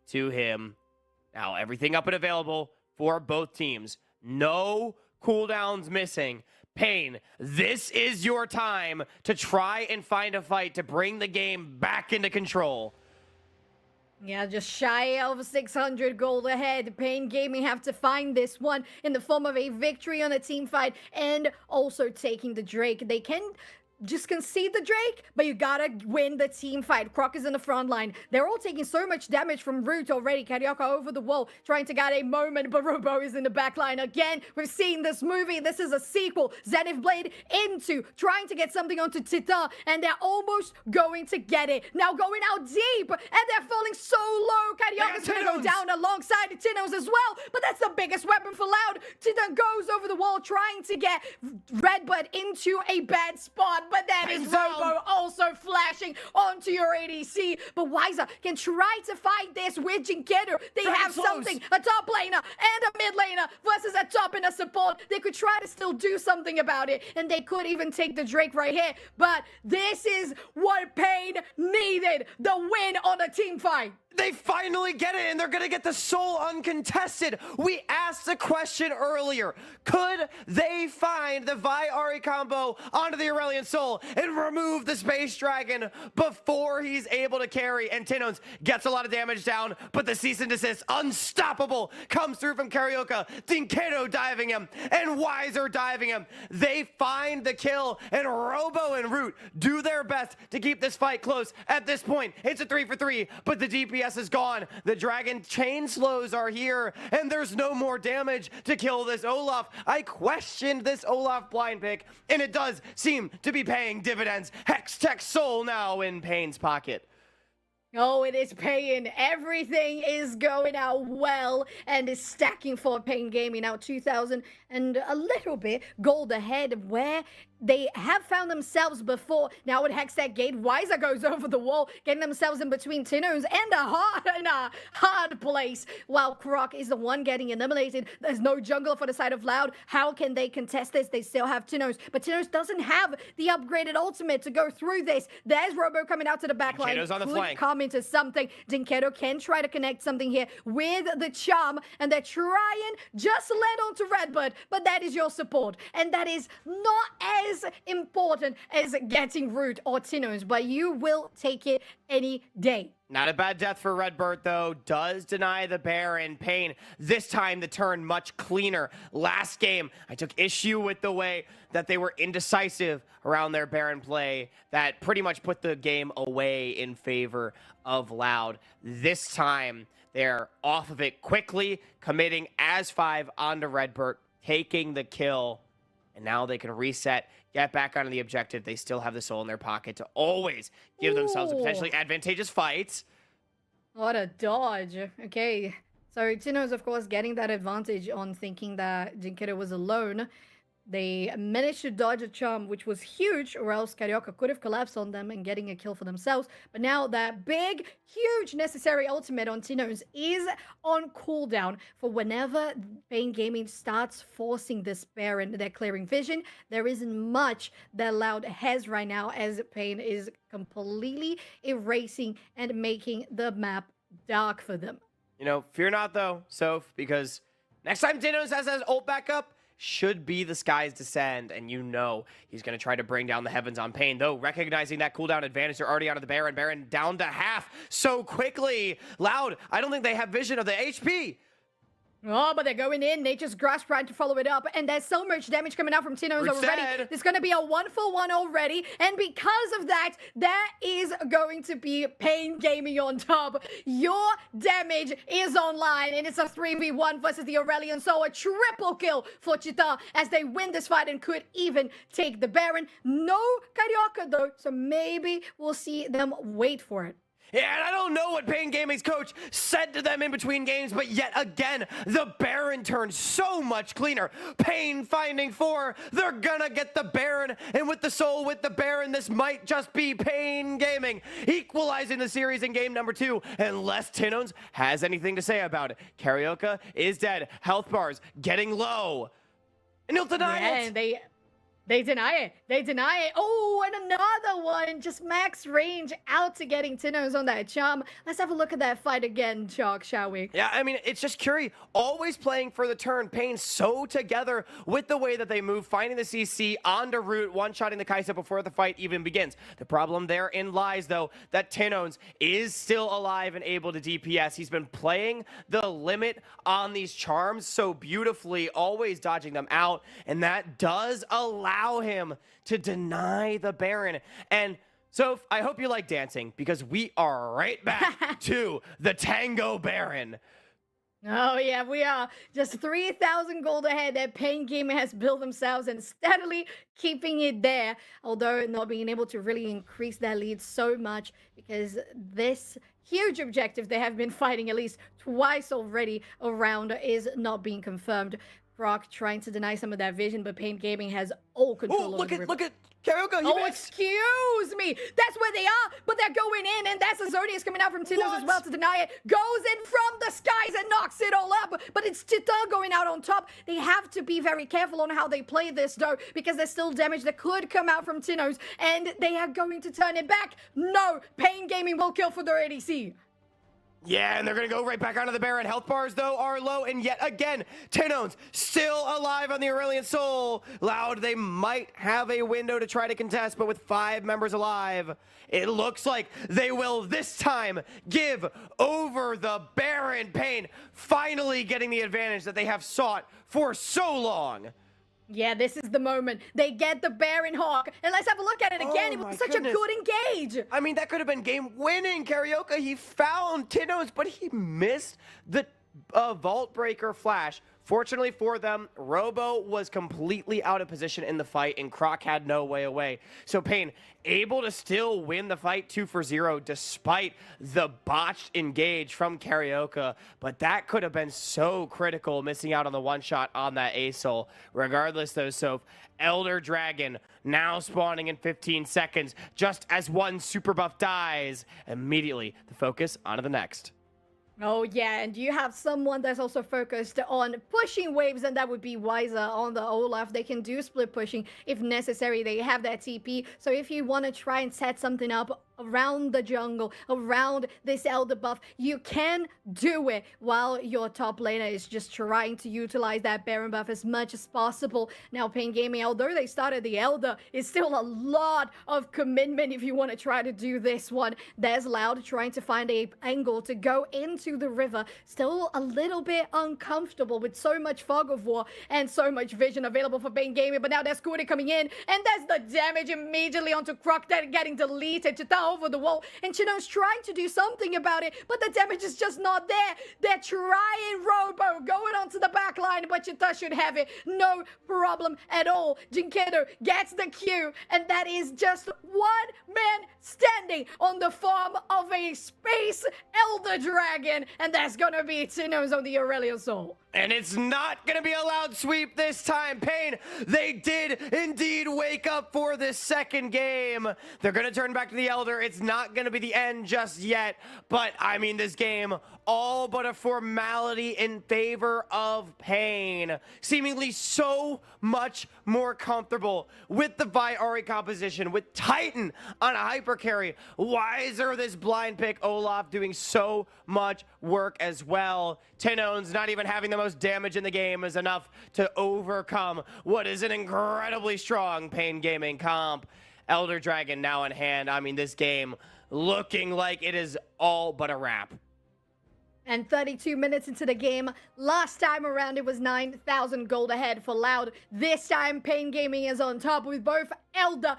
to him. Now, everything up and available for both teams. No cooldowns missing. Pain, this is your time to try and find a fight to bring the game back into control. Yeah, just shy of 600 gold ahead. Pain Gaming have to find this one in the form of a victory on a team fight and also taking the Drake. They can just concede the Drake, but you gotta win the team fight. Croc is in the front line. They're all taking so much damage from Root already. Carioca over the wall, trying to get a moment, but Robo is in the back line again. We've seen this movie. This is a sequel. Zenith Blade into trying to get something onto Titan, and they're almost going to get it. Now going out deep, and they're falling so low. Carioca's gonna go down alongside Tinos as well, but that's the biggest weapon for Loud. Titan goes over the wall, trying to get Redbird into a bad spot. But that is Robo also flashing onto your ADC. But Wiser can try to fight this with Jinkido. They have something, a top laner and a mid laner versus a top and a support. They could try to still do something about it, and they could even take the Drake right here. But this is what Pain needed, the win on a team fight. They finally get it, and they're going to get the soul uncontested. We asked the question earlier. Could they find the Vi Ahri combo onto the Aurelion Soul and remove the Space Dragon before he's able to carry? And Tinos gets a lot of damage down, but the cease and desist, unstoppable, comes through from Carioca. Dinkedo diving him, and Wiser diving him. They find the kill, and Robo and Root do their best to keep this fight close. At this point, it's a 3-for-3, but the DPS is gone. The Dragon chain slows are here, and there's no more damage to kill this Olaf. I questioned this Olaf blind pick, and it does seem to be paying dividends. Hex Tech Soul now in Pain's pocket. Oh, it is Pain. Everything is going out well and is stacking for Pain Gaming. Now 2,000 and a little bit gold ahead where they have found themselves before. Now with Hextech Gate, Wiser goes over the wall, getting themselves in between Tinos and a hard place. While Croc is the one getting eliminated. There's no jungler for the side of Loud. How can they contest this? They still have Tinos, but Tinos doesn't have the upgraded ultimate to go through this. There's Robo coming out to the back line. Dinkedo's on the flank. Come into something. Dinkedo can try to connect something here with the charm, and they're trying just land onto Redbird, but that is your support, and that is not as important as getting Root or Tinos, but you will take it any day. Not a bad death for Redbird, though. Does deny the Baron. Pain, this time the turn much cleaner. Last game, I took issue with the way that they were indecisive around their Baron play. That pretty much put the game away in favor of Loud. This time, they're off of it quickly, committing as 5 onto Redbird, taking the kill. And now they can reset, get back onto the objective. They still have the soul in their pocket to always give themselves a potentially advantageous fight. What a dodge. Okay. So Tino's, of course, getting that advantage on thinking that Jinkido was alone. They managed to dodge a charm, which was huge, or else Carioca could have collapsed on them and getting a kill for themselves. But now that big, huge necessary ultimate on Tinos is on cooldown for whenever Pain Gaming starts forcing this Baron. They're clearing vision. There isn't much that Loud has right now, as Pain is completely erasing and making the map dark for them. You know, fear not, though, Soph, because next time Tinos has his ult back up, should be the skies descend, and you know he's going to try to bring down the heavens on Pain, though recognizing that cooldown advantage. They're already out of the Baron. Baron down to half so quickly. Loud, I don't think they have vision of the HP. Oh, but they're going in. Nature's Grasp trying to follow it up. And there's so much damage coming out from Tino's already. There's going to be a 1-for-1 already. And because of that, there is going to be Pain Gaming on top. Your damage is online. And it's a 3v1 versus the Aurelion. So a triple kill for Chita as they win this fight and could even take the Baron. No Carioca, though. So maybe we'll see them wait for it. Yeah, and I don't know what Pain Gaming's coach said to them in between games, but yet again, the Baron turned so much cleaner. Pain finding 4, they're gonna get the Baron, and with the soul, with the Baron, this might just be Pain Gaming equalizing the series in game number 2, unless Tinones has anything to say about it. Carioca is dead, health bars getting low, and he'll deny it. And they deny it. They deny it. Oh, and another one. Just max range out to getting Tino's on that charm. Let's have a look at that fight again, Chalk, shall we? Yeah, I mean, it's just Curie always playing for the turn. Pain so together with the way that they move, finding the CC onto route, one-shotting the Kaisa before the fight even begins. The problem therein lies, though, that Tinones is still alive and able to DPS. He's been playing the limit on these charms so beautifully, always dodging them out, and that does allow him to deny the Baron. And so I hope you like dancing, because we are right back to the Tango Baron. Oh, yeah, we are just 3,000 gold ahead that Pain Gaming has built themselves and steadily keeping it there, although not being able to really increase their lead so much because this huge objective they have been fighting at least twice already around is not being confirmed. Brock trying to deny some of that vision, but Pain Gaming has all control over the river. Look at Carioca. Oh, excuse me. That's where they are, but they're going in, and that's Azonius coming out from Tino's as well to deny it. Goes in from the skies and knocks it all up, but it's Tita going out on top. They have to be very careful on how they play this, though, because there's still damage that could come out from Tino's, and they are going to turn it back. No, Pain Gaming will kill for their ADC. Yeah, and they're going to go right back onto the Baron. Health bars, though, are low. And yet again, Tinones still alive on the Aurelion Soul. Loud, they might have a window to try to contest, but with 5 members alive, it looks like they will this time give over the Baron. Pain finally getting the advantage that they have sought for so long. Yeah, this is the moment. They get the Baron Hawk. And let's have a look at it again. It was such a good engage. I mean, that could have been game-winning. Carioca, he found Tino's, but he missed the Vault Breaker flash. Fortunately for them, Robo was completely out of position in the fight, and Croc had no way away. So Pain able to still win the fight 2-for-0 despite the botched engage from Carioca. But that could have been so critical, missing out on the one-shot on that A-Soul. Regardless, though, Soph, Elder Dragon now spawning in 15 seconds. Just as one super buff dies, immediately the focus onto the next. Oh, yeah, and you have someone that's also focused on pushing waves, and that would be Wiser on the Olaf. They can do split pushing if necessary. They have that TP, so if you want to try and set something up around the jungle, around this Elder buff, you can do it while your top laner is just trying to utilize that Baron buff as much as possible. Now, Pain Gaming, although they started the Elder, is still a lot of commitment if you want to try to do this one. There's Loud trying to find a angle to go into the river, still a little bit uncomfortable with so much fog of war and so much vision available for Pain Gaming, but now there's Scooter coming in, and there's the damage immediately onto Croc that getting deleted. Chita over the wall, and Chino's trying to do something about it, but the damage is just not there. They're trying Robo going onto the back line, but Chita should have it. No problem at all. Jinkedo gets the Q, and that is just one man standing on the farm of a space Elder Dragon, and that's gonna be Tino's on the Aurelion Soul. And it's not going to be a loud sweep this time. Pain, they did indeed wake up for this second game. They're going to turn back to the Elder. It's not going to be the end just yet. But, I mean, this game, all but a formality in favor of Pain. Seemingly so much more comfortable with the Vi Ahri composition, with Titan on a hyper carry. Wiser, this blind pick, Olaf doing so much work as well. Tinone's not even having the most damage in the game is enough to overcome what is an incredibly strong Pain Gaming comp. Elder Dragon now in hand. I mean, this game looking like it is all but a wrap. And 32 minutes into the game, last time around it was 9,000 gold ahead for Loud. This time, Pain Gaming is on top with both Elder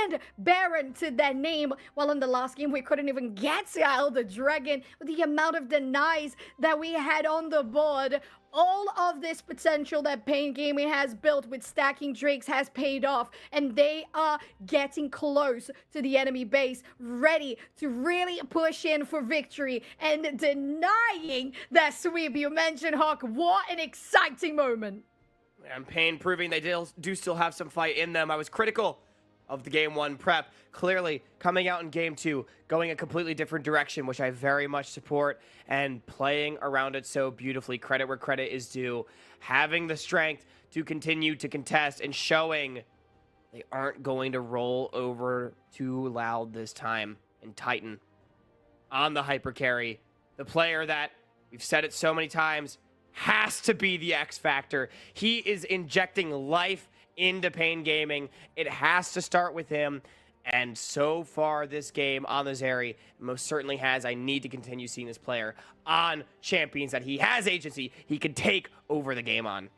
and Baron to their name. While in the last game, we couldn't even get to Elder Dragon with the amount of denies that we had on the board. All of this potential that Pain Gaming has built with stacking Drakes has paid off, and they are getting close to the enemy base, ready to really push in for victory and denying that sweep. You mentioned, Hawk, what an exciting moment. And Pain proving they do still have some fight in them. I was critical of the game one prep. Clearly, coming out in game two, going a completely different direction, which I very much support, and playing around it so beautifully. Credit where credit is due. Having the strength to continue to contest and showing they aren't going to roll over too loud this time. And Titan on the hyper carry, the player that we've said it so many times has to be the X factor. He is injecting life into Pain Gaming. It has to start with him. And so far this game on the Zeri most certainly has. I need to continue seeing this player on champions that he has agency he can take over the game on.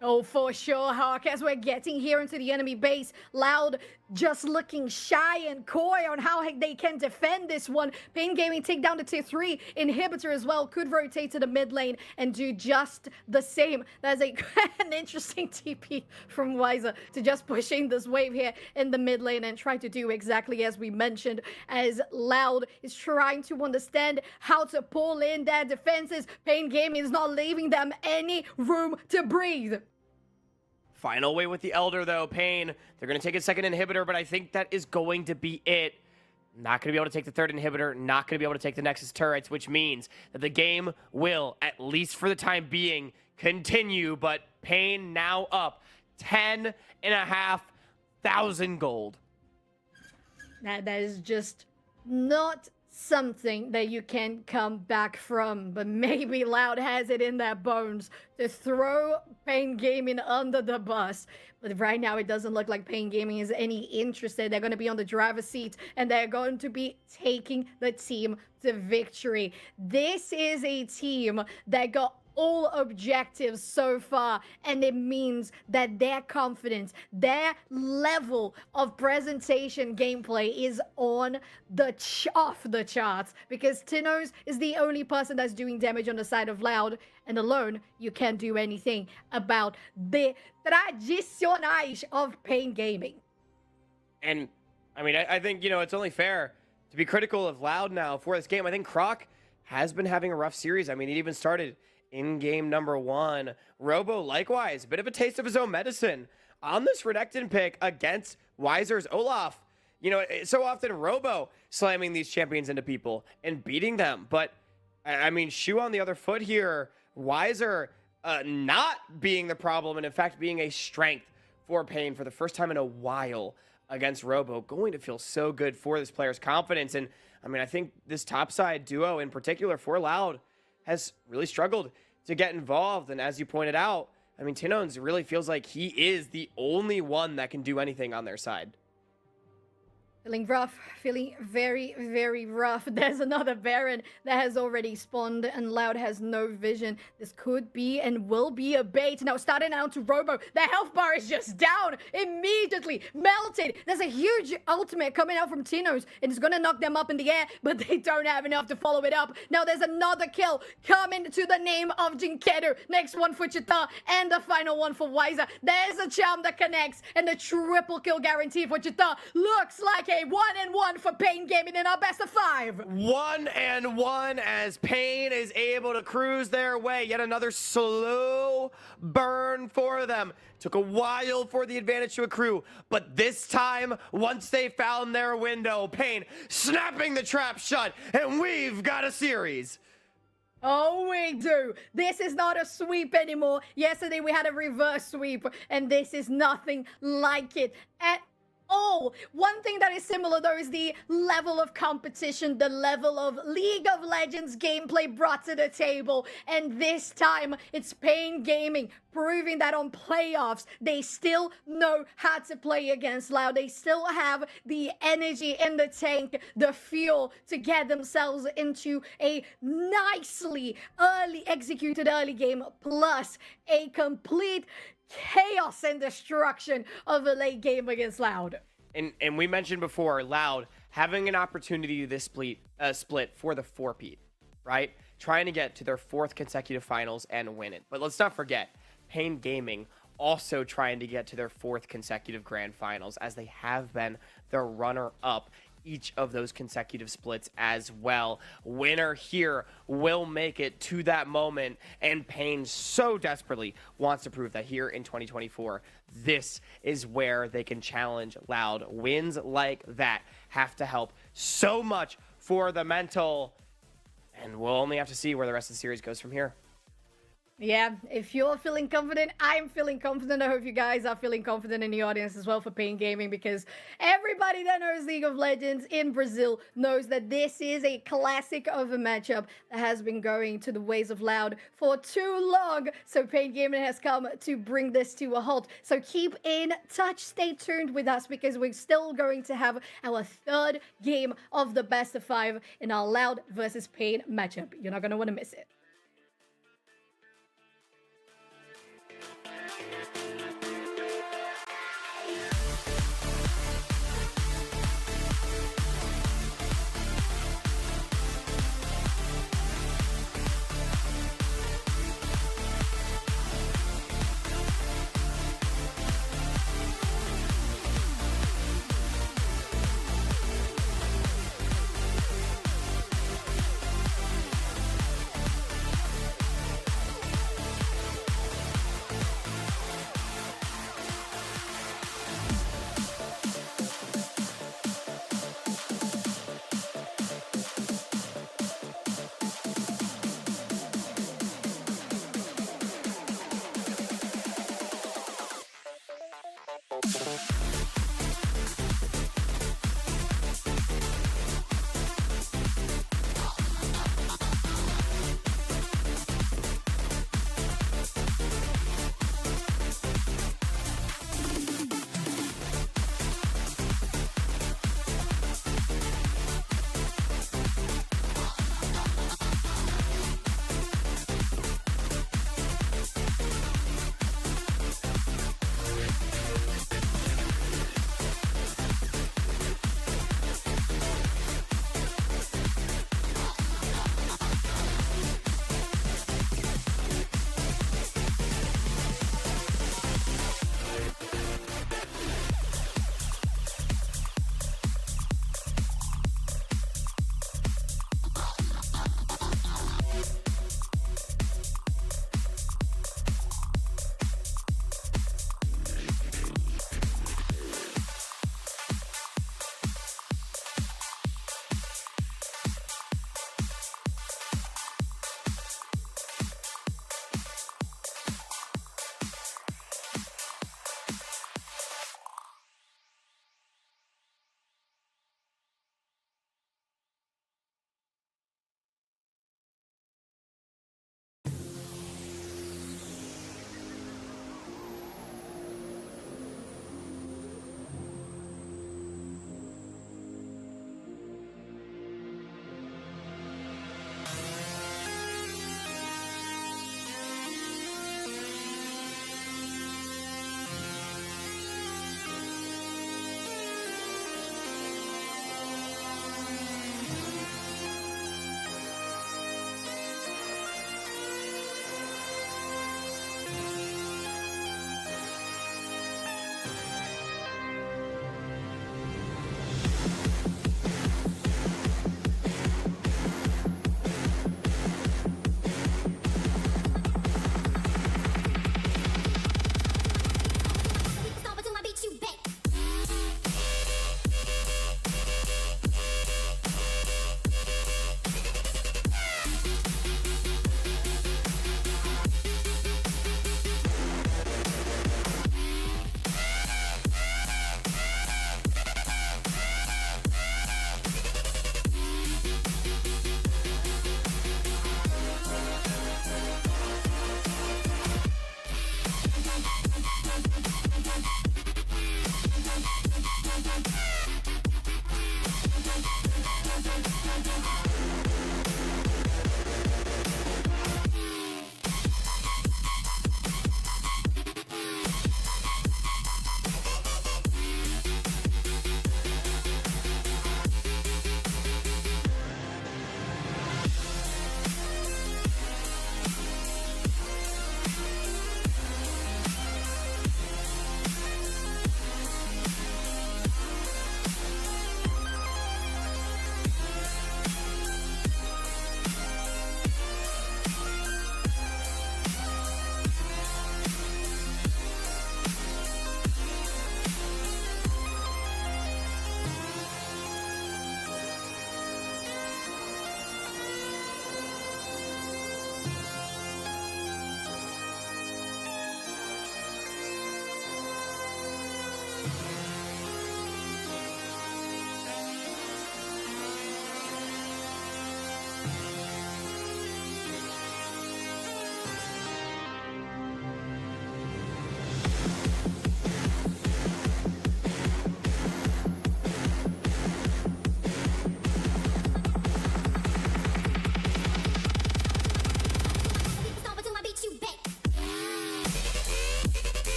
Oh, for sure, Hawk. As we're getting here into the enemy base, Loud just looking shy and coy on how they can defend this one. Pain Gaming take down the tier 3 inhibitor as well. Could rotate to the mid lane and do just the same. That's an interesting TP from Wiser to just pushing this wave here in the mid lane and try to do exactly as we mentioned, as Loud is trying to understand how to pull in their defenses. Pain Gaming is not leaving them any room to breathe. Final way with the Elder, though. Pain, they're going to take a second inhibitor, but I think that is going to be it. Not going to be able to take the third inhibitor, not going to be able to take the Nexus turrets, which means that the game will, at least for the time being, continue. But Pain now up 10,500 gold. That is just not something that you can come back from, but maybe Loud has it in their bones to throw Pain Gaming under the bus. But right now it doesn't look like Pain Gaming is any interested. They're going to be on the driver's seat and they're going to be taking the team to victory. This is a team that got all objectives so far, and it means that their confidence, their level of presentation gameplay is on the off the charts, because Tinos is the only person that's doing damage on the side of Loud, and alone you can't do anything about the tradicionais of Pain Gaming. And I mean, I think, you know, it's only fair to be critical of Loud now for this game. I think Croc has been having a rough series. I mean, it even started in game number 1. Robo, likewise, a bit of a taste of his own medicine on this Renekton pick against Wiser's Olaf. You know, it's so often Robo slamming these champions into people and beating them. But, I mean, Shu on the other foot here. Wiser not being the problem and, in fact, being a strength for Pain for the first time in a while against Robo. Going to feel so good for this player's confidence. And, I mean, I think this topside duo in particular for Loud has really struggled to get involved. And as you pointed out, I mean, Tinones really feels like he is the only one that can do anything on their side. Feeling rough, feeling very, very rough. There's another Baron that has already spawned, and Loud has no vision. This could be and will be a bait. Now starting out to Robo. The health bar is just down immediately, melted. There's a huge ultimate coming out from Tinos, and it's gonna knock them up in the air, but they don't have enough to follow it up. Now there's another kill coming to the name of Jinkedu. Next one for Chita, and the final one for Wiser. There's a charm that connects, and the triple kill guarantee for Chita. Looks like a 1-1 for Pain Gaming in our best of 5. 1-1 as Pain is able to cruise their way. Yet another slow burn for them. Took a while for the advantage to accrue, but this time, once they found their window, Pain snapping the trap shut, and we've got a series. Oh, we do. This is not a sweep anymore. Yesterday we had a reverse sweep, and this is nothing like it at all. One thing that is similar though is the level of competition, the level of League of Legends gameplay brought to the table. And this time it's Pain Gaming proving that on playoffs they still know how to play against Loud. They still have the energy in the tank, the fuel to get themselves into a nicely executed early game, plus a complete chaos and destruction of a late game against Loud. And we mentioned before, Loud having an opportunity this split for the 4-peat, right? Trying to get to their 4th consecutive finals and win it. But let's not forget, Pain Gaming also trying to get to their 4th consecutive grand finals, as they have been the runner-up each of those consecutive splits as well. Winner here will make it to that moment, and Pain so desperately wants to prove that here in 2024, this is where they can challenge Loud. Wins like that have to help so much for the mental, and we'll only have to see where the rest of the series goes from here. Yeah, if you're feeling confident, I'm feeling confident. I hope you guys are feeling confident in the audience as well for Pain Gaming, because everybody that knows League of Legends in Brazil knows that this is a classic of a matchup that has been going to the ways of Loud for too long. So Pain Gaming has come to bring this to a halt. So keep in touch, stay tuned with us, because we're still going to have our 3rd game of the best of 5 in our Loud versus Pain matchup. You're not going to want to miss it.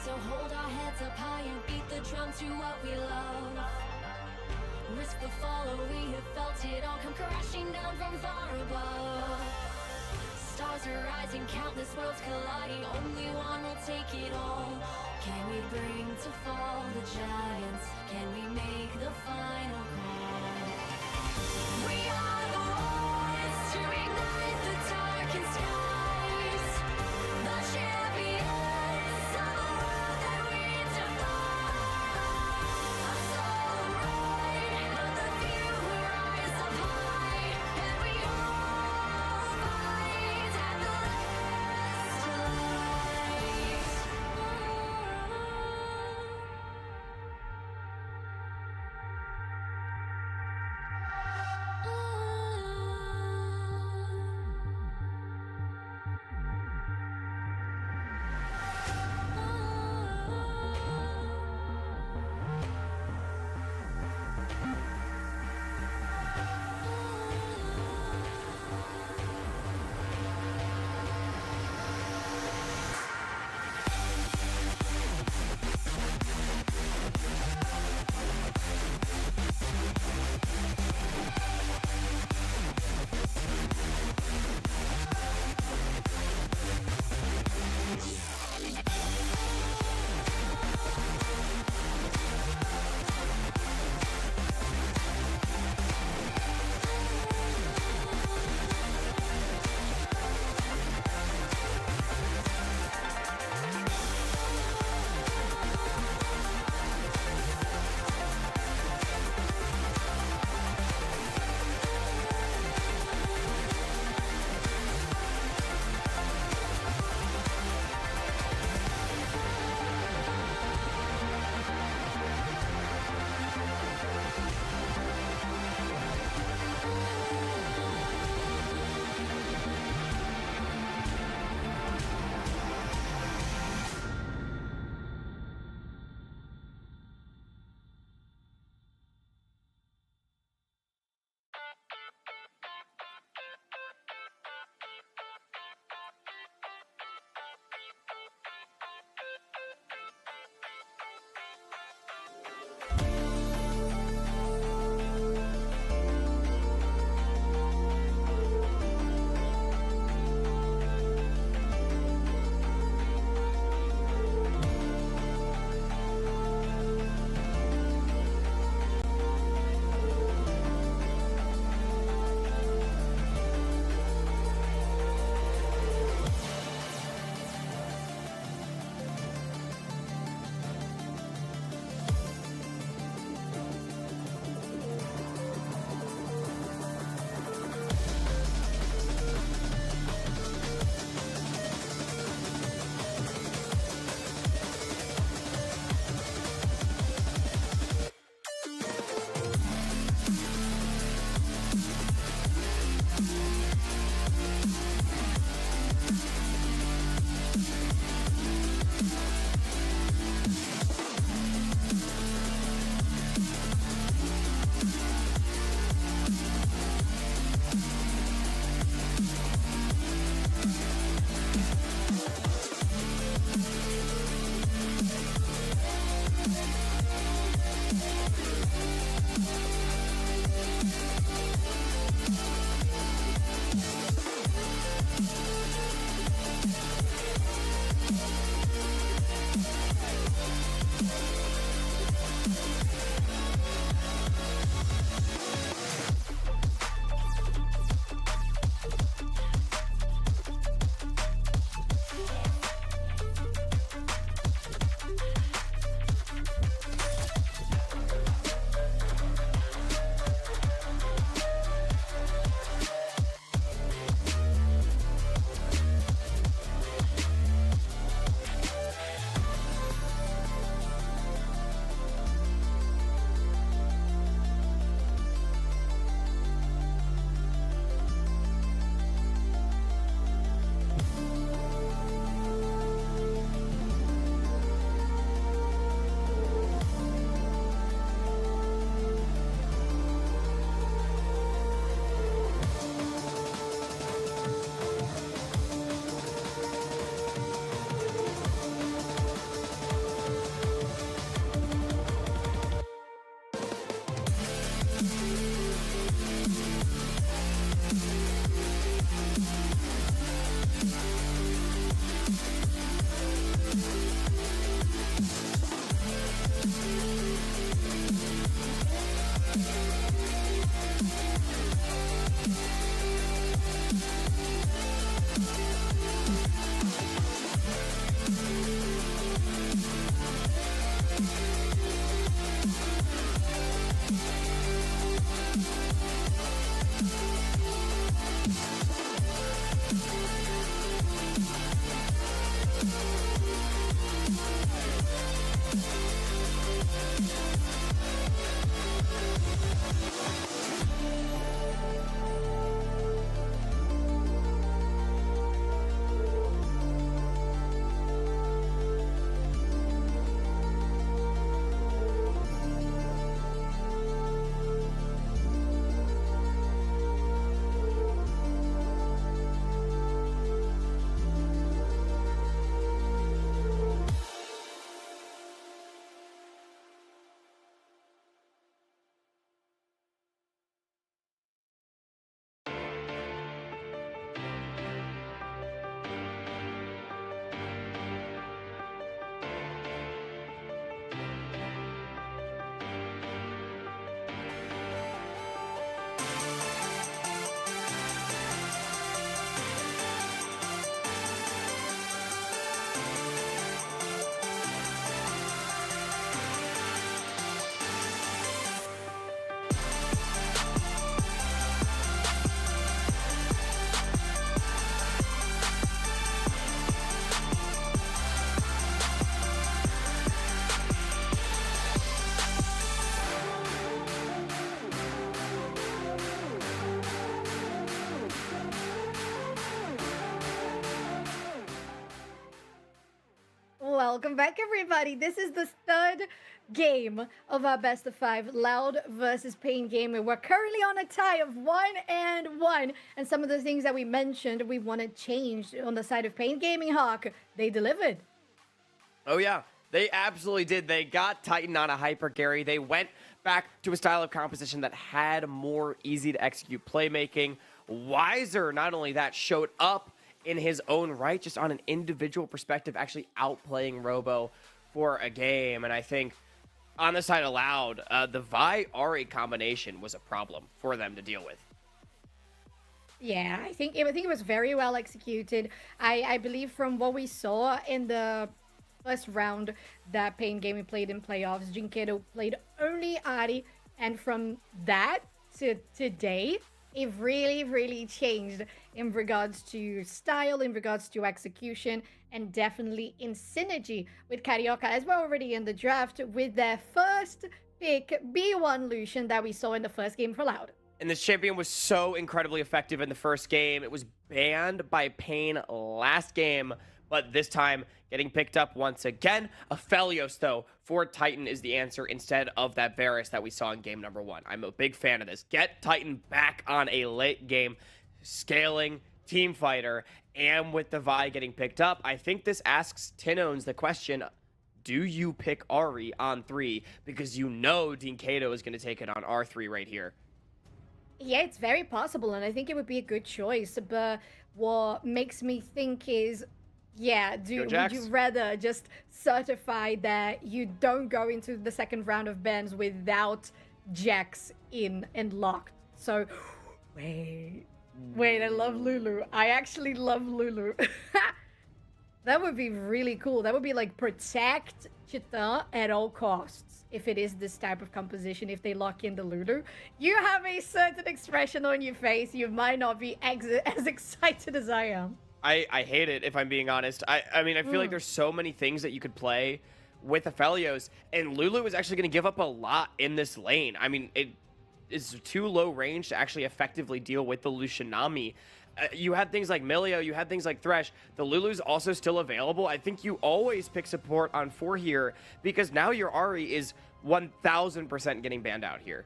So hold our heads up high and beat the drum to what we love. Risk the fall, or we have felt it all come crashing down from far above. Stars are rising, countless worlds colliding. Only one will take it all. Can we bring to fall the giants? Can we make the final call? We are the ones to ignite the darkened skies. The champions of the world that we defy. A solo ride of the few who rise up high, and we all fight at the last light. Oh. Welcome back, everybody. This is the third game of our best of 5 Loud versus Pain game. And we're currently on a tie of 1-1. And some of the things that we mentioned we want to change on the side of Pain Gaming, Hawk, they delivered. Oh, yeah. They absolutely did. They got Titan on a hyper carry. They went back to a style of composition that had more easy-to-execute playmaking. Wiser, not only that, showed up in his own right, just on an individual perspective, actually outplaying Robo for a game. And I think on the side of Loud, the Vi-Ari combination was a problem for them to deal with. Yeah, I think it was very well executed. I believe from what we saw in the first round that Pain Gaming played in playoffs, Jinkedo played only Ari, and from that to today, it really changed in regards to style, in regards to execution, and definitely in synergy with Carioca, as we're already in the draft with their first pick, B1 Lucian, that we saw in the first game for Loud. And this champion was so incredibly effective in the first game. It was banned by Pain last game, but this time getting picked up once again. Aphelios, though, for Titan is the answer instead of that Varus that we saw in game number 1. I'm a big fan of this. Get Titan back on a late game, scaling, team fighter, and with the Vi getting picked up, I think this asks Tinones the question, do you pick Ari on 3? Because you know Dean Kato is going to take it on R3 right here. Yeah, it's very possible, and I think it would be a good choice. But what makes me think is, yeah, would you rather just certify that you don't go into the second round of bans without Jax in and locked? So, wait, I love Lulu. I actually love Lulu. That would be really cool. That would be like protect Chitin at all costs. If it is this type of composition, if they lock in the Lulu, you have a certain expression on your face. You might not be as excited as I am. I hate it, if I'm being honest. I mean, I feel like there's so many things that you could play with Aphelios, and Lulu is actually going to give up a lot in this lane. I mean, it is too low range to actually effectively deal with the Lucianami. You had things like Milio, you had things like Thresh. The Lulu's also still available. I think you always pick support on 4 here, because now your Ari is 1000% getting banned out here.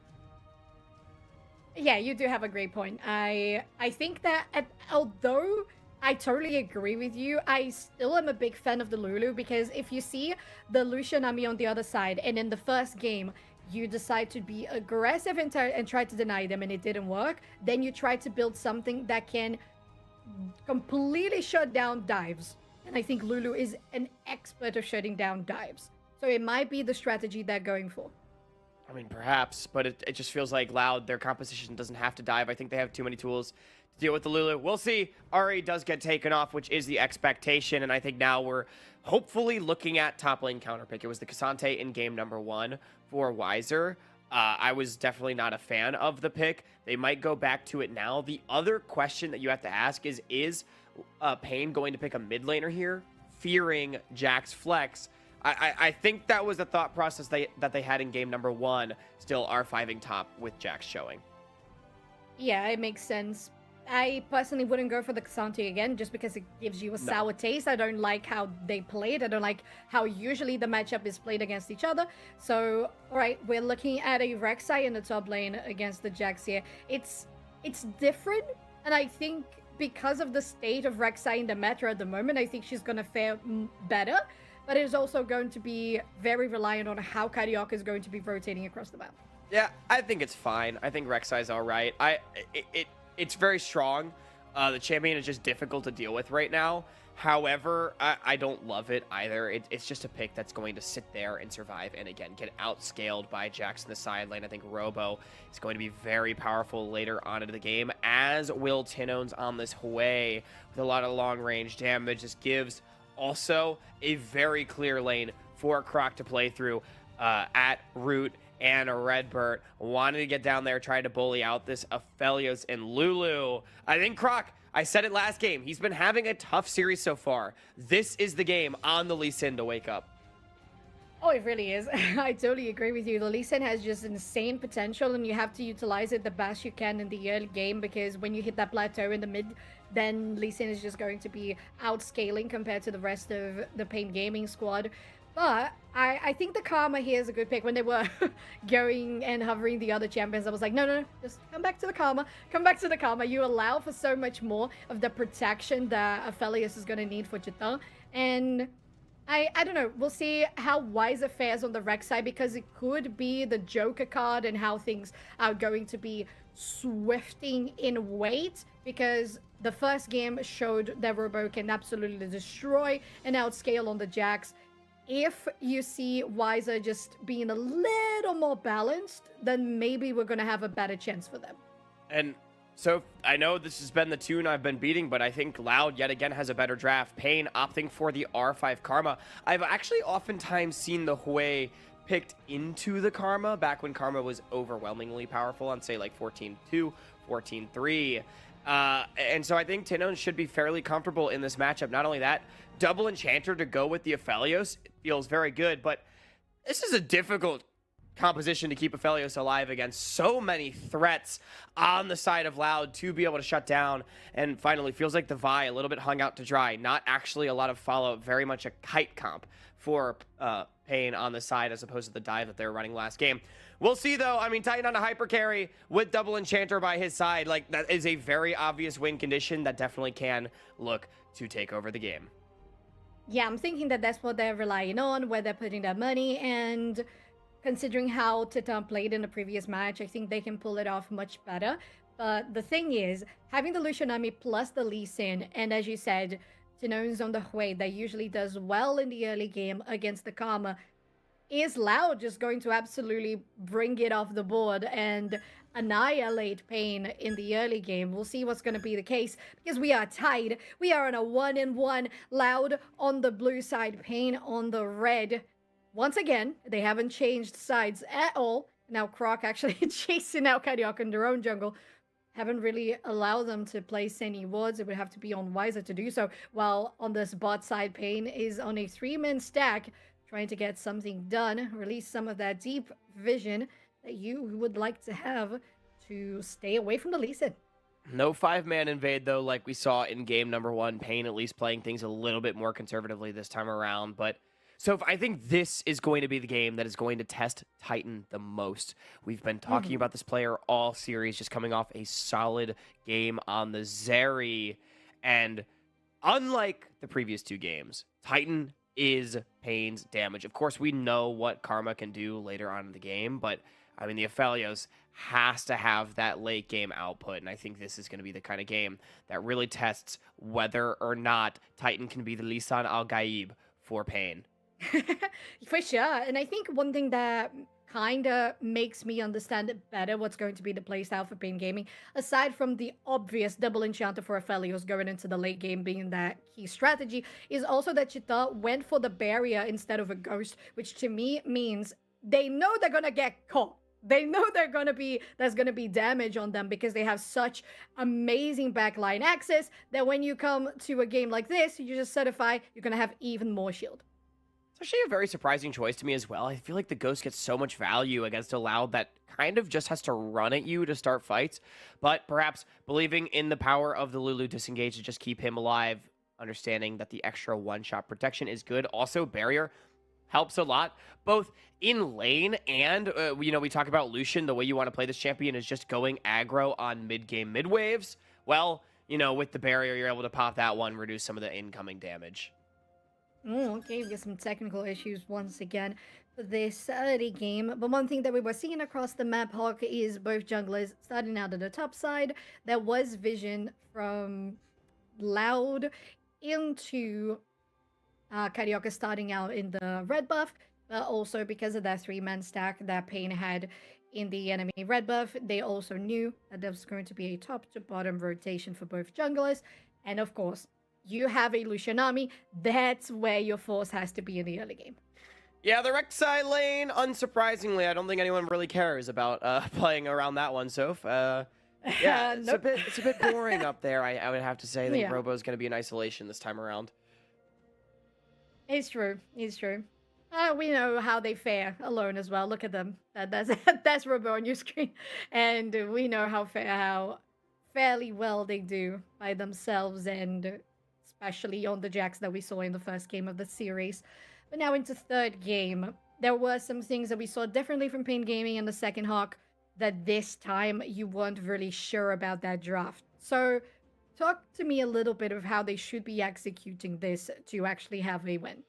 Yeah, you do have a great point. I think that although I totally agree with you, I still am a big fan of the Lulu, because if you see the Lucianami on the other side, and in the first game, you decide to be aggressive and try to deny them, and it didn't work, then you try to build something that can completely shut down dives. And I think Lulu is an expert of shutting down dives. So it might be the strategy they're going for. I mean, perhaps, but it just feels like Loud, their composition doesn't have to dive. I think they have too many tools to deal with the Lulu. We'll see. Ari does get taken off, which is the expectation, and I think now we're hopefully looking at top lane counterpick. It was the Cassante in game number 1 for Wiser. I was definitely not a fan of the pick. They might go back to it now. The other question that you have to ask is Pain going to pick a mid laner here, fearing Jax flex? I think that was the thought process that they had in game number 1, still R5ing top with Jax showing. Yeah, it makes sense. I personally wouldn't go for the Cassante again, just because it gives you a sour taste. I don't like how they played. I don't like how usually the matchup is played against each other. So, all right, we're looking at a Rek'Sai in the top lane against the Jax here. It's different, and I think because of the state of Rek'Sai in the meta at the moment, I think she's going to fare better. But it is also going to be very reliant on how Carioca is going to be rotating across the map. Yeah, I think it's fine. I think Rek'Sai's all right. It's very strong. The champion is just difficult to deal with right now. However, I don't love it either. It's just a pick that's going to sit there and survive, and again, get outscaled by Jax in the side lane. I think Robo is going to be very powerful later on in the game, as will Tinones on this Hwei with a lot of long-range damage. This gives also a very clear lane for Croc to play through at Root and Redbert. Wanted to get down there, try to bully out this Aphelios and Lulu. I think Croc, I said it last game, he's been having a tough series so far. This is the game on the Lee Sin to wake up. Oh, it really is. I totally agree with you. The Lee Sin has just insane potential, and you have to utilize it the best you can in the early game because when you hit that plateau in the mid, then Lee Sin is just going to be outscaling compared to the rest of the Pain Gaming squad. But I think the Karma here is a good pick. When they were going and hovering the other champions, I was like, no, no, no, just come back to the Karma. Come back to the Karma. You allow for so much more of the protection that Aphelios is going to need for Chitin. And I don't know. We'll see how Wiser fares on the Rex side because it could be the Joker card and how things are going to be swifting in weight because the first game showed that Robo can absolutely destroy and outscale on the Jax. If you see Wiser just being a little more balanced, then maybe we're going to have a better chance for them. And so I know this has been the tune I've been beating, but I think Loud yet again has a better draft. Pain opting for the R5 Karma. I've actually oftentimes seen the Hui picked into the Karma back when Karma was overwhelmingly powerful on, say, like 14-2, 14-3. And so I think Tinon should be fairly comfortable in this matchup. Not only that, double Enchanter to go with the Aphelios feels very good, but this is a difficult composition to keep Aphelios alive against so many threats on the side of Loud to be able to shut down. And finally, feels like the Vi a little bit hung out to dry. Not actually a lot of follow-up, very much a kite comp for Pain on the side as opposed to the dive that they were running last game. We'll see, though. I mean, Titan on a hyper carry with double Enchanter by his side. Like, that is a very obvious win condition that definitely can look to take over the game. Yeah, I'm thinking that that's what they're relying on, where they're putting their money, and considering how Titan played in the previous match, I think they can pull it off much better. But the thing is, having the Lucianami plus the Lee Sin, and as you said, Tinon's on the Hui that usually does well in the early game against the Karma, is Loud just going to absolutely bring it off the board and annihilate Pain in the early game? We'll see what's going to be the case because we are tied. We are on a 1-1. Loud on the blue side, Pain on the red. Once again, they haven't changed sides at all. Now Croc actually chasing out Cardiac in their own jungle. Haven't really allowed them to place any wards. It would have to be on Wiser to do so. While on this bot side, Pain is on a 3-man stack, trying to get something done. Release some of that deep vision that you would like to have to stay away from the Lee Sin. No 5-man invade, though, like we saw in game number 1. Pain at least playing things a little bit more conservatively this time around, but so I think this is going to be the game that is going to test Titan the most. We've been talking about this player all series, just coming off a solid game on the Zeri. And unlike the previous 2 games, Titan is Pain's damage. Of course, we know what Karma can do later on in the game, but I mean, the Aphelios has to have that late game output, and I think this is going to be the kind of game that really tests whether or not Titan can be the Lisan Al-Gaib for Pain. For sure. And I think one thing that kind of makes me understand better what's going to be the playstyle for Pain Gaming, aside from the obvious double Enchanter for Aphelios going into the late game being that key strategy, is also that Chita went for the barrier instead of a ghost, which to me means they know they're going to get caught. They know there's going to be damage on them because they have such amazing backline access that when you come to a game like this, you just certify you're going to have even more shield. It's actually a very surprising choice to me as well. I feel like the Ghost gets so much value against a Loud that kind of just has to run at you to start fights. But perhaps believing in the power of the Lulu disengage to just keep him alive, understanding that the extra one-shot protection is good. Also, Barrier helps a lot, both in lane and, we talk about Lucian, the way you want to play this champion is just going aggro on mid-game mid-waves. Well, with the Barrier, you're able to pop that one, reduce some of the incoming damage. Okay, we got some technical issues once again for this early game. But one thing that we were seeing across the map, Hawk, is both junglers starting out at the top side. There was vision from Loud into Carioca starting out in the red buff, but also because of that 3-man stack that Pain had in the enemy red buff, they also knew that there was going to be a top to bottom rotation for both junglers. And of course, you have a Lucianami, that's where your force has to be in the early game. Yeah, the Rek'Sai lane, unsurprisingly, I don't think anyone really cares about playing around that one, Soph. Yeah, Nope. it's a bit boring up there, I would have to say. I think Yeah. Robo's going to be in isolation this time around. It's true. We know how they fare alone as well. Look at them. That's that's Robo on your screen, and we know how fairly well they do by themselves, and especially on the jacks that we saw in the first game of the series. But now into third game, there were some things that we saw differently from Pain Gaming in the second Hawk that this time you weren't really sure about that draft. So talk to me a little bit of how they should be executing this to actually have a win.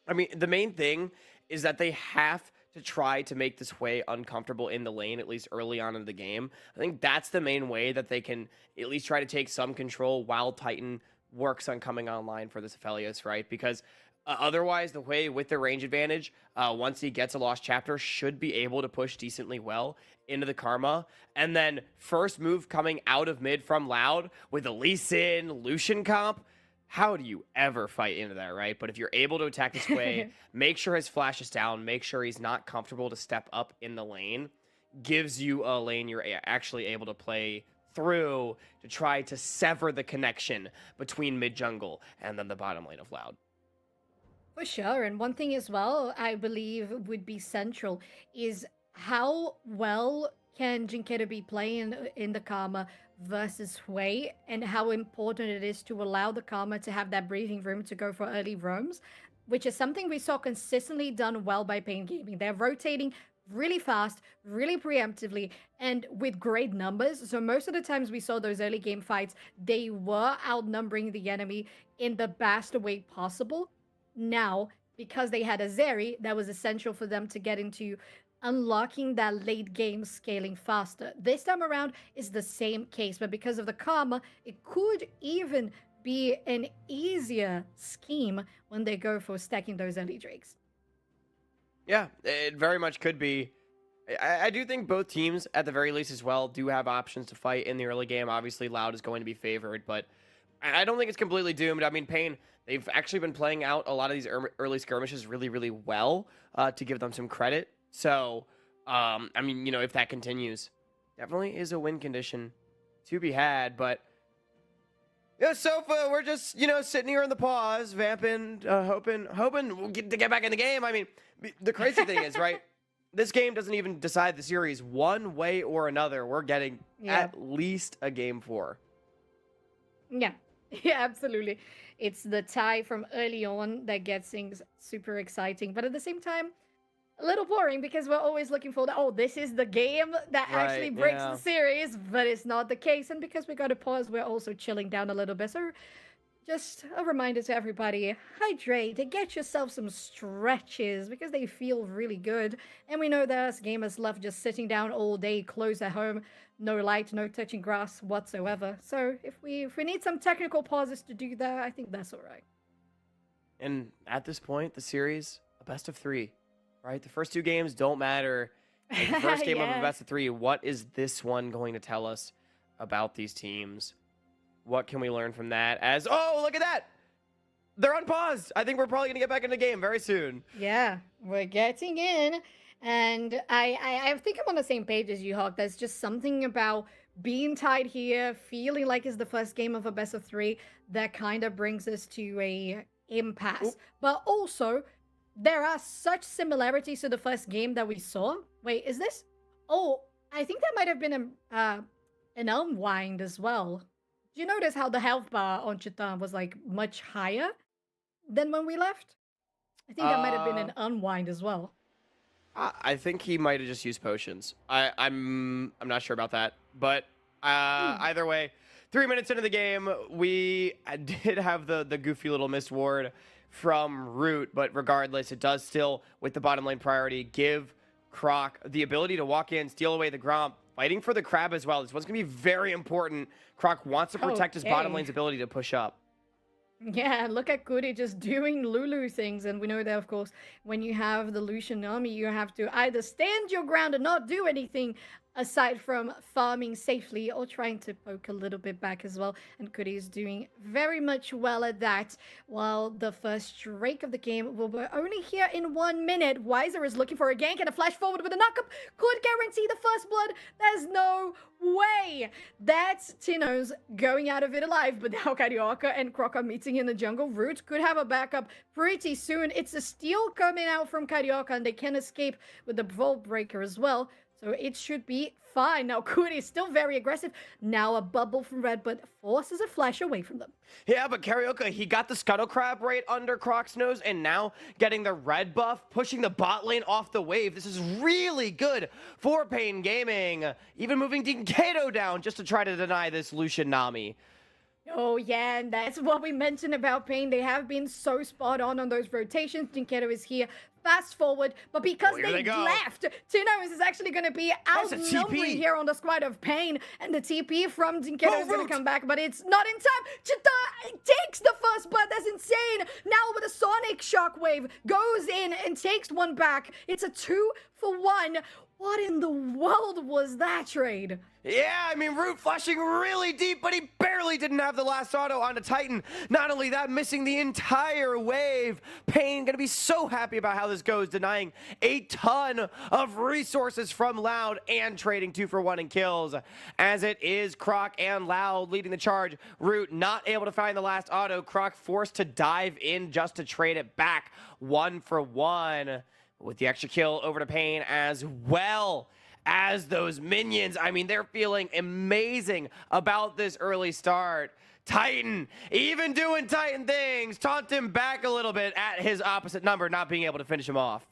I mean, the main thing is that they have to try to make this way uncomfortable in the lane, at least early on in the game. I think that's the main way that they can at least try to take some control while Titan works on coming online for this Aphelios, right? Because otherwise, the way with the range advantage, once he gets a lost chapter, should be able to push decently well into the Karma. And then first move coming out of mid from Loud with a Lee Sin, Lucian comp. How do you ever fight into that, right? But if you're able to attack this way, make sure his flash is down, make sure he's not comfortable to step up in the lane, gives you a lane you're actually able to play through to try to sever the connection between mid jungle and then the bottom lane of Loud. For sure. And one thing as well, I believe would be central is how well can Jinkedo be playing in the Karma versus Hui, and how important it is to allow the Karma to have that breathing room to go for early roams, which is something we saw consistently done well by Pain Gaming. They're rotating really fast, really preemptively, and with great numbers. So most of the times we saw those early game fights, they were outnumbering the enemy in the best way possible. Now, because they had a Zeri, that was essential for them to get into unlocking that late game scaling faster. This time around is the same case, but because of the Karma, it could even be an easier scheme when they go for stacking those early Drakes. Yeah, it very much could be. I do think both teams, at the very least as well, do have options to fight in the early game. Obviously, Loud is going to be favored, but I don't think it's completely doomed. I mean, Pain, they've actually been playing out a lot of these early skirmishes really, really well, to give them some credit. So, I mean, if that continues, definitely is a win condition to be had. But, Sofa, we're just, sitting here in the pause, vamping, hoping we'll to get back in the game. I mean, the crazy thing is, right, this game doesn't even decide the series one way or another. We're getting at least a game 4. Yeah. Yeah, absolutely. It's the tie from early on that gets things super exciting, but at the same time, a little boring because we're always looking for this is the game that actually breaks the series, but it's not the case. And because we got to pause, we're also chilling down a little bit. So just a reminder to everybody, hydrate, get yourself some stretches because they feel really good. And we know that us gamers love just sitting down all day, close at home, no light, no touching grass whatsoever. So if we need some technical pauses to do that, I think that's all right. And at this point, the series, a best of 3, right? The first 2 games don't matter. The first game of a best of 3, what is this one going to tell us about these teams? What can we learn from that? Look at that! They're unpaused. I think we're probably going to get back in the game very soon. Yeah, we're getting in. And I think I'm on the same page as you, Hawk. There's just something about being tied here, feeling like it's the first game of a best of 3 that kind of brings us to a impasse. Oop. But also, there are such similarities to the first game that we saw. Wait, is this? Oh, I think that might have been an unwind as well. Do you notice how the health bar on Chitan was like much higher than when we left? I think that might have been an unwind as well. I think he might have just used potions. I'm not sure about that, but either way, 3 minutes into the game, we did have the goofy little missed ward from Root, but regardless, it does still, with the bottom lane priority, give Croc the ability to walk in, steal away the Gromp, fighting for the crab as well. This one's going to be very important. Croc wants to protect his bottom lane's ability to push up. Yeah, look at Goody just doing Lulu things. And we know that, of course, when you have the Lucian army, you have to either stand your ground and not do anything, aside from farming safely or trying to poke a little bit back as well. And Cody is doing very much well at that. While the first strike of the game will be only here in 1 minute. Weiser is looking for a gank and a flash forward with a knockup. Could guarantee the first blood. There's no way. That's Tino's going out of it alive. But now Carioca and Croc are meeting in the jungle. Root could have a backup pretty soon. It's a steal coming out from Carioca and they can escape with the Vault Breaker as well. So it should be fine. Now Cody is still very aggressive. Now a bubble from Red, but forces a flash away from them. Yeah, but Carioca, he got the Scuttle Crab right under Croc's nose, and now getting the red buff, pushing the bot lane off the wave. This is really good for Pain Gaming. Even moving Dinkato down just to try to deny this Lucian Nami. Oh, yeah, and that's what we mentioned about Pain. They have been so spot on those rotations. Dinkato is here. Fast forward, but because they left, Tino's is actually going to be outnumbering here on the squad of Pain, and the TP from Dinkato is going to come back, but it's not in time. Chita takes the first blood. That's insane. Now with a Sonic Shockwave, goes in and takes one back. It's a 2-for-1. What in the world was that trade? Yeah, I mean, Root flashing really deep, but he barely didn't have the last auto onto Titan. Not only that, missing the entire wave. Pain gonna be so happy about how this goes, denying a ton of resources from Loud and trading 2-for-1 in kills. As it is Croc and Loud leading the charge. Root not able to find the last auto. Croc forced to dive in just to trade it back 1-for-1. With the extra kill over to Pain as well as those minions. I mean, they're feeling amazing about this early start. Titan, even doing Titan things, taunt him back a little bit at his opposite number, not being able to finish him off.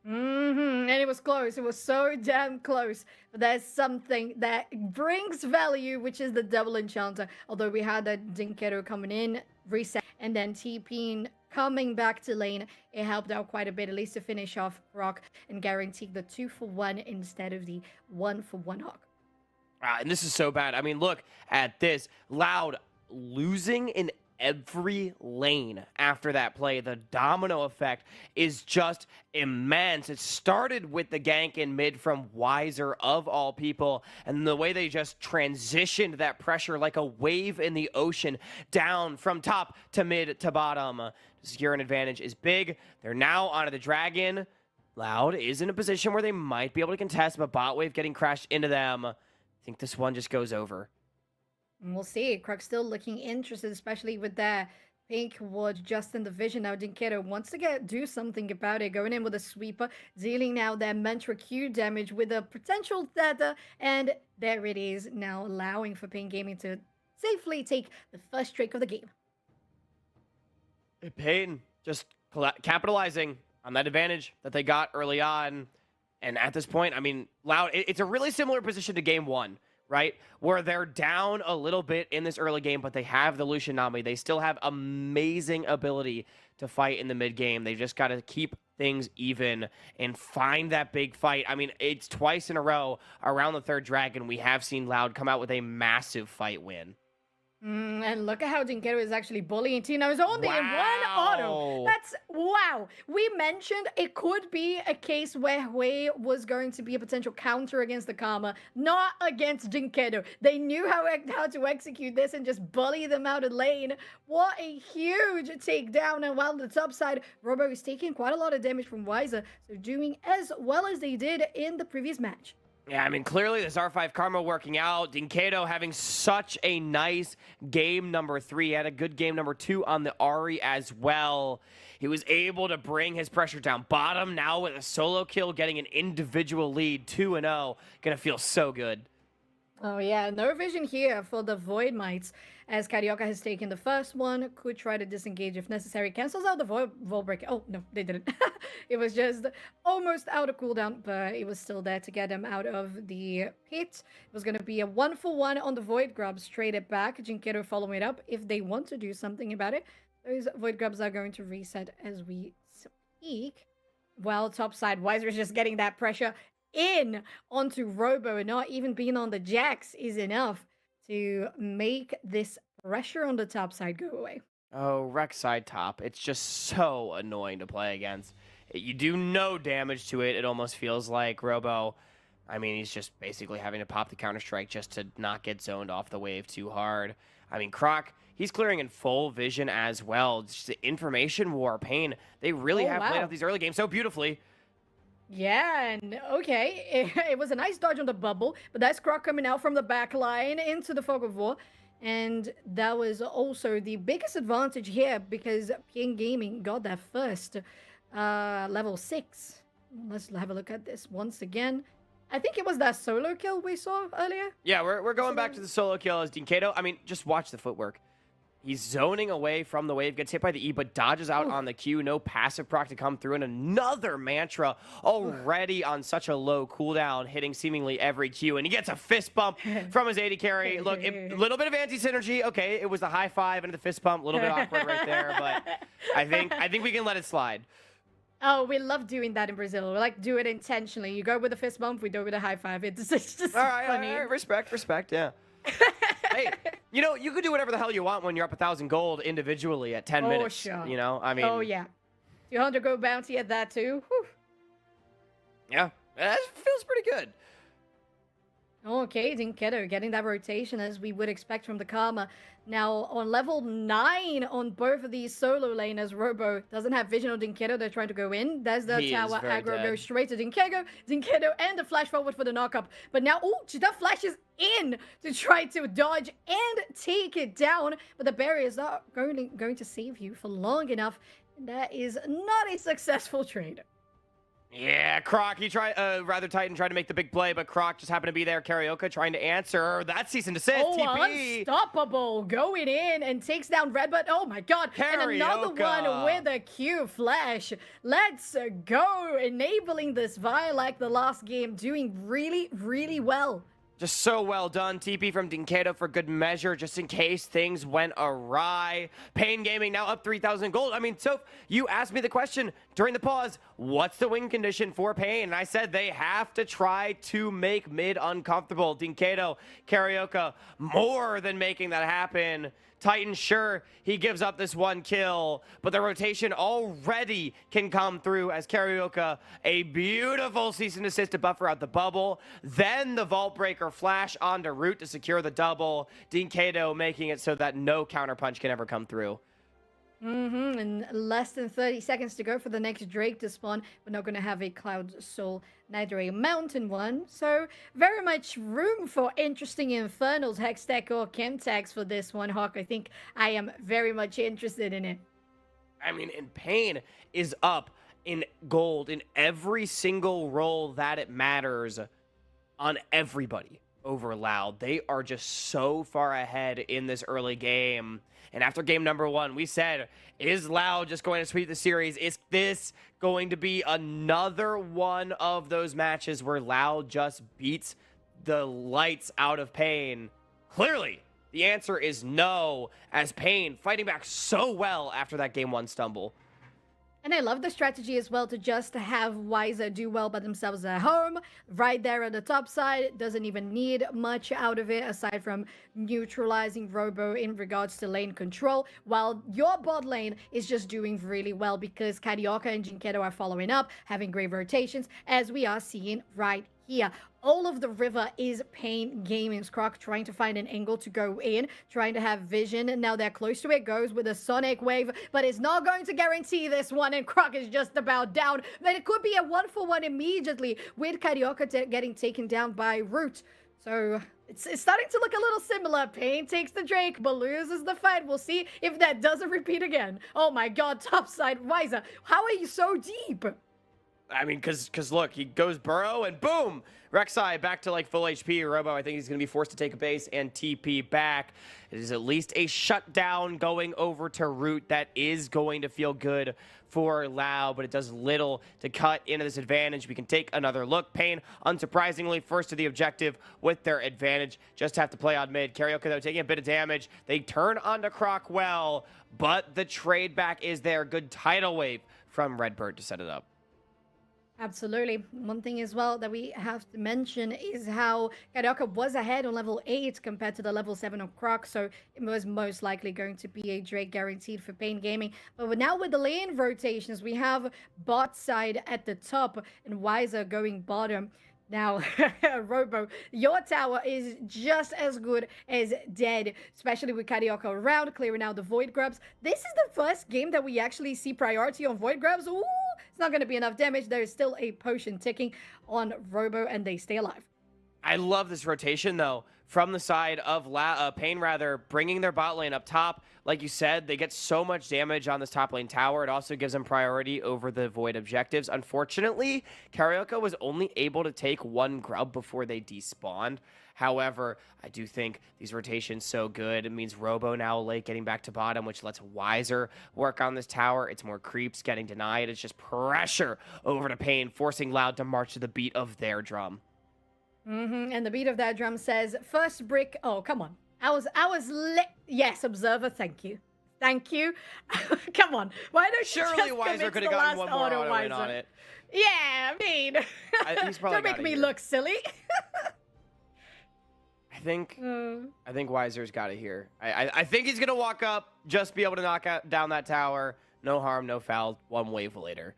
And it was close. It was so damn close. But there's something that brings value, which is the double enchanter. Although we had that Dinkato coming in, reset, and then TPing coming back to lane. It helped out quite a bit, at least to finish off Rock and guarantee the 2-for-1 instead of the 1-for-1 Hawk. And this is so bad. I mean, look at this. Loud losing in every lane after that play. The domino effect is just immense. It started with the gank in mid from Weiser of all people, and the way they just transitioned that pressure like a wave in the ocean down from top to mid to bottom to secure an advantage is big. They're now onto the dragon. Loud is in a position where they might be able to contest, but bot wave getting crashed into them. I think this one just goes over. And we'll see. Krug still looking interested, especially with that pink ward just in the vision. Now Dinkato wants to do something about it, going in with a sweeper, dealing now that Mantra Q damage with a potential Theta, and there it is, now allowing for Pain Gaming to safely take the first strike of the game. Pain just capitalizing on that advantage that they got early on. And at this point, I mean, Loud, it's a really similar position to game one, right? Where they're down a little bit in this early game, but they have the Lucian Nami. They still have amazing ability to fight in the mid game. They just got to keep things even and find that big fight. I mean, it's twice in a row around the third dragon we have seen Loud come out with a massive fight win. And look at how Dinkato is actually bullying Tino's only in one auto. That's wow. We mentioned it could be a case where Hui was going to be a potential counter against the Karma, not against Dinkato. They knew how to execute this and just bully them out of lane. What a huge takedown. And while on the top side, Robo is taking quite a lot of damage from Weiser, so doing as well as they did in the previous match. Yeah, I mean, clearly this R5 Karma working out. Dinkato having such a nice game number 3. He had a good game number 2 on the Ahri as well. He was able to bring his pressure down. Bottom now with a solo kill, getting an individual lead, 2-0. Gonna feel so good. Oh yeah, no vision here for the Void Mites, as Carioca has taken the first one, could try to disengage if necessary, cancels out the Void Break. Oh, no, they didn't. It was just almost out of cooldown, but it was still there to get him out of the pit. It was going to be a 1-for-1 on the Void Grubs, trade it back, Dinkato following it up if they want to do something about it. Those Void Grubs are going to reset as we speak. Well, top side, Weiser is just getting that pressure in onto Robo, and not even being on the Jax is enough to make this pressure on the top side go away. Oh, Rex side top. It's just so annoying to play against. You do no damage to it, it almost feels like, Robo. I mean, he's just basically having to pop the Counter-Strike just to not get zoned off the wave too hard. I mean, Croc, he's clearing in full vision as well. It's just the information war. Pain, they really Oh, have played wow. out these early games so beautifully. Yeah, and okay, it was a nice dodge on the bubble, but that's Croc coming out from the back line into the fog of war. And that was also the biggest advantage here because PN Gaming got that first level 6. Let's have a look at this once again. I think it was that solo kill we saw earlier. Yeah, we're going back to the solo kill as Dinkato. I mean, just watch the footwork. He's zoning away from the wave, gets hit by the E, but dodges out on the Q. No passive proc to come through, and another Mantra already on such a low cooldown, hitting seemingly every Q, and he gets a fist bump from his AD carry. Look, a little bit of anti-synergy. Okay, it was the high five and the fist bump, a little bit awkward right there, but I think we can let it slide. Oh, we love doing that in Brazil. We like do it intentionally. You go with a fist bump, we do it with a high five. It's just All right, funny. all right, respect, yeah. Hey, you know, you could do whatever the hell you want when you're up 1,000 gold individually at 10 minutes. Sure. You know, I mean. Oh, yeah. 200 gold bounty at that, too. Whew. Yeah, that feels pretty good. Okay, Dinketo getting that rotation as we would expect from the Karma. Now, on level 9 on both of these solo laners, Robo doesn't have vision on Dinketo. They're trying to go in. There's the He is tower very aggro dead. goes straight to Dinketo, and the flash forward for the knockup. But now, oh, Cheetah flashes in to try to dodge and take it down. But the barrier is not going to save you for long enough. That is not a successful trade. Yeah, Croc, Titan tried to make the big play, but Croc just happened to be there. Karaoke trying to answer. That's cease and desist. Oh, TP. unstoppable. Going in and takes down Red, but oh my god. And another Karaoke. one with a Q flash. Let's go. Enabling this Vi like the last game. Doing really, really well. Just so well done. TP from Dinkato for good measure, just in case things went awry. Pain Gaming now up 3,000 gold. I mean, Soph, you asked me the question during the pause, what's the win condition for Pain? And I said they have to try to make mid uncomfortable. Dinkato, Karaoke, more than making that happen. Titan, sure, he gives up this one kill, but the rotation already can come through as Karaoke, a beautiful cease and desist to buffer out the bubble. Then the Vault Breaker flash onto Root to secure the double. Dinkato making it so that no counterpunch can ever come through. And less than 30 seconds to go for the next Drake to spawn. We're not going to have a Cloud Soul, neither a Mountain one. So very much room for interesting Infernals, Hextech or Chemtex for this one, Hawk. I think I am very much interested in it. I mean, and Pain is up in gold in every single role that it matters on everybody over Loud. They are just so far ahead in this early game. And after game number 1, we said, is Loud just going to sweep the series? Is this going to be another one of those matches where Loud just beats the lights out of Pain? Clearly, the answer is no, as Pain fighting back so well after that game 1 stumble. And I love the strategy as well to just have Wiser do well by themselves at home. Right there on the top side. Doesn't even need much out of it aside from neutralizing Robo in regards to lane control. While your bot lane is just doing really well because Karaoke and Jinketo are following up, having great rotations, as we are seeing right here. All of the river is Pain Gaming's Croc trying to find an angle to go in, trying to have vision, and now they're close to it, goes with a Sonic Wave, but it's not going to guarantee this one, and Croc is just about down. But it could be a 1-for-1 immediately with Karaoke getting taken down by Root. So it's starting to look a little similar. Pain takes the Drake, but loses the fight. We'll see if that doesn't repeat again. Oh my god, topside Wiser, how are you so deep? I mean, because look, he goes Burrow and boom! Rek'Sai back to like full HP. Robo, I think he's going to be forced to take a base and TP back. It is at least a shutdown going over to Root that is going to feel good for Loud, but it does little to cut into this advantage. We can take another look. Pain, unsurprisingly, first to the objective with their advantage. Just have to play on mid. Karaoke, though, taking a bit of damage. They turn onto Croc well, but the trade back is there. Good tidal wave from Redbird to set it up. Absolutely. One thing as well that we have to mention is how Karaoke was ahead on level 8 compared to the level 7 of Croc, so it was most likely going to be a Drake guaranteed for Pain Gaming. But now with the lane rotations, we have bot side at the top and Wiser going bottom. Now, Robo, your tower is just as good as dead, especially with Carioca around, clearing out the Void Grubs. This is the first game that we actually see priority on Void Grubs. Ooh, it's not going to be enough damage. There is still a potion ticking on Robo, and they stay alive. I love this rotation, though, from the side of Pain, rather, bringing their bot lane up top. Like you said, they get so much damage on this top lane tower. It also gives them priority over the Void objectives. Unfortunately, Carioca was only able to take one grub before they despawned. However, I do think these rotations so good. It means Robo now late getting back to bottom, which lets Wiser work on this tower. It's more creeps getting denied. It's just pressure over to Pain, forcing Loud to march to the beat of their drum. And the beat of that drum says, first brick. Oh, come on. Yes, observer, thank you. Thank you. Come on. Why don't you Surely just Wiser commit could to have the gotten last one more auto, auto in on Wiser? it. Yeah, I mean, He's probably don't make got it me here. look silly. I think Wiser's got it here. I think he's gonna walk up, just be able to knock down that tower. No harm, no foul. One wave later.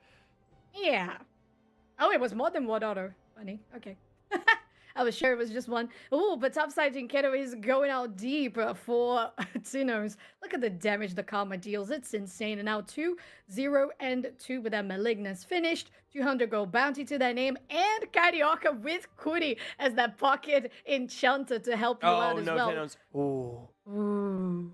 Yeah. Oh, it was more than one auto. Funny. Okay. I was sure it was just one. Oh, but topside Jinkedo is going out deep for Tinos. Look at the damage the Karma deals. It's insane. And now 2, 0, and 2 with that Malignus finished. 200 gold bounty to their name. And Carioca with Kuri as that pocket enchanter to help you out as well. Tinos. Ooh. Ooh.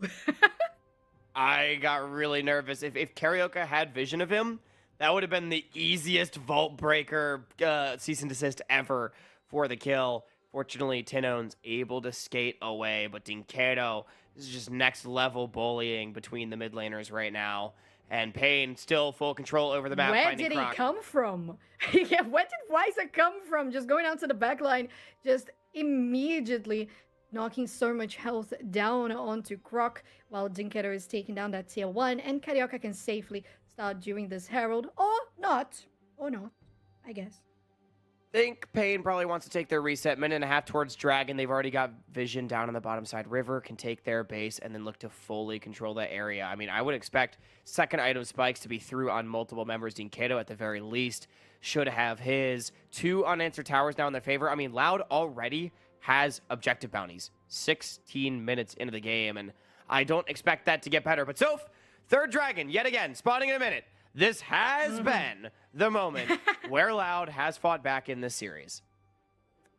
I got really nervous. If Carioca had vision of him, that would have been the easiest vault breaker cease and desist ever for the kill. Fortunately, Tinone's able to skate away, but Dinkedo, this is just next level bullying between the mid laners right now. And Pain still full control over the map. Where did he come from? Yeah, where did Wiser come from? Just going out to the back line, just immediately knocking so much health down onto Croc, while Dinkedo is taking down that tier 1, and Carioca can safely start doing this Herald, or not, I guess. I think Pain probably wants to take their reset. Minute and a half towards Dragon. They've already got vision down on the bottom side. River can take their base and then look to fully control that area. I mean, I would expect second item spikes to be through on multiple members. Dinkedo, at the very least, should have his 2 unanswered towers now in their favor. I mean, Loud already has objective bounties 16 minutes into the game, and I don't expect that to get better. But Soph, third Dragon, yet again, spawning in a minute. This has been the moment where Loud has fought back in this series.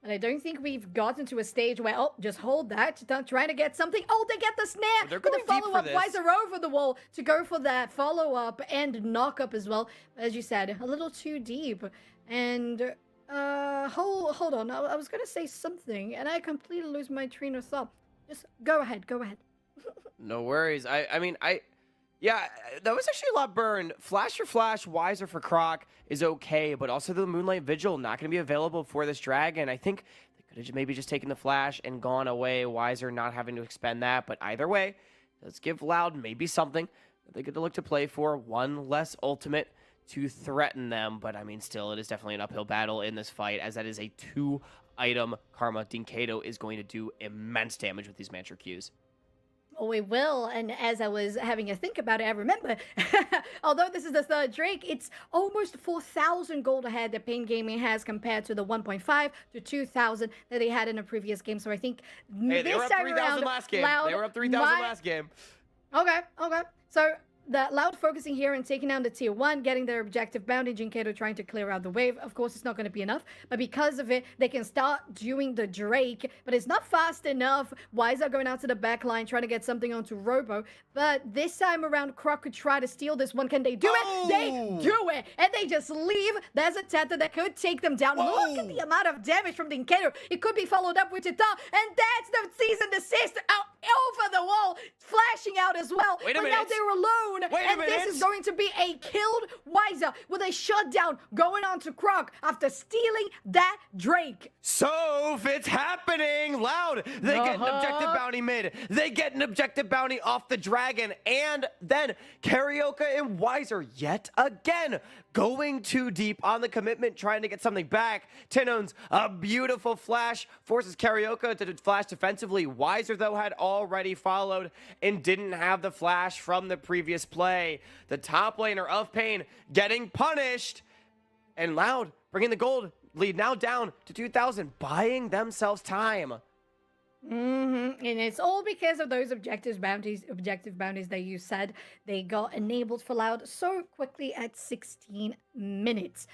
And I don't think we've gotten to a stage where, oh, just hold that, trying to get something. Oh, they get the snare. They're With going the deep for follow-up, this. Wiser over the wall to go for that follow-up and knock-up as well. As you said, a little too deep. And, hold on. I was going to say something, and I completely lose my train of thought. Just go ahead. No worries. Yeah, that was actually a lot burned. Flash for Flash, Wiser for Croc is okay, but also the Moonlight Vigil not going to be available for this Dragon. I think they could have maybe just taken the Flash and gone away. Wiser not having to expend that, but either way, let's give Loud maybe something that they get to look to play for. One less ultimate to threaten them, but I mean, still, it is definitely an uphill battle in this fight, as that is a 2-item Karma. Dinkedo is going to do immense damage with these Mantra Qs. Oh, we will. And as I was having a think about it, I remember, although this is the third Drake, it's almost 4,000 gold ahead that Pain Gaming has compared to the 1.5 to 2,000 that they had in a previous game. So I think Hey, they this were up time 3,000 around, last game. Loud They were up 3,000 last game. Okay. So the Loud focusing here and taking down the tier 1, getting their objective bounty. Jinkedo trying to clear out the wave. Of course, it's not going to be enough, but because of it, they can start doing the Drake, but it's not fast enough. Wiser going out to the back line, trying to get something onto Robo, but this time around, Croc could try to steal this one. Can they do it? They do it, and they just leave. There's a Teta that could take them down. Look at the amount of damage from Dinkedo. It could be followed up with Tita, and that's the cease and desist out over the wall, flashing out as well. Wait a but now minute. they're alone, and this is going to be a killed Wiser with a shutdown going on to Croc after stealing that Drake. So, it's happening! Loud! They get an objective bounty mid. They get an objective bounty off the Dragon. And then Carioca and Wiser yet again going too deep on the commitment, trying to get something back. Tinone's a beautiful flash forces Carioca to flash defensively. Wiser, though, had already followed and didn't have the flash from the previous play. The top laner of Pain getting punished. And Loud bringing the gold. lead now down to 2,000, buying themselves time. And it's all because of those objective bounties that you said they got enabled for Loud so quickly at 16 minutes.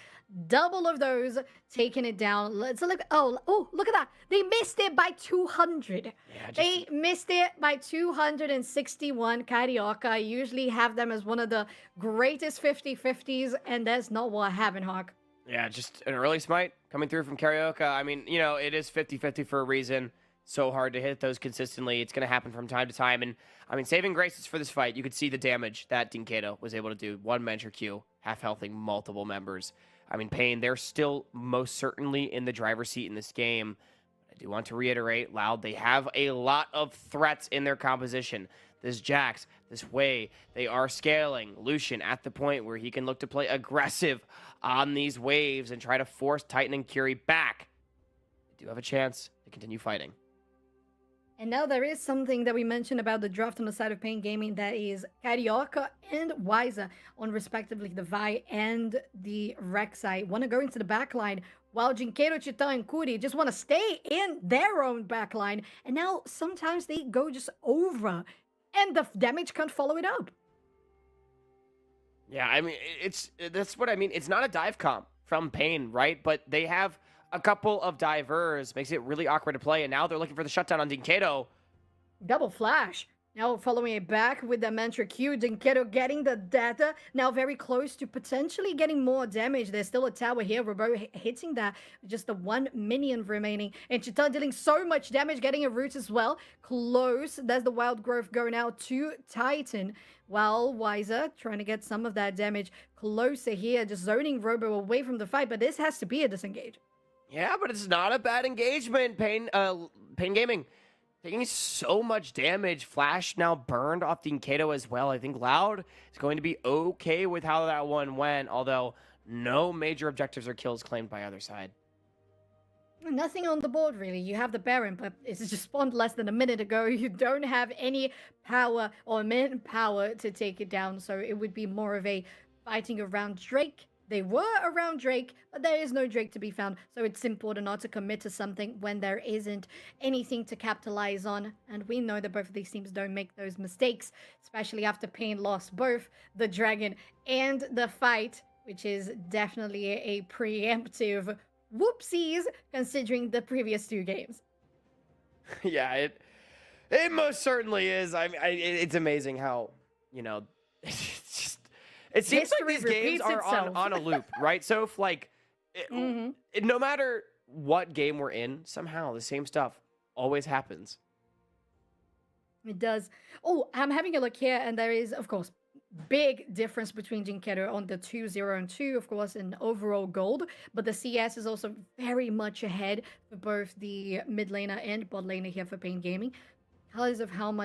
Double of those taking it down. Let's look. Oh, look at that. They missed it by 200. They missed it by 261. Carioca, I usually have them as one of the greatest 50-50s, and that's not what happened, Hawk. Yeah, just an early smite coming through from Carioca. I mean, it is 50-50 for a reason. So hard to hit those consistently. It's going to happen from time to time. And, I mean, saving graces for this fight, you could see the damage that Dinkato was able to do. One Mentor Q, half-healthing multiple members. I mean, Pain, they're still most certainly in the driver's seat in this game. I do want to reiterate, Loud, they have a lot of threats in their composition. This Jax, this Wei, they are scaling. Lucian at the point where he can look to play aggressive on these waves and try to force Titan and Curie back. They do have a chance to continue fighting. And now there is something that we mentioned about the draft on the side of Pain Gaming, that is Carioca and Wiser on respectively the Vi and the Rek'Sai want to go into the backline, while Jinkeiro, Chita, and Kuri just want to stay in their own backline. And now sometimes they go just over, and the damage can't follow it up. Yeah, I mean, that's what I mean. It's not a dive comp from Pain, right? But they have a couple of divers, makes it really awkward to play, and now they're looking for the shutdown on Dinkato. Double flash. Now following it back with the Mantra Q, Dinkato getting the data, now very close to potentially getting more damage. There's still a tower here, Robo hitting that, just the one minion remaining, and Chita dealing so much damage, getting a root as well. Close, there's the Wild Growth going out to Titan, while Wiser trying to get some of that damage closer here, just zoning Robo away from the fight, but this has to be a disengage. Yeah, but it's not a bad engagement. Pain Gaming taking so much damage. Flash now burned off Dinkato as well. I think Loud is going to be okay with how that one went, although no major objectives or kills claimed by either side. Nothing on the board, really. You have the Baron, but it's just spawned less than a minute ago. You don't have any power or manpower to take it down, so it would be more of a fighting around Drake. They were around Drake, but there is no Drake to be found, so it's important not to commit to something when there isn't anything to capitalize on, and we know that both of these teams don't make those mistakes, especially after Pain lost both the Dragon and the fight, which is definitely a preemptive whoopsies considering the previous two games. Yeah, it most certainly is. I mean, it's amazing how, it's just... It seems History like these games are on a loop, right? So if no matter what game we're in, somehow the same stuff always happens. It does. Oh, I'm having a look here, and there is, of course, big difference between Jinkeiro on the 2-0 and 2, of course, in overall gold, but the CS is also very much ahead for both the mid laner and bot laner here for Pain Gaming, because of how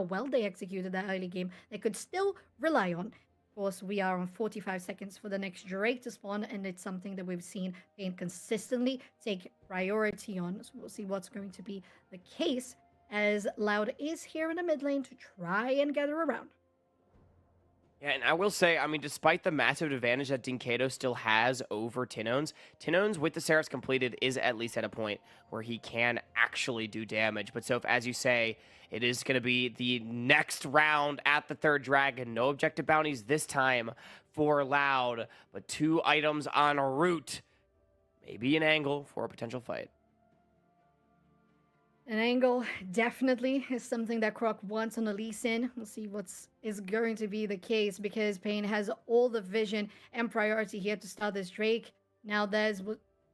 well they executed that early game. They could still rely on. Of course, we are on 45 seconds for the next Drake to spawn, and it's something that we've seen Pain consistently take priority on. So we'll see what's going to be the case, as Loud is here in the mid lane to try and gather around. Yeah, and I will say, I mean, despite the massive advantage that Dinkato still has over Tinones with the Seraphs completed is at least at a point where he can actually do damage. But Soph, as you say, it is going to be the next round at the third dragon. No objective bounties this time for Loud, but 2 items en route. Maybe an angle for a potential fight. An angle definitely is something that Croc wants on the Lee Sin. We'll see what's going to be the case, because Pain has all the vision and priority here to start this Drake. Now there's...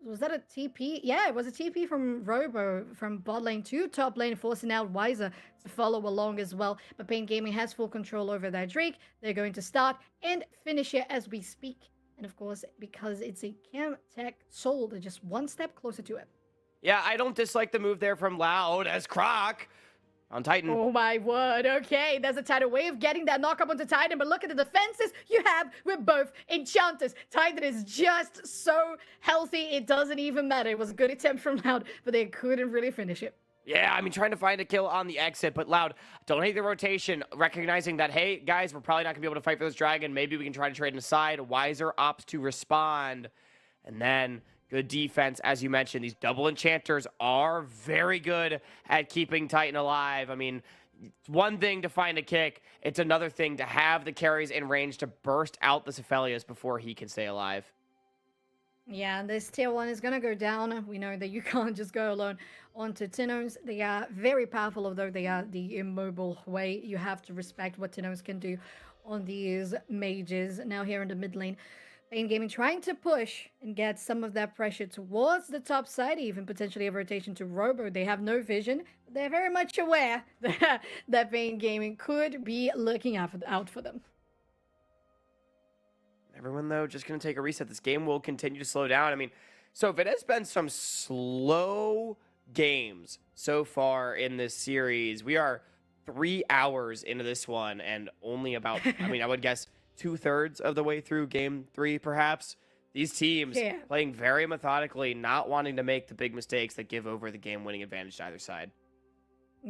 Was that a TP? Yeah, it was a TP from Robo from bot lane to top lane, forcing out Wiser to follow along as well. But Pain Gaming has full control over that Drake. They're going to start and finish it as we speak. And of course, because it's a Cam Tech Soul, they're just one step closer to it. Yeah, I don't dislike the move there from Loud as Croc on Titan. Oh my word, okay. There's a Titan way of getting that knock up onto Titan, but look at the defenses you have with both enchanters. Titan is just so healthy, it doesn't even matter. It was a good attempt from Loud, but they couldn't really finish it. Yeah, I mean, trying to find a kill on the exit, but Loud, don't hate the rotation, recognizing that, hey, guys, we're probably not going to be able to fight for this dragon. Maybe we can try to trade an aside. Wiser opts to respond, and then good defense, as you mentioned. These double enchanters are very good at keeping Titan alive. I mean, it's one thing to find a kick. It's another thing to have the carries in range to burst out the Cephalius before he can stay alive. Yeah, this tier 1 is going to go down. We know that you can't just go alone onto Tinnos. They are very powerful, although they are the immobile way. You have to respect what Tinnos can do on these mages. Now here in the mid lane, Pain Gaming trying to push and get some of that pressure towards the top side, even potentially a rotation to Robo. They have no vision, but they're very much aware that Pain Gaming could be looking out for them. Everyone, though, just going to take a reset. This game will continue to slow down. I mean, so if it has been some slow games so far in this series, we are 3 hours into this one and only about, I mean, I would guess 2/3 of the way through game 3, perhaps. These teams playing very methodically, not wanting to make the big mistakes that give over the game-winning advantage to either side.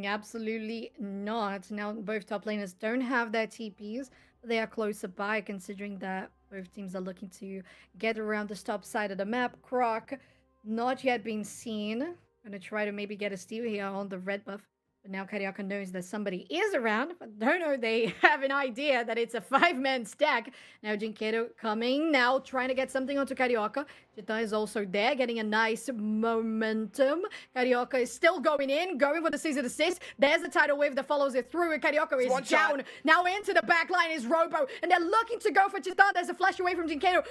Absolutely not. Now, both top laners don't have their TPs, but they are closer by, considering that both teams are looking to get around the top side of the map. Croc, not yet been seen. Gonna try to maybe get a steal here on the red buff. But now Carioca knows that somebody is around, but don't know they have an idea that it's a 5-man stack. Now Jinkedo coming, now trying to get something onto Carioca. Jita is also there, getting a nice momentum. Carioca is still going in, going for the season assist. There's the tidal wave that follows it through, and Carioca is down. Now into the back line is Robo, and they're looking to go for Jita. There's a flash away from Jinkedo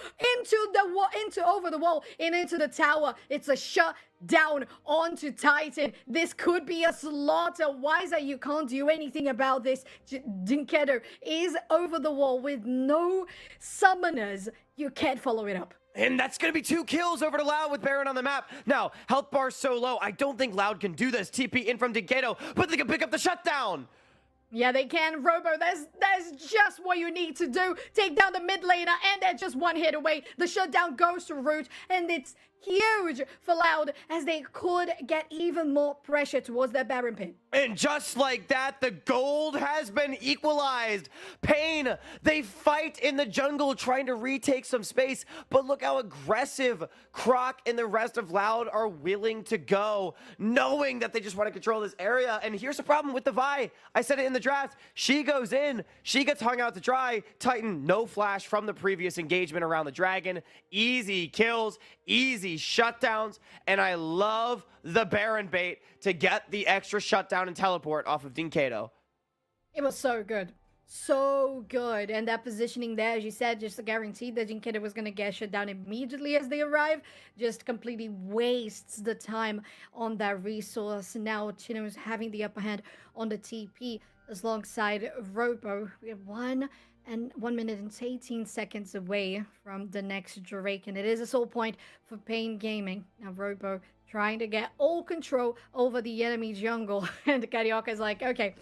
over the wall, and into the tower. It's a shut down onto Titan. This could be a slaughter. Why is that you can't do anything about this? Jinkedo is over the wall with no summoners. You can't follow it up. And that's going to be 2 kills over to Loud with Baron on the map. Now, health bar so low, I don't think Loud can do this. TP in from Jinkedo, but they can pick up the shutdown. Yeah, they can. Robo, that's just what you need to do. Take down the mid laner, and they're just one hit away. The shutdown goes to Root, and it's huge for Loud as they could get even more pressure towards that Baron pin. And just like that, the gold has been equalized. Pain, they fight in the jungle trying to retake some space, but look how aggressive Croc and the rest of Loud are willing to go, knowing that they just want to control this area. And here's the problem with the Vi. I said it in the draft. She goes in, she gets hung out to dry. Titan, no flash from the previous engagement around the dragon. Easy kills, easy shutdowns, and I love the Baron bait to get the extra shutdown and teleport off of Jinkedo. It was so good. So good. And that positioning there, as you said, just guaranteed that Jinkedo was going to get shut down immediately as they arrive. Just completely wastes the time on that resource. Now Chino is having the upper hand on the TP alongside Robo. We have 1 minute and 18 seconds away from the next Drake, and it is a soul point for Pain Gaming. Now Robo trying to get all control over the enemy jungle, and Carioca is like, okay,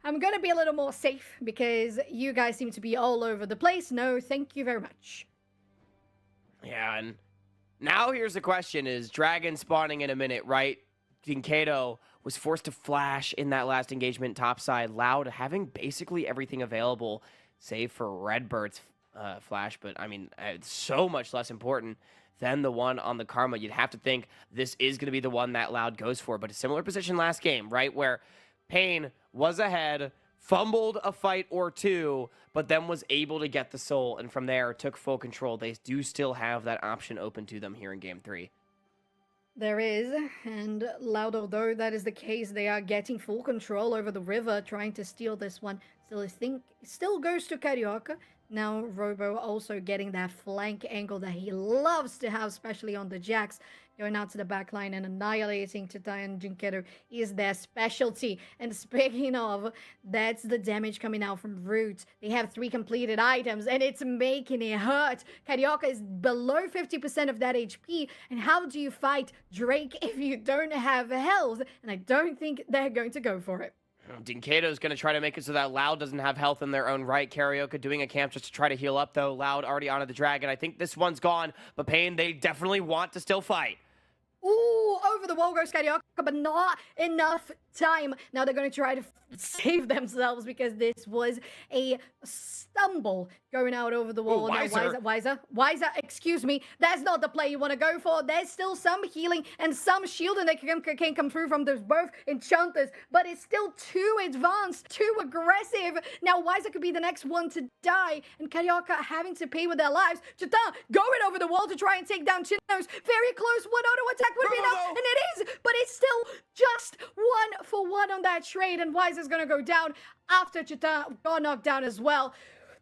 I'm gonna be a little more safe because you guys seem to be all over the place. No, thank you very much. Yeah, and now here's the question: is Dragon spawning in a minute, right? Jinkedo was forced to flash in that last engagement topside. Loud having basically everything available, save for Redbird's flash, but I mean, it's so much less important than the one on the Karma. You'd have to think this is going to be the one that Loud goes for, but a similar position last game, right? Where Pain was ahead, fumbled a fight or two, but then was able to get the soul, and from there took full control. They do still have that option open to them here in game 3. There is, and Loud, although that is the case, they are getting full control over the river, trying to steal this one. Still goes to Carioca. Now Robo also getting that flank angle that he loves to have, especially on the Jax. Going out to the back line and annihilating Tita and Jinkedo is their specialty. And speaking of, that's the damage coming out from Root. They have 3 completed items, and it's making it hurt. Carioca is below 50% of that HP. And how do you fight Drake if you don't have health? And I don't think they're going to go for it. Jinkedo's going to try to make it so that Loud doesn't have health in their own right. Carioca doing a camp just to try to heal up, though. Loud already onto the dragon. I think this one's gone, but Pain, they definitely want to still fight. Ooh, over the wall goes Carioca, but not enough time. Now they're going to try to save themselves because this was a stumble going out over the wall. Now, Wiser, excuse me. That's not the play you want to go for. There's still some healing and some shielding that can come through from those both enchanters, but it's still too advanced, too aggressive. Now, Wiser could be the next one to die, and Carioca having to pay with their lives. Chita going over the wall to try and take down Chinos. Very close. One auto attack would be enough, and it is, but it's still just 1-for-1 on that trade, and Wiser's gonna go down after Chita got knocked down as well.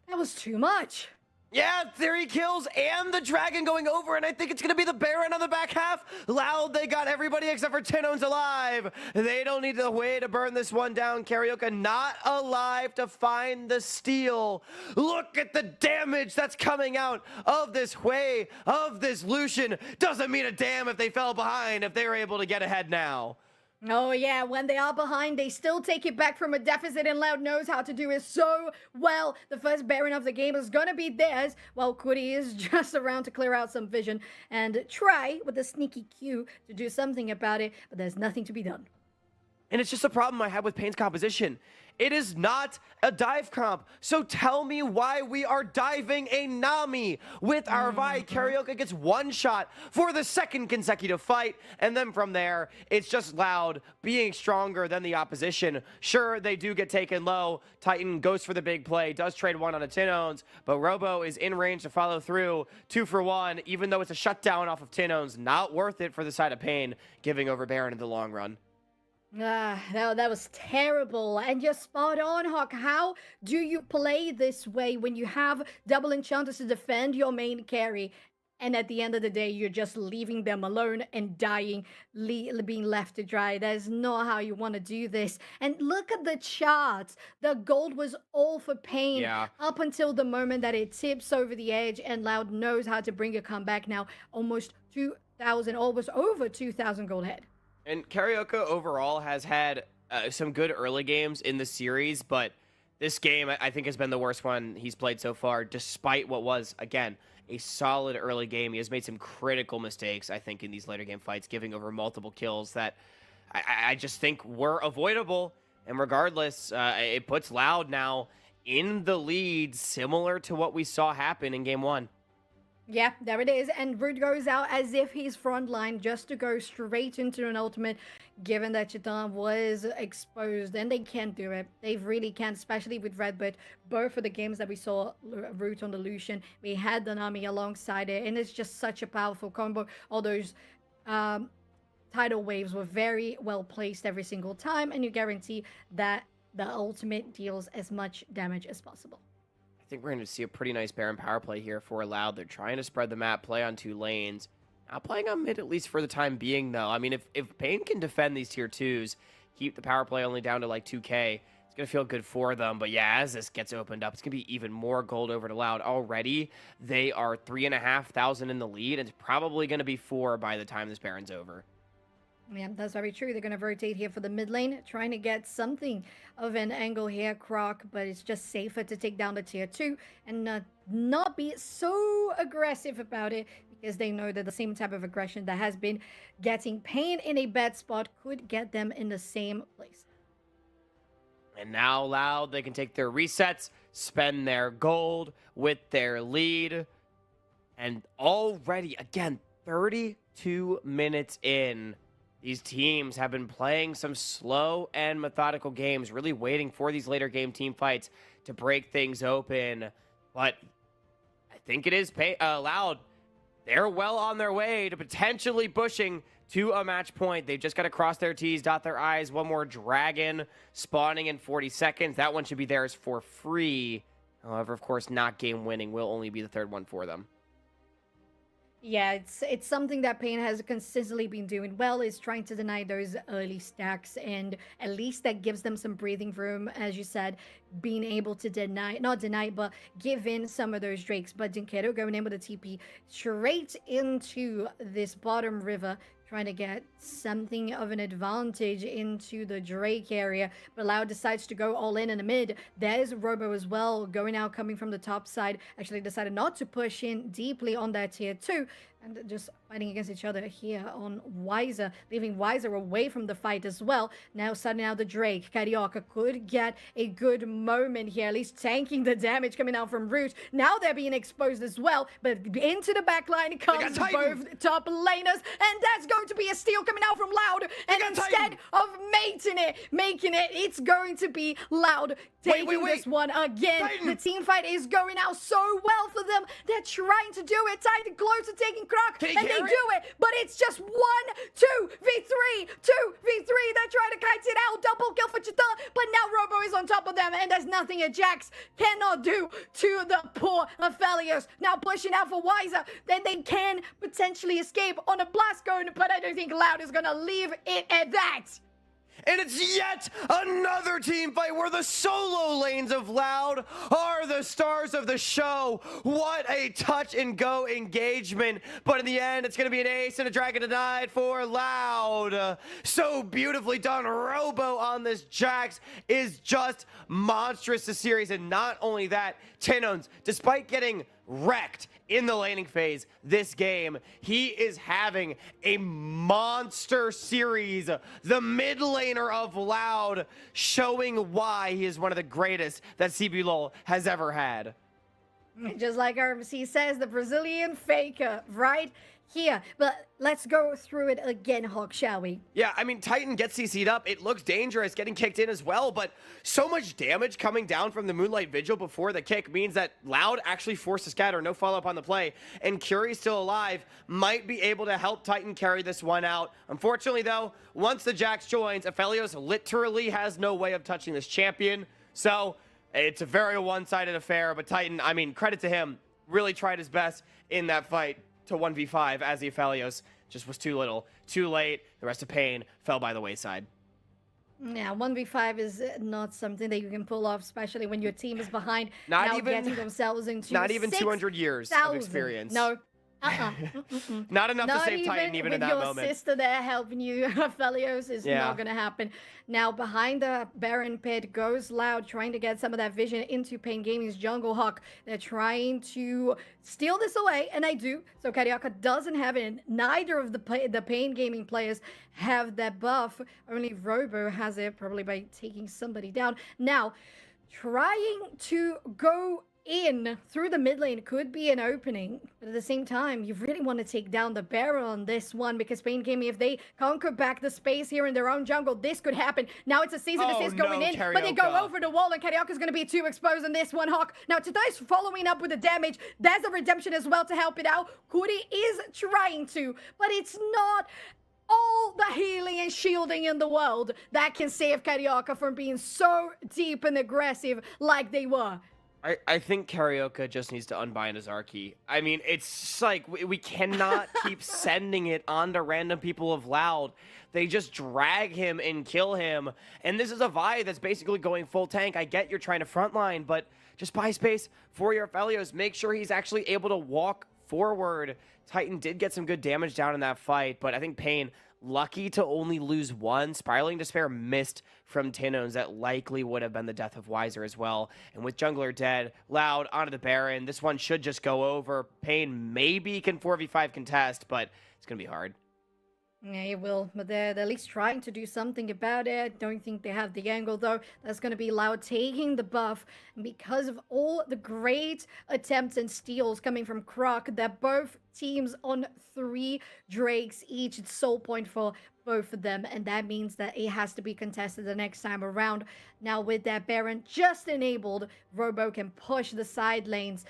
That was too much. Yeah, 3 kills and the dragon going over, and I think it's going to be the Baron on the back half. Loud, they got everybody except for Tinones alive. They don't need the way to burn this one down. Carioca not alive to find the steal. Look at the damage that's coming out of this Hui, of this Lucian. Doesn't mean a damn if they fell behind, if they were able to get ahead now. Oh yeah, when they are behind, they still take it back from a deficit, and Loud knows how to do it so well. The first Baron of the game is gonna be theirs, while Kuri is just around to clear out some vision and try with a sneaky Q to do something about it, but there's nothing to be done. And it's just a problem I have with Pain's composition. It is not a dive comp. So tell me why we are diving a Nami with our Vi. Carioca gets one shot for the second consecutive fight. And then from there, it's just Loud being stronger than the opposition. Sure, they do get taken low. Titan goes for the big play, does trade one on a Tinones, but Robo is in range to follow through. 2-for-1, even though it's a shutdown off of Tinones. Not worth it for the side of Pain, giving over Baron in the long run. That was terrible. And you're spot on, Hawk. How do you play this way when you have double enchanters to defend your main carry? And at the end of the day, you're just leaving them alone and dying, being left to dry. That's not how you want to do this. And look at the charts. The gold was all for Pain up until the moment that it tips over the edge, and Loud knows how to bring a comeback now. Almost 2,000, almost over 2,000 gold head. And Carioca overall has had some good early games in the series, but this game I think has been the worst one he's played so far, despite what was, again, a solid early game. He has made some critical mistakes, I think, in these later game fights, giving over multiple kills that I just think were avoidable. And regardless, it puts Loud now in the lead, similar to what we saw happen in game 1. Yeah, there it is. And Root goes out as if he's frontline just to go straight into an ultimate, given that Chitan was exposed. And they can't do it. They really can't, especially with Redbird. Both of the games that we saw Root on the Lucian, we had the Nami alongside it. And it's just such a powerful combo. All those tidal waves were very well placed every single time. And you guarantee that the ultimate deals as much damage as possible. I think we're going to see a pretty nice Baron power play here for Loud. They're trying to spread the map, play on 2 lanes. Not playing on mid, at least for the time being, though. I mean, if Pain can defend these tier 2s, keep the power play only down to like 2k, it's going to feel good for them. But yeah, as this gets opened up, it's going to be even more gold over to Loud. Already, they are 3,500 in the lead, and it's probably going to be 4 by the time this Baron's over. Yeah, that's very true. They're going to rotate here for the mid lane, trying to get something of an angle here, Croc, but it's just safer to take down the tier 2 and not be so aggressive about it, because they know that the same type of aggression that has been getting Pain in a bad spot could get them in the same place. And now Loud, they can take their resets, spend their gold with their lead, and already, again, 32 minutes in, these teams have been playing some slow and methodical games, really waiting for these later game team fights to break things open. But I think it is Loud. They're well on their way to potentially pushing to a match point. They've just got to cross their T's, dot their I's. One more dragon spawning in 40 seconds. That one should be theirs for free. However, of course, not game winning. Will only be the third one for them. Yeah, it's something that Pain has consistently been doing well, is trying to deny those early stacks, and at least that gives them some breathing room, as you said, being able to not deny, but give in some of those Drakes. But Dinkedo going in with a TP straight into this bottom river, trying to get something of an advantage into the Drake area. But Loud decides to go all in the mid. There's Robo as well, going out, coming from the top side. Actually decided not to push in deeply on that tier 2. and just fighting against each other here on Wiser, leaving Wiser away from the fight as well. Now suddenly out the Drake, Carioca could get a good moment here, at least tanking the damage coming out from Root. Now they're being exposed as well, but into the back line comes both top laners, and that's going to be a steal coming out from Loud, and instead of making it, it's going to be Loud taking this one again. The team fight is going out so well for them. They're trying to do it. Titan close to taking Croc, and they do it. But it's just 1, 2v3, 2v3. They're trying to kite it out. Double kill for Chita, but now Robo is on top of them, and there's nothing a Jax cannot do to the poor Aphelios. Now pushing out for Wiser. Then they can potentially escape on a blast cone, but I don't think Loud is going to leave it at that. And it's yet another team fight where the solo lanes of Loud are the stars of the show. What a touch and go engagement. But in the end, it's going to be an ace and a dragon denied for Loud. So beautifully done. Robo on this Jax is just monstrous this series. And not only that, Tinones, despite getting wrecked in the laning phase this game, he is having a monster series. The mid laner of Loud, showing why he is one of the greatest that CBLOL has ever had. Just like RMC says, the Brazilian faker, right here. But let's go through it again, Hawk, shall we? Yeah, I mean, Titan gets CC'd up. It looks dangerous getting kicked in as well, but so much damage coming down from the Moonlight Vigil before the kick means that Loud actually forced to scatter, no follow-up on the play, and Curie's still alive, might be able to help Titan carry this one out. Unfortunately, though, once the Jax joins, Aphelios literally has no way of touching this champion, so it's a very one-sided affair, but Titan, I mean, credit to him, really tried his best in that fight to 1v5 as the Aphelios just was too little, too late. The rest of Pain fell by the wayside. Yeah, 1v5 is not something that you can pull off, especially when your team is behind. Not now even getting themselves into not even 200 years of experience. No. Not enough to save Titan even in that moment. Your sister there helping you, Aphelios, is not going to happen. Now, behind the Baron pit goes Loud, trying to get some of that vision into Pain Gaming's Jungle Hawk. They're trying to steal this away, and I do. So Carioca doesn't have it. Neither of the Pain Gaming players have that buff. Only Robo has it, probably by taking somebody down. Now, trying to go in through the mid lane could be an opening, but at the same time, you really want to take down the barrel on this one, because Pain Gaming, if they conquer back the space here in their own jungle, this could happen. Now it's a season assist going in, Carioca. but they go over the wall, and Carioca's going to be too exposed in this one, Hawk. Now Tadai's following up with the damage. There's a redemption as well to help it out. Kuri is trying to, but it's not all the healing and shielding in the world that can save Carioca from being so deep and aggressive like they were. I think Carioca just needs to unbind his Archie. I mean, it's just like, we cannot keep sending it onto random people of Loud. They just drag him and kill him. And this is a Vi that's basically going full tank. I get you're trying to frontline, but just buy space for your Aphelios. Make sure he's actually able to walk forward. Titan did get some good damage down in that fight, but I think Pain, lucky to only lose one. Spiraling Despair missed from Tinones. That likely would have been the death of Wiser as well. And with Jungler dead, Loud onto the Baron. This one should just go over. Pain maybe can 4v5 contest, but it's going to be hard. Yeah, it will, but they're at least trying to do something about it. Don't think they have the angle, though. That's going to be Loud taking the buff. And because of all the great attempts and steals coming from Croc, they're both teams on 3 Drakes each. It's soul point for both of them, and that means that it has to be contested the next time around. Now, with that Baron just enabled, Robo can push the side lanes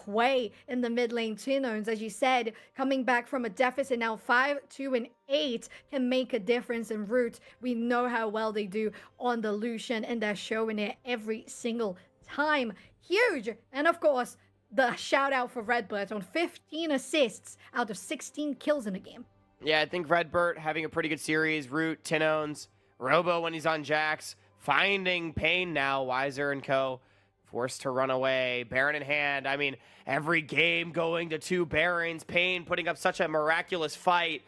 way in the mid lane. Tinones, as you said, coming back from a deficit now 5, 2, and 8 can make a difference in Root. We know how well they do on the Lucian, and they're showing it every single time. Huge. And of course, the shout out for Redbird on 15 assists out of 16 kills in a game. Yeah, I think Redbird having a pretty good series. Root, Tinones, Robo when he's on Jax, finding Pain now, Wiser and co. Forced to run away, Baron in hand. I mean, every game going to 2 Barons. Pain putting up such a miraculous fight.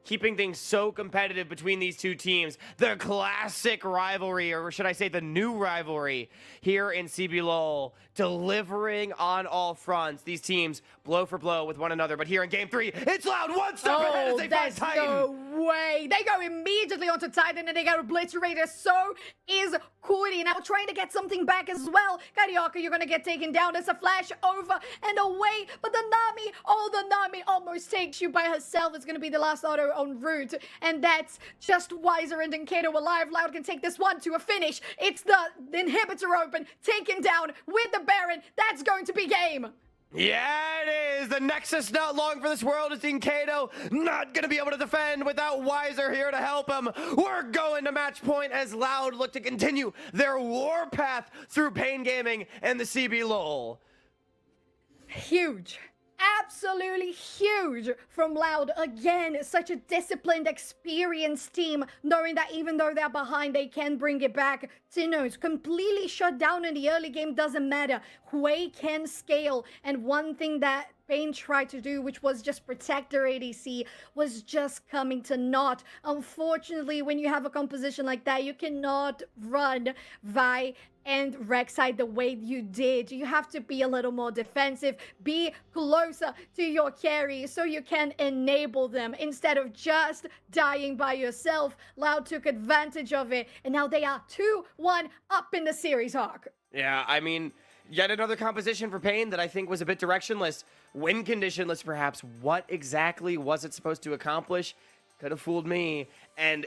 keeping things so competitive between these two teams. The classic rivalry, or should I say the new rivalry here in CBLOL, delivering on all fronts. These teams blow for blow with one another, but here in game 3, it's Loud one step ahead as they find Titan. No way. They go immediately onto Titan and they get obliterated. So is Cody. Now trying to get something back as well. Carioca, you're going to get taken down. There's a flash over and away, but the Nami, the Nami almost takes you by herself. It's going to be the last auto on route, and that's just Wiser and Kato alive. Loud can take this one to a finish. It's the inhibitor open, taken down with the Baron. That's going to be game. Yeah, it is. The Nexus not long for this world is Kato not going to be able to defend without Wiser here to help him. We're going to match point as Loud look to continue their warpath through Pain Gaming and the CBLOL. Huge. Absolutely huge from Loud. Again, such a disciplined, experienced team, knowing that even though they're behind, they can bring it back. Tino's completely shut down in the early game, doesn't matter. Hui can scale, and one thing that Pain tried to do, which was just protect their ADC, was just coming to naught. Unfortunately, when you have a composition like that, you cannot run Vi and Rek'Sai the way you did. You have to be a little more defensive, be closer to your carry so you can enable them instead of just dying by yourself. Loud took advantage of it, and now they are 2-1 up in the series, Hawk. Yeah, I mean, yet another composition for Pain that I think was a bit directionless, win conditionless perhaps. What exactly was it supposed to accomplish? Could have fooled me. And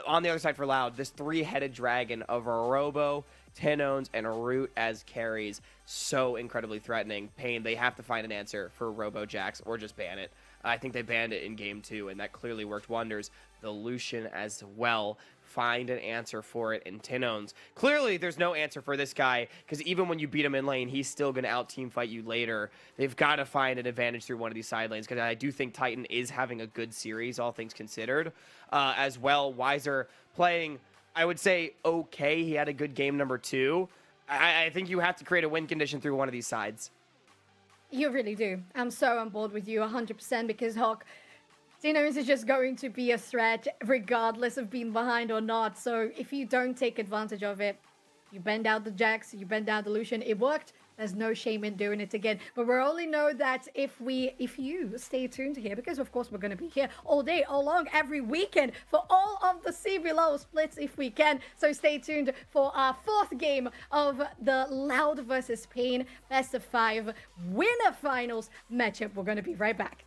on the other side for Loud, this three-headed dragon of Robo, Tinones, and Root as carries, so incredibly threatening. Pain, they have to find an answer for Robo Jax or just ban it. I think they banned it in game 2, and that clearly worked wonders. The Lucian as well. Find an answer for it in Tinones. Clearly, there's no answer for this guy, because even when you beat him in lane, he's still going to out-team fight you later. They've got to find an advantage through one of these side lanes, because I do think Titan is having a good series, all things considered. As well, Wiser playing, I would say, okay. He had a good game number 2. I think you have to create a win condition through one of these sides. You really do. I'm so on board with you 100% because Hawk, Tino's is just going to be a threat regardless of being behind or not. So if you don't take advantage of it, you bend out the Jax, you bend out the Lucian. It worked. There's no shame in doing it again. But we only know that if you stay tuned here, because of course we're going to be here all day, all long, every weekend for all of the CBLOL splits if we can. So stay tuned for our 4th game of the Loud versus Pain best of 5 winner finals matchup. We're going to be right back.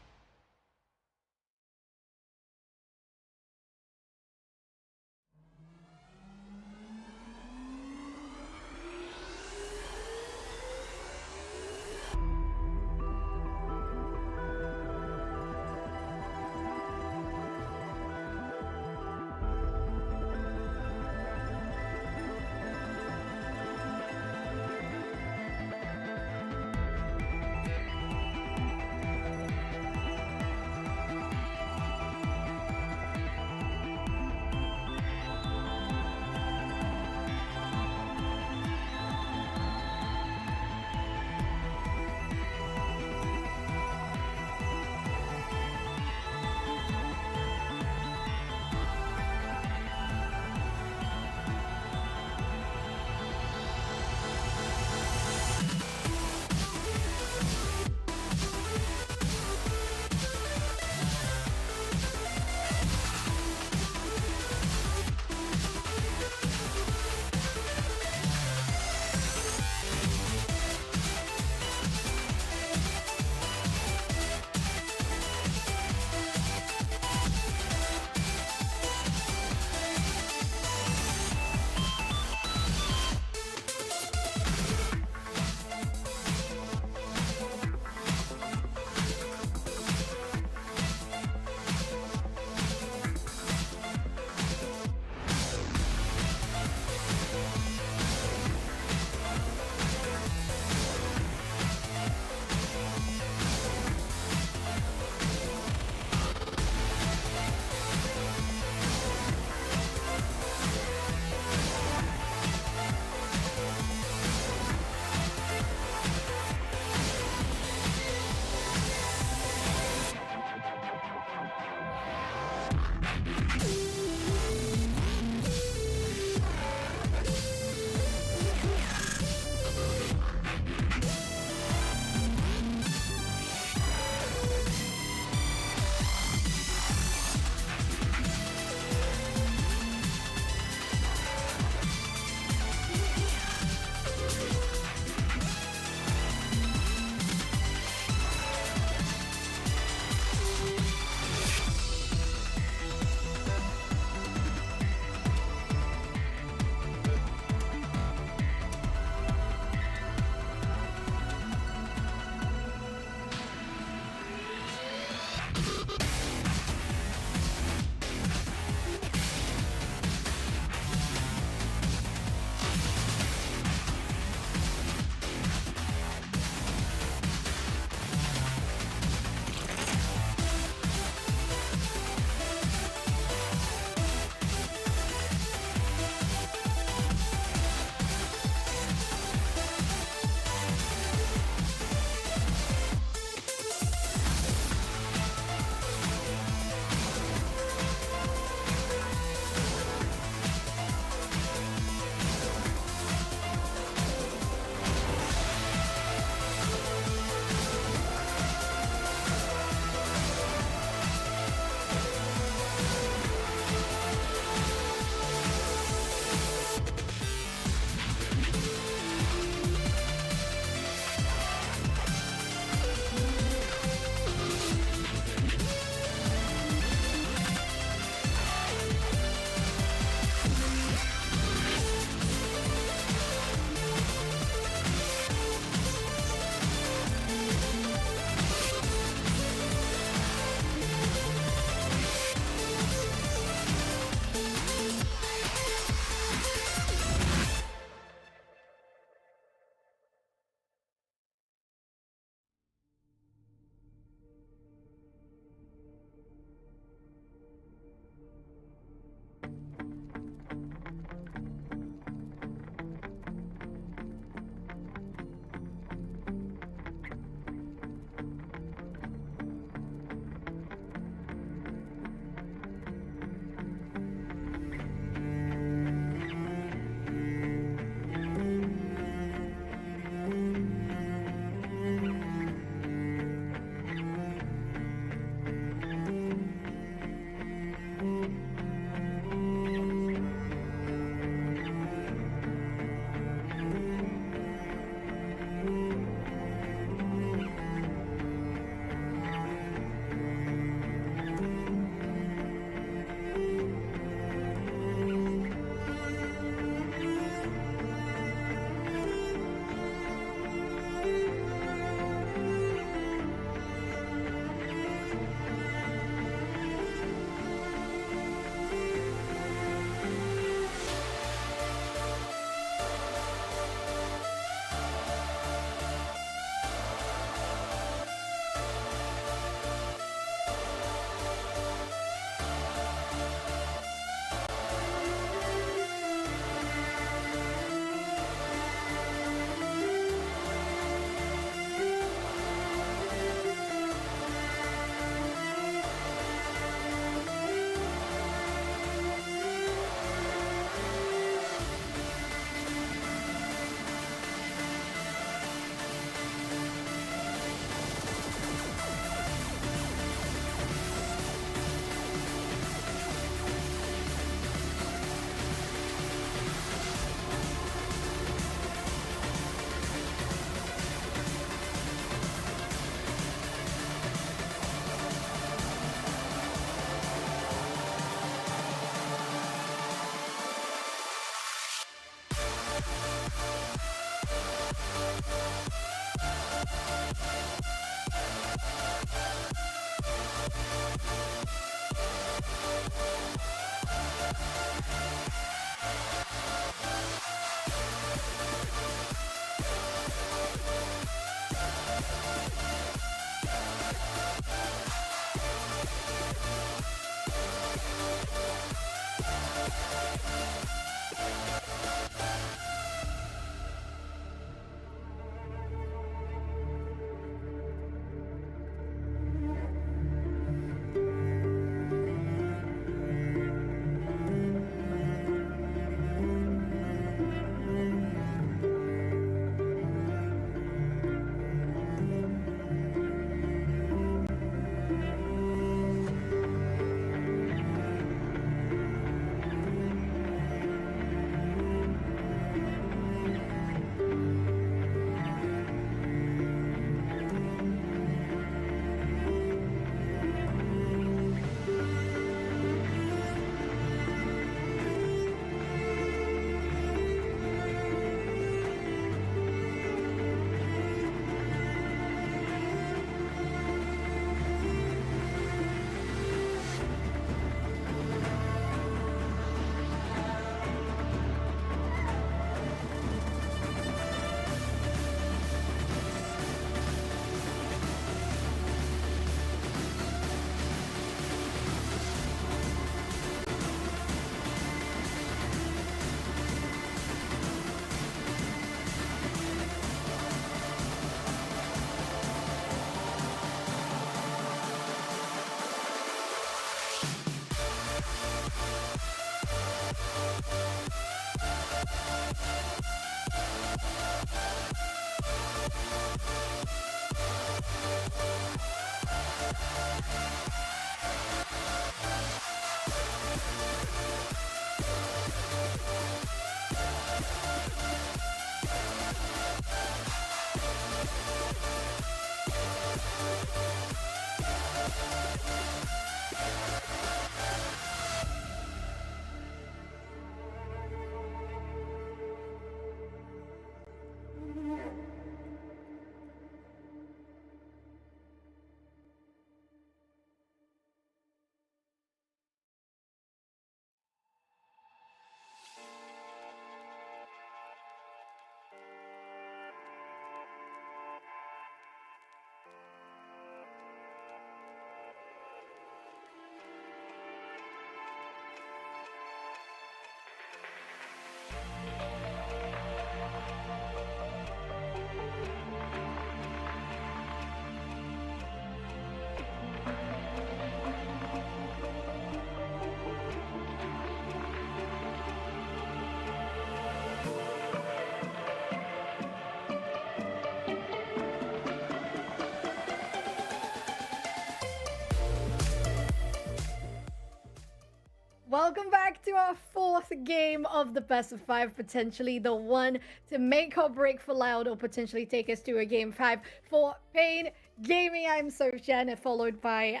Welcome back to our fourth game of the best of five, potentially the one to make or break for Loud, or potentially take us to a game 5 for Pain Gaming. I'm Sochan, followed by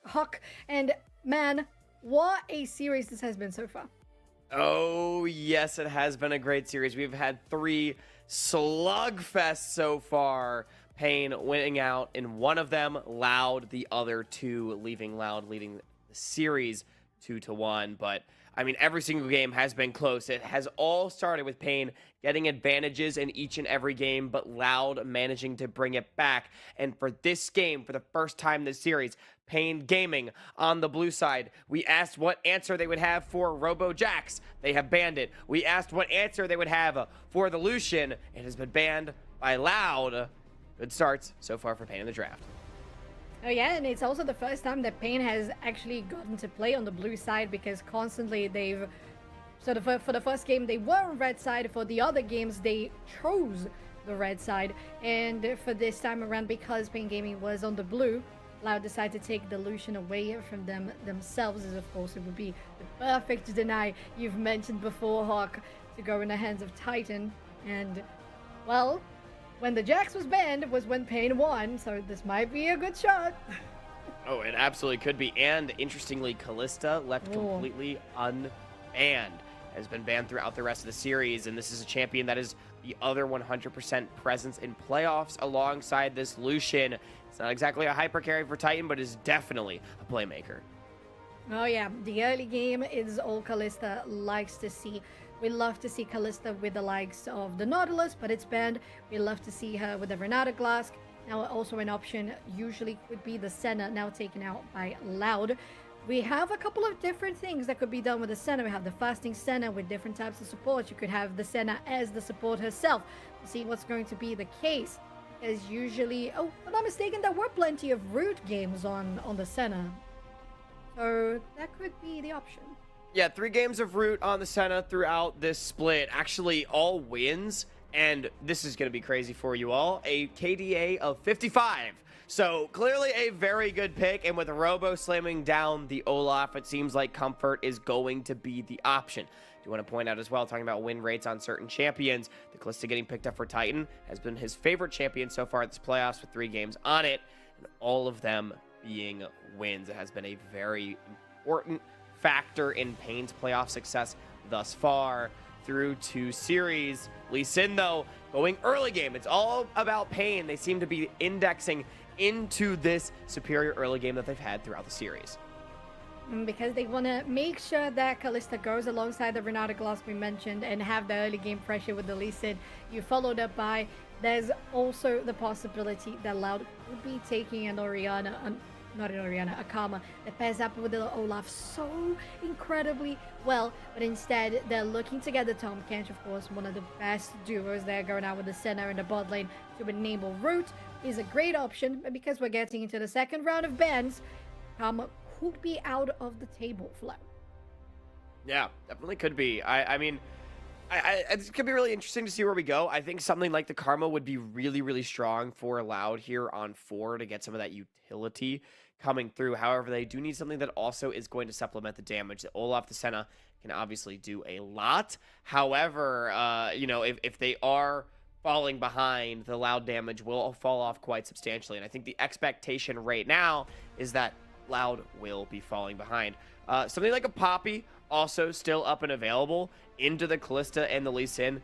Hawk, and man, what a series this has been so far. Oh, yes, it has been a great series. We've had 3 slugfests so far. Pain winning out in one of them, Loud the other 2, leaving Loud leading the series 2-1. But I mean, every single game has been close. It has all started with Pain getting advantages in each and every game, but Loud managing to bring it back. And for this game, for the first time this series, Pain Gaming on the blue side, we asked what answer they would have for Robo Jax. They have banned it. We asked what answer they would have for the Lucian. It has been banned by Loud. Good starts so far for Pain in the draft. Oh yeah, and it's also the first time that Pain has actually gotten to play on the blue side, because constantly they've for the first game they were on red side, for the other games they chose the red side, and for this time around, because Pain Gaming was on the blue, Loud decided to take the Lucian away from themselves, as of course it would be the perfect deny you've mentioned before, Hawk, to go in the hands of Titan. And well, when the Jax was banned was when Pain won, so this might be a good shot. Oh, it absolutely could be. And interestingly, Callista left completely unbanned. Has been banned throughout the rest of the series, and this is a champion that is the other 100% presence in playoffs alongside this Lucian. It's not exactly a hyper carry for Titan, but is definitely a playmaker. Oh yeah, the early game is all Kalista likes to see. We love to see Kalista with the likes of the Nautilus, but it's banned. We love to see her with the Renata Glask. Now also an option usually would be the Senna, now taken out by Loud. We have a couple of different things that could be done with the Senna. We have the fasting Senna with different types of support. You could have the Senna as the support herself. We'll see what's going to be the case. As usually, oh, if I'm not mistaken, there were plenty of root games on the Senna. So that could be the option. Yeah, 3 games of root on the Senna throughout this split. Actually, all wins. And this is going to be crazy for you all. A KDA of 55. So clearly a very good pick. And with Robo slamming down the Olaf, it seems like comfort is going to be the option. Do want to point out as well, talking about win rates on certain champions, the Kalista getting picked up for Titan has been his favorite champion so far at this playoffs with 3 games on it. And all of them being wins. It has been a very important factor in Pain's playoff success thus far through 2 series. Lee Sin, though, going early game. It's all about Pain. They seem to be indexing into this superior early game that they've had throughout the series. Because they want to make sure that Kalista goes alongside the Renata Glass we mentioned and have the early game pressure with the Lee Sin. You followed up by, there's also the possibility that Loud could be taking an Orianna, not an Orianna, a Karma that pairs up with the Olaf so incredibly well, but instead they're looking to get the Tom Kench, of course, one of the best duos there, going out with the Senna and the bot lane to enable root is a great option, but because we're getting into the second round of bans, Karma could be out of the table, Flo. Yeah, definitely could be. I mean, it's going to be really interesting to see where we go. I think something like the Karma would be really, really strong for Loud here on 4 to get some of that utility coming through. However, they do need something that also is going to supplement the damage. The Olaf, the Senna can obviously do a lot. However, you know, if they are falling behind, the Loud damage will fall off quite substantially. And I think the expectation right now is that Loud will be falling behind. Something like a Poppy, also still up and available into the Kalista and the Lee Sin.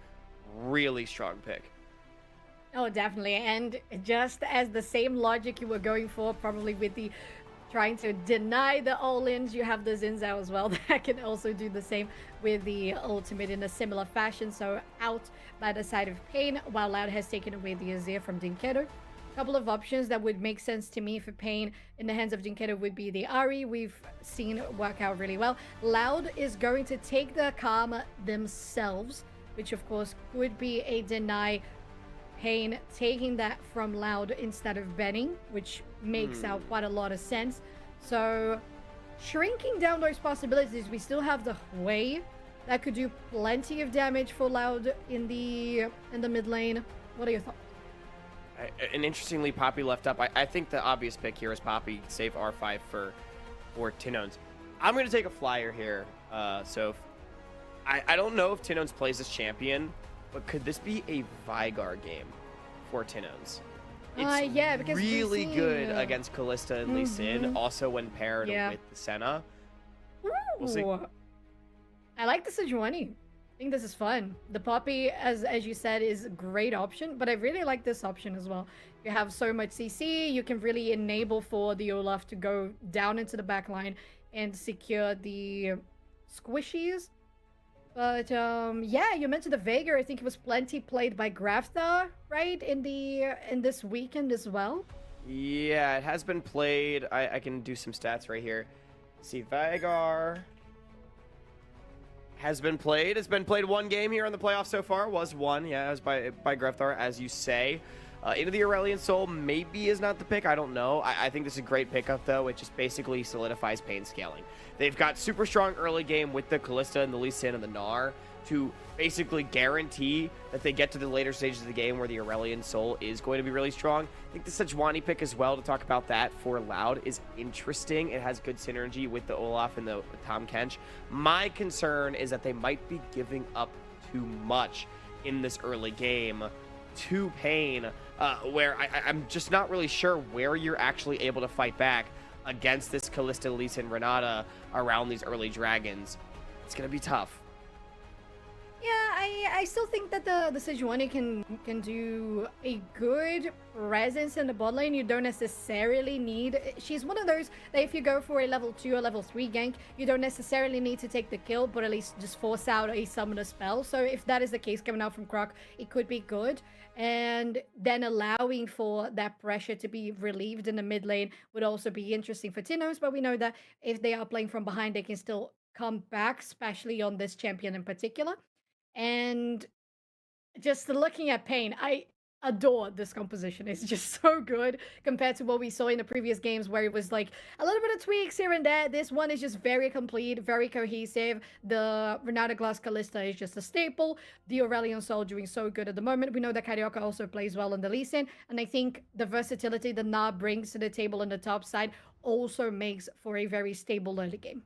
Really strong pick. Oh, definitely. And just as the same logic you were going for, probably with the trying to deny the all-ins, you have the Zinzao as well that can also do the same with the ultimate in a similar fashion. So out by the side of Pain, while Loud has taken away the Azir from Dinkedo. Couple of options that would make sense to me for Pain in the hands of Dinkedo would be the Ahri. We've seen work out really well. Loud is going to take the Karma themselves, which of course could be a deny. Pain taking that from Loud instead of Benning, which makes out quite a lot of sense. So shrinking down those possibilities, we still have the Hui that could do plenty of damage for Loud in the mid lane. What are your thoughts? And interestingly, Poppy left up. I think the obvious pick here is Poppy, save R5 for Tinones. I'm going to take a flyer here. So I don't know if Tinones plays this champion, but could this be a Vigar game for Tinones? It's yeah, because really good against Kalista and Lee Sin, also when paired with the Senna. We'll see. I like the Sejuani. I think this is fun. The Poppy, as you said, is a great option, but I really like this option as well. You have so much CC, you can really enable for the Olaf to go down into the back line and secure the squishies. But yeah, you mentioned the Veigar. I think it was plenty played by Grafta, right? In this weekend as well. Yeah, it has been played. I can do some stats right here. See, Veigar has been played. It's been played 1 game here in the playoffs so far. Was 1, yeah, it was by Grefthar, as you say. Into the Aurelion Soul maybe is not the pick. I don't know. I think this is a great pickup, though. It just basically solidifies Pain scaling. They've got super strong early game with the Kalista and the Lee Sin and the Gnar to basically guarantee that they get to the later stages of the game where the Aurelion Soul is going to be really strong. I think the Sejuani pick as well, to talk about that for Loud, is interesting. It has good synergy with the Olaf and the Tom Kench. My concern is that they might be giving up too much in this early game to Pain, where I'm just not really sure where you're actually able to fight back against this Kalista, Lee Sin, Renata around these early dragons. It's going to be tough. Yeah, I still think that the Sejuani can do a good presence in the bot lane. You don't necessarily need. She's one of those that if you go for a level 2 or level 3 gank, you don't necessarily need to take the kill, but at least just force out a summoner spell. So if that is the case coming out from Croc, it could be good. And then allowing for that pressure to be relieved in the mid lane would also be interesting for Tinos. But we know that if they are playing from behind, they can still come back, especially on this champion in particular. And just looking at Pain, I adore this composition. It's just so good compared to what we saw in the previous games where it was like a little bit of tweaks here and there. This one is just very complete, very cohesive. The Renata Glass Callista is just a staple. The Aurelion Sol doing so good at the moment. We know that Carioca also plays well in the Lee Sin, and I think the versatility that Na brings to the table on the top side also makes for a very stable early game.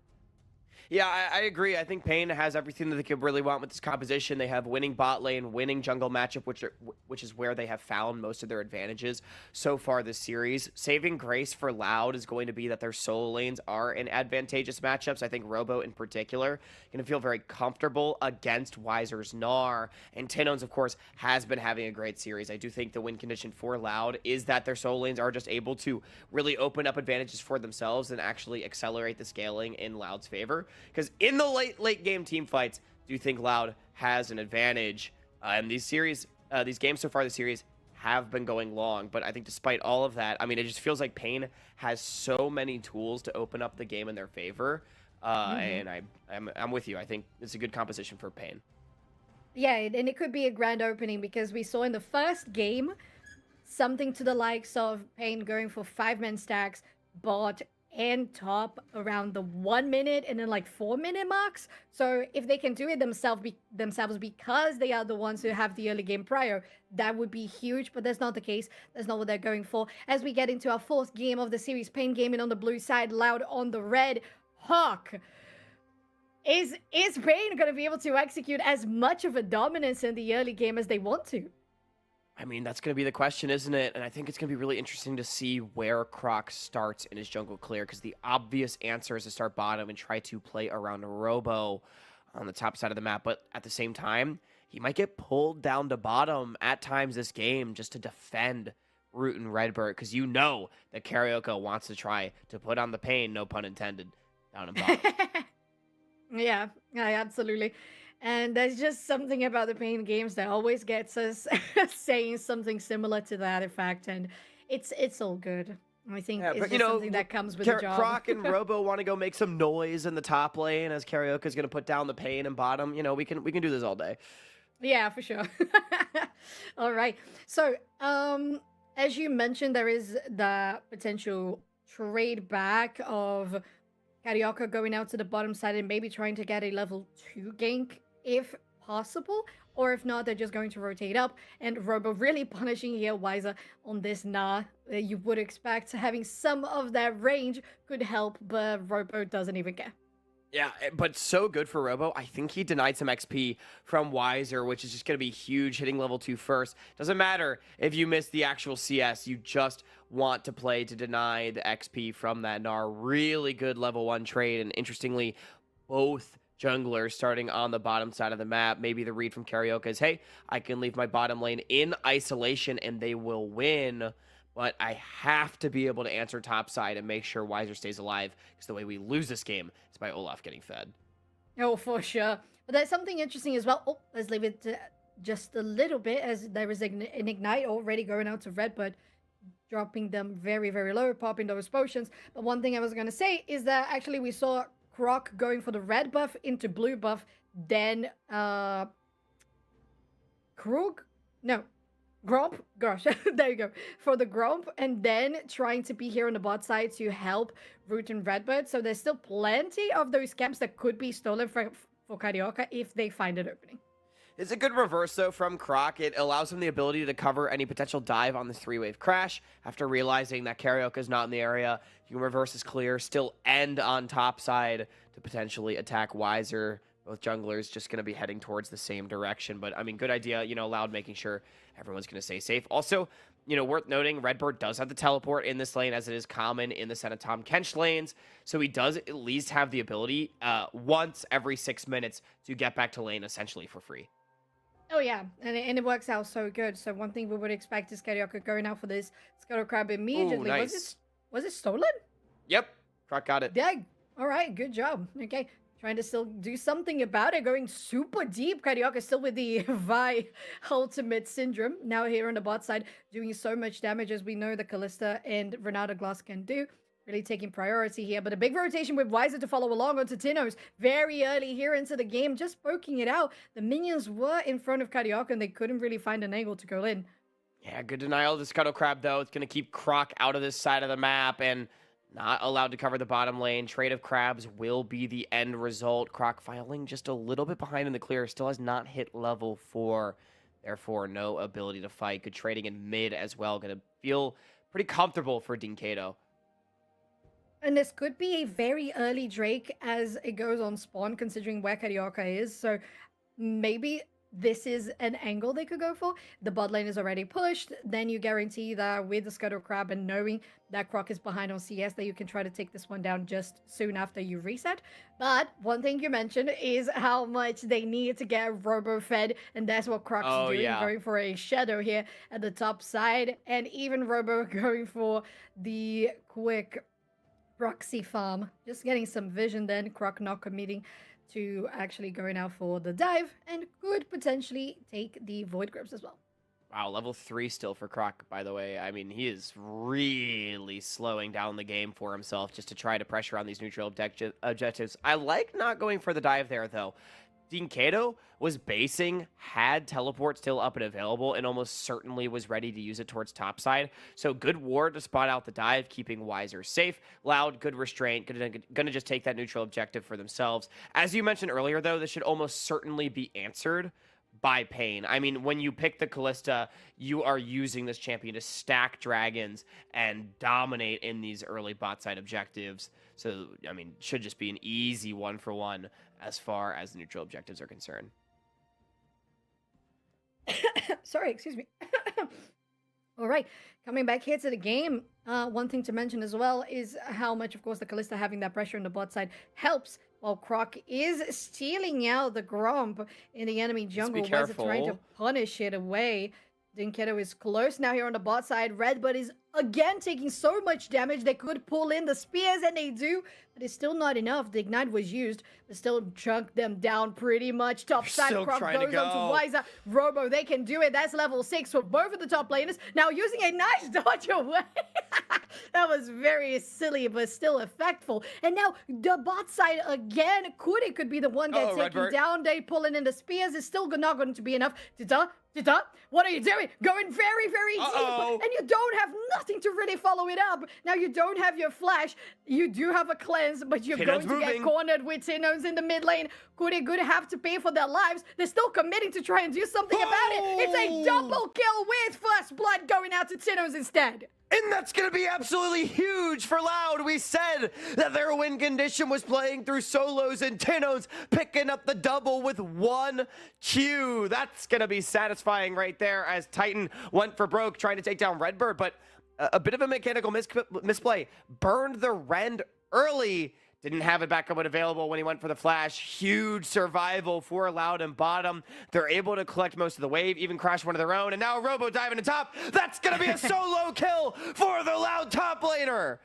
Yeah, I agree. I think Pain has everything that they could really want with this composition. They have winning bot lane, winning jungle matchup, which is where they have found most of their advantages so far this series. Saving grace for Loud is going to be that their solo lanes are in advantageous matchups. I think Robo in particular going to feel very comfortable against Weiser's Gnar. And Tinones, of course, has been having a great series. I do think the win condition for Loud is that their solo lanes are just able to really open up advantages for themselves and actually accelerate the scaling in Loud's favor. Because in the late game team fights, do you think Loud has an advantage? And these games so far this series have been going long, but I think despite all of that, I mean, it just feels like Pain has so many tools to open up the game in their favor. And I'm with you. I think it's a good composition for Pain. Yeah, and it could be a grand opening because we saw in the first game something to the likes of Pain going for 5-man stacks, bot and top around the 1 minute and then like 4-minute marks. So if they can do it themselves because they are the ones who have the early game prior, that would be huge. But that's not the case. That's not what they're going for. As we get into our fourth game of the series, Pain gaming on the blue side, Loud on the red. Hawk. Is Pain going to be able to execute as much of a dominance in the early game as they want to? I mean, that's going to be the question, isn't it? And I think it's going to be really interesting to see where Croc starts in his jungle clear, because the obvious answer is to start bottom and try to play around Robo on the top side of the map. But at the same time, he might get pulled down to bottom at times this game just to defend Root and Redbird, because you know that Carioca wants to try to put on the pain, no pun intended, down in bottom. Yeah, absolutely. And there's just something about the Pain games that always gets us saying something similar to that effect, and it's all good. I think it's just something that comes with the job. Croc and Robo want to go make some noise in the top lane as Carioca's going to put down the Pain and bottom. You know, we can do this all day. Yeah, for sure. All right. So, as you mentioned, there is the potential trade back of Carioca going out to the bottom side and maybe trying to get a level 2 gank if possible, or if not, they're just going to rotate up, and Robo really punishing here Weiser on this Gnar. You would expect having some of that range could help, but Robo doesn't even care. Yeah, but so good for Robo. I think he denied some XP from Weiser, which is just going to be huge, hitting level 2 first. Doesn't matter if you miss the actual CS. You just want to play to deny the XP from that Gnar. Really good level 1 trade, and interestingly, both junglers starting on the bottom side of the map. Maybe the read from Carioca is, hey, I can leave my bottom lane in isolation and they will win. But I have to be able to answer top side and make sure Weiser stays alive, because the way we lose this game is by Olaf getting fed. Oh, for sure. But there's something interesting as well. Oh, let's leave it just a little bit, as there is an Ignite already going out to Red, but dropping them very, very low, popping those potions. But one thing I was going to say is that actually we saw Croc going for the red buff into blue buff, then Krug? No. Gromp, gosh, there you go, for the Gromp, and then trying to be here on the bot side to help Root and Redbird. So there's still plenty of those camps that could be stolen for Carioca if they find an opening. It's a good reverse, though, from Croc. It allows him the ability to cover any potential dive on this 3-wave crash. After realizing that Carioca is not in the area, you can reverse his clear, still end on top side to potentially attack Weiser Both junglers just going to be heading towards the same direction. But, I mean, good idea, Loud making sure everyone's going to stay safe. Also, worth noting, Redbird does have the teleport in this lane, as it is common in the Senna Tom Kench lanes. So he does at least have the ability once every 6 minutes to get back to lane essentially for free. Oh yeah, and it works out so good. So one thing we would expect is Carioca going out for this Scuttle Crab immediately. Ooh, nice. Was it stolen? Yep, Croc got it. Yeah. All right, good job. Okay, trying to still do something about it. Going super deep. Carioca still with the Vi ultimate syndrome. Now here on the bot side, doing so much damage as we know the Kalista and Renata Glass can do. Really taking priority here, but a big rotation with Wiser to follow along onto Tinos very early here into the game, just poking it out. The minions were in front of Carioca and they couldn't really find an angle to go in. Yeah, good denial of the Scuttle Crab, though. It's going to keep Croc out of this side of the map and not allowed to cover the bottom lane. Trade of Crabs will be the end result. Croc filing just a little bit behind in the clear. Still has not hit level 4. Therefore, no ability to fight. Good trading in mid as well. Going to feel pretty comfortable for Dinkato. And this could be a very early Drake as it goes on spawn, considering where Carioca is. So maybe this is an angle they could go for. The bot lane is already pushed. Then you guarantee that with the Scuttle Crab and knowing that Croc is behind on CS, that you can try to take this one down just soon after you reset. But one thing you mentioned is how much they need to get Robo fed. And that's what Croc's doing, going for a Shadow here at the top side. And even Robo going for the quick proxy farm, just getting some vision. Then Croc not committing to actually going out for the dive and could potentially take the Void Grips as well. Wow, level 3 still for Croc, by the way. I mean, he is really slowing down the game for himself just to try to pressure on these neutral objectives. I like not going for the dive there, though. Dinkato was basing, had teleport still up and available, and almost certainly was ready to use it towards topside. So good ward to spot out the dive, keeping Wiser safe. Loud, good restraint, gonna just take that neutral objective for themselves. As you mentioned earlier, though, this should almost certainly be answered by Pain. I mean, when you pick the Kalista, you are using this champion to stack dragons and dominate in these early bot side objectives. So, I mean, should just be an easy 1-for-1 as far as the neutral objectives are concerned. Sorry, excuse me. All right, coming back here to the game, one thing to mention as well is how much, of course, the Kalista having that pressure on the bot side helps, while Croc is stealing out the Gromp in the enemy jungle. Was trying to punish it away. Dinkato is close now here on the bot side. Redbird is again taking so much damage. They could pull in the spears, and they do, but it's still not enough. The ignite was used, but still chunk them down pretty much. Top side, Croc goes on to Wiser. Robo, they can do it. That's level 6 for both of the top laners. Now using a nice dodge away. That was very silly, but still effectful. And now the bot side again. It could be the one that's taking down. They pulling in the spears. It's still not going to be enough. What are you doing? Going very, very deep. And you don't have nothing to really follow it up. Now you don't have your flash. You do have a cleanse, but you're going to get cornered with Tinos in the mid lane. Could have to pay for their lives. They're still committing to try and do something about it. It's a double kill with first blood going out to Tinos instead. And that's going to be absolutely huge for Loud. We said that their win condition was playing through solos, and Tinos picking up the double with 1 Q. That's going to be satisfying right there as Titan went for broke trying to take down Redbird, but a bit of a mechanical misplay. Burned the Rend early. Didn't have it back up and available when he went for the flash. Huge survival for Loud and bottom. They're able to collect most of the wave, even crash one of their own. And now Robo diving to top. That's going to be a solo kill for the Loud top laner.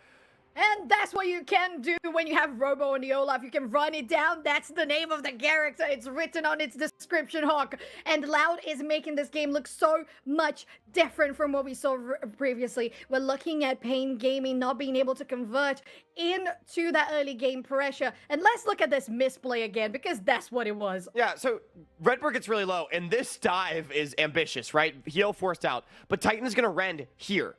And that's what you can do when you have Robo and the Olaf. You can run it down. That's the name of the character. It's written on its description hook. And Loud is making this game look so much different from what we saw previously. We're looking at Pain Gaming not being able to convert into that early game pressure. And let's look at this misplay again, because that's what it was. Yeah, so Redbird gets really low, and this dive is ambitious, right? Heal forced out. But Titan is going to rend here.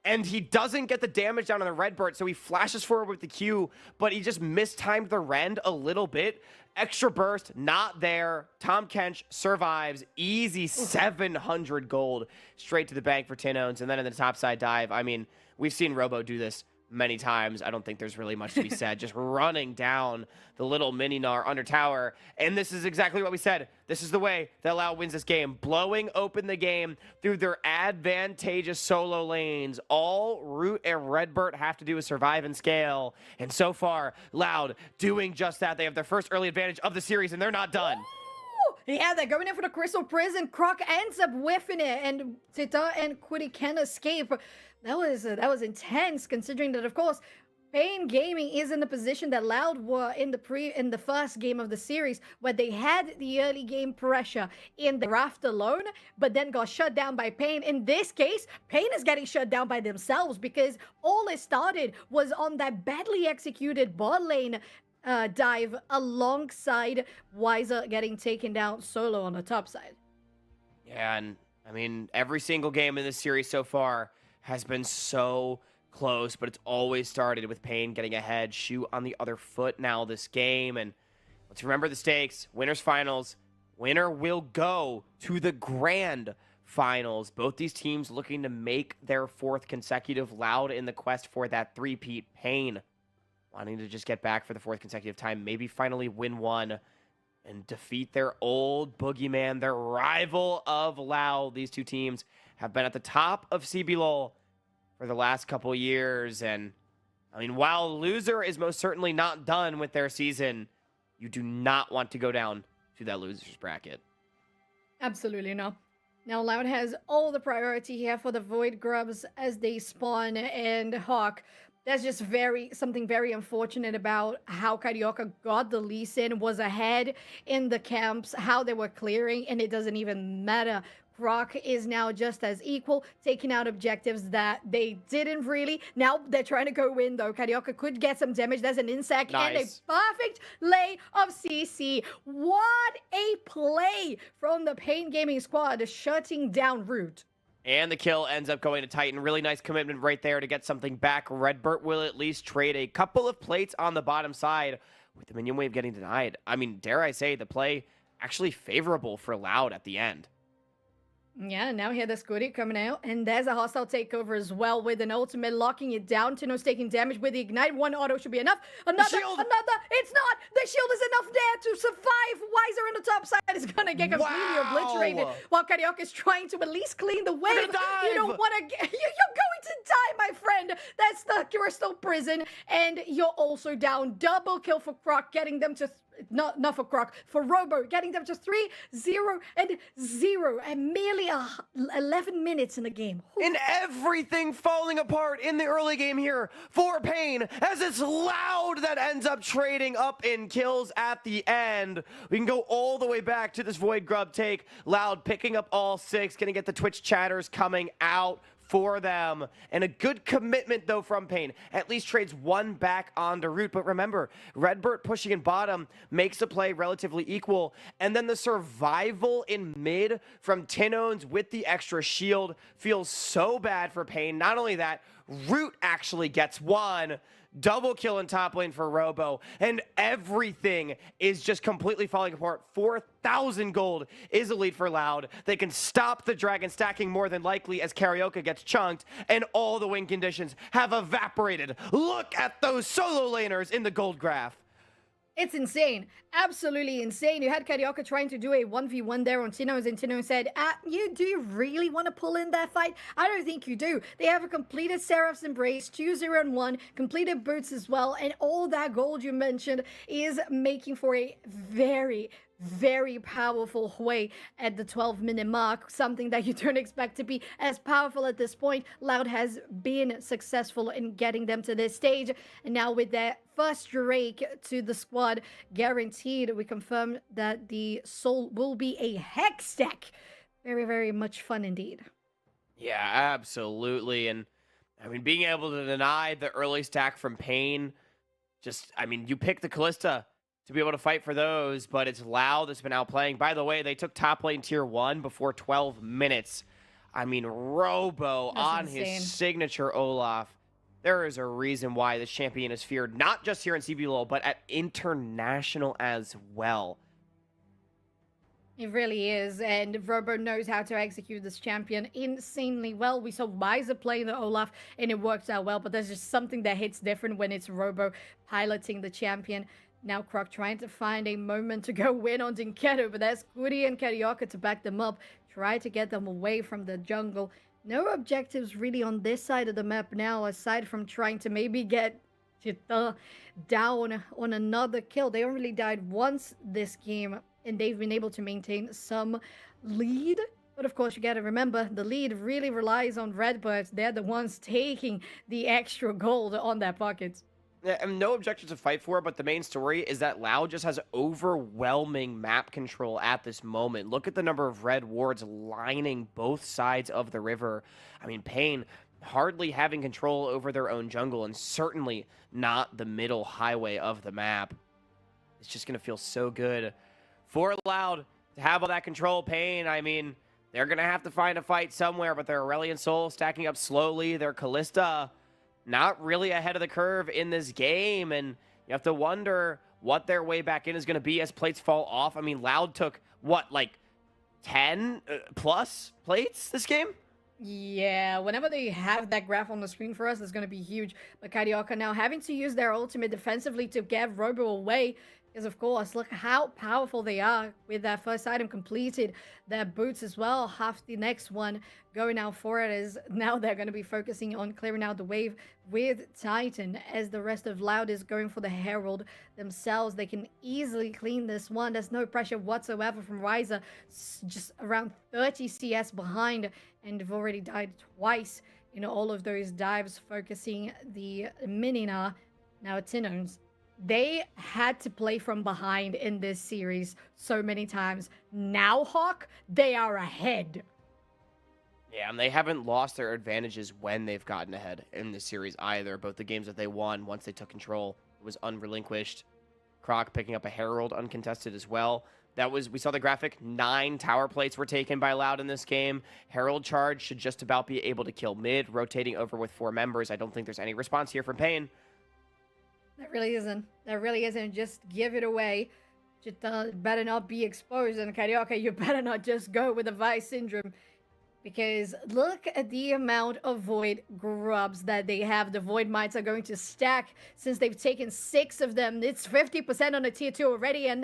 And he doesn't get the damage down on the Redbird, so he flashes forward with the Q, but he just mistimed the rend a little bit. Extra burst, not there. Tom Kench survives. Easy 700 gold straight to the bank for Tinones. And then in the topside dive, I mean, we've seen Robo do this many times. I don't think there's really much to be said. Just running down the little mini Gnar under tower. And this is exactly what we said. This is the way that Loud wins this game. Blowing open the game through their advantageous solo lanes. All Root and Redbird have to do is survive and scale. And so far, Loud doing just that. They have their first early advantage of the series, and they're not done. Yeah, they're going in for the Crystal Prison. Croc ends up whiffing it, and Tita and Quiddy can escape. That was intense, considering that, of course, Pain Gaming is in the position that Loud were in the first game of the series, where they had the early game pressure in the draft alone, but then got shut down by Pain. In this case, Pain is getting shut down by themselves, because all it started was on that badly executed bot lane dive alongside Wiser getting taken down solo on the top side. Yeah, and I mean, every single game in this series so far has been so close, but it's always started with Pain getting ahead, Shoe on the other foot now this game. And let's remember the stakes. Winners finals. Winner will go to the grand finals. Both these teams looking to make their fourth consecutive. Loud in the quest for that three-peat. Pain wanting to just get back for the fourth consecutive time, maybe finally win one and defeat their old boogeyman, their rival of Loud. These two teams have been at the top of CBLOL for the last couple years. And, I mean, while loser is most certainly not done with their season, you do not want to go down to that loser's bracket. Absolutely not. Now, Loud has all the priority here for the Void Grubs as they spawn, and Hawk. That's just something very unfortunate about how Carioca got the Lee Sin, was ahead in the camps, how they were clearing, and it doesn't even matter. Croc is now just as equal, taking out objectives that they didn't really. Now they're trying to go in, though. Carioca could get some damage. There's an insect and a perfect lay of CC. What a play from the Pain Gaming squad, shutting down Root. And the kill ends up going to Titan. Really nice commitment right there to get something back. Redbird will at least trade a couple of plates on the bottom side with the minion wave getting denied. I mean, dare I say, the play actually favorable for Loud at the end. Yeah, now here the Squiddy coming out, and there's a hostile takeover as well with an ultimate locking it down. Tino's taking damage with the ignite. One auto should be enough. Another, it's not! The shield is enough there to survive. Wiser on the top side is gonna get completely obliterated, while Carioca is trying to at least clean the wave. You don't want to get, you're going to die, my friend. That's the Crystal Prison, and you're also down. Double kill for Croc, getting them to not for Croc, for Robo, getting them to 3-0 and 0, and merely 11 minutes in the game. And everything falling apart in the early game here for Pain, as it's Loud that ends up trading up in kills at the end. We can go all the way back to this Void Grub take. Loud picking up all 6, gonna get the Twitch chatters coming out for them. And a good commitment, though, from Pain. At least trades one back onto Root. But remember, Redbird pushing in bottom makes the play relatively equal. And then the survival in mid from Tinones with the extra shield feels so bad for Pain. Not only that, Root actually gets one. Double kill in top lane for Robo, and everything is just completely falling apart. 4,000 gold is a lead for Loud. They can stop the dragon stacking more than likely as Carioca gets chunked, and all the win conditions have evaporated. Look at those solo laners in the gold graph. It's insane. Absolutely insane. You had Carioca trying to do a 1v1 there on Tino's, and Tino said, do you really want to pull in that fight? I don't think you do. They have a completed Seraph's Embrace, 2-0-1, completed boots as well, and all that gold you mentioned is making for a very, very powerful Hui at the 12-minute mark, something that you don't expect to be as powerful at this point. Loud has been successful in getting them to this stage, and now with their first Drake to the squad guaranteed, we confirm that the Soul will be a Hex deck. Very, very much fun indeed. Yeah, absolutely. And I mean, being able to deny the early stack from Pain, you pick the Callista to be able to fight for those, but it's Loud that's been outplaying. By the way, they took top lane tier 1 before 12 minutes. I mean, Robo on his signature Olaf. There is a reason why this champion is feared, not just here in CBLOL, but at international as well. It really is, and Robo knows how to execute this champion insanely well. We saw Wiser play the Olaf, and it works out well, but there's just something that hits different when it's Robo piloting the champion. Now Croc trying to find a moment to go win on Dinketo, but there's Kuri and Carioca to back them up, try to get them away from the jungle. No objectives really on this side of the map now, aside from trying to maybe get Chita down on another kill. They only died once this game, and they've been able to maintain some lead. But of course, you got to remember, the lead really relies on Redbirds. They're the ones taking the extra gold on their pockets. Yeah, and no objective to fight for, but the main story is that Loud just has overwhelming map control at this moment. Look at the number of red wards lining both sides of the river. I mean, Pain hardly having control over their own jungle, and certainly not the middle highway of the map. It's just going to feel so good for Loud to have all that control. Pain, I mean, they're going to have to find a fight somewhere, but their Aurelion Soul stacking up slowly. Their Callista not really ahead of the curve in this game, and you have to wonder what their way back in is going to be as plates fall off. I mean, Loud took, what, like 10 plus plates this game? Yeah, whenever they have that graph on the screen for us, it's going to be huge. But Carioca now having to use their ultimate defensively to get Robo away. Because, of course, look how powerful they are with that first item completed. Their boots as well. Half the next one going out for it is now they're going to be focusing on clearing out the wave with Titan. As the rest of Loud is going for the Herald themselves. They can easily clean this one. There's no pressure whatsoever from Ryza. Just around 30 CS behind. And they've already died twice in all of those dives, focusing the Minina. Now Tinones. They had to play from behind in this series so many times. Now, Hawk, they are ahead. Yeah, and they haven't lost their advantages when they've gotten ahead in this series either. Both the games that they won, once they took control, it was unrelinquished. Croc picking up a Herald uncontested as well. That was, we saw the graphic, 9 tower plates were taken by Loud in this game. Herald charge should just about be able to kill mid, rotating over with 4 members. I don't think there's any response here from Pain. That really isn't. That really isn't. Just give it away. Just better not be exposed. And Carioca, you better not just go with the Vice Syndrome. Because look at the amount of Void grubs that they have. The Void Mites are going to stack since they've taken 6 of them. It's 50% on a tier 2 already. And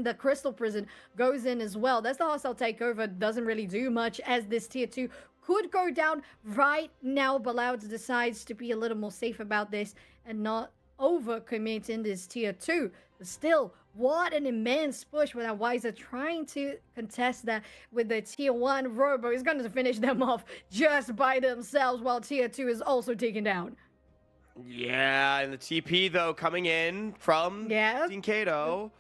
the Crystal Prison goes in as well. That's the hostile takeover. Doesn't really do much as this tier 2 could go down right now. But Loud decides to be a little more safe about this and not overcommit in this tier 2. But still, what an immense push without Wiser trying to contest that with the tier 1. Robo is going to finish them off just by themselves while tier 2 is also taken down. Yeah, and the TP though coming in from Dinketo.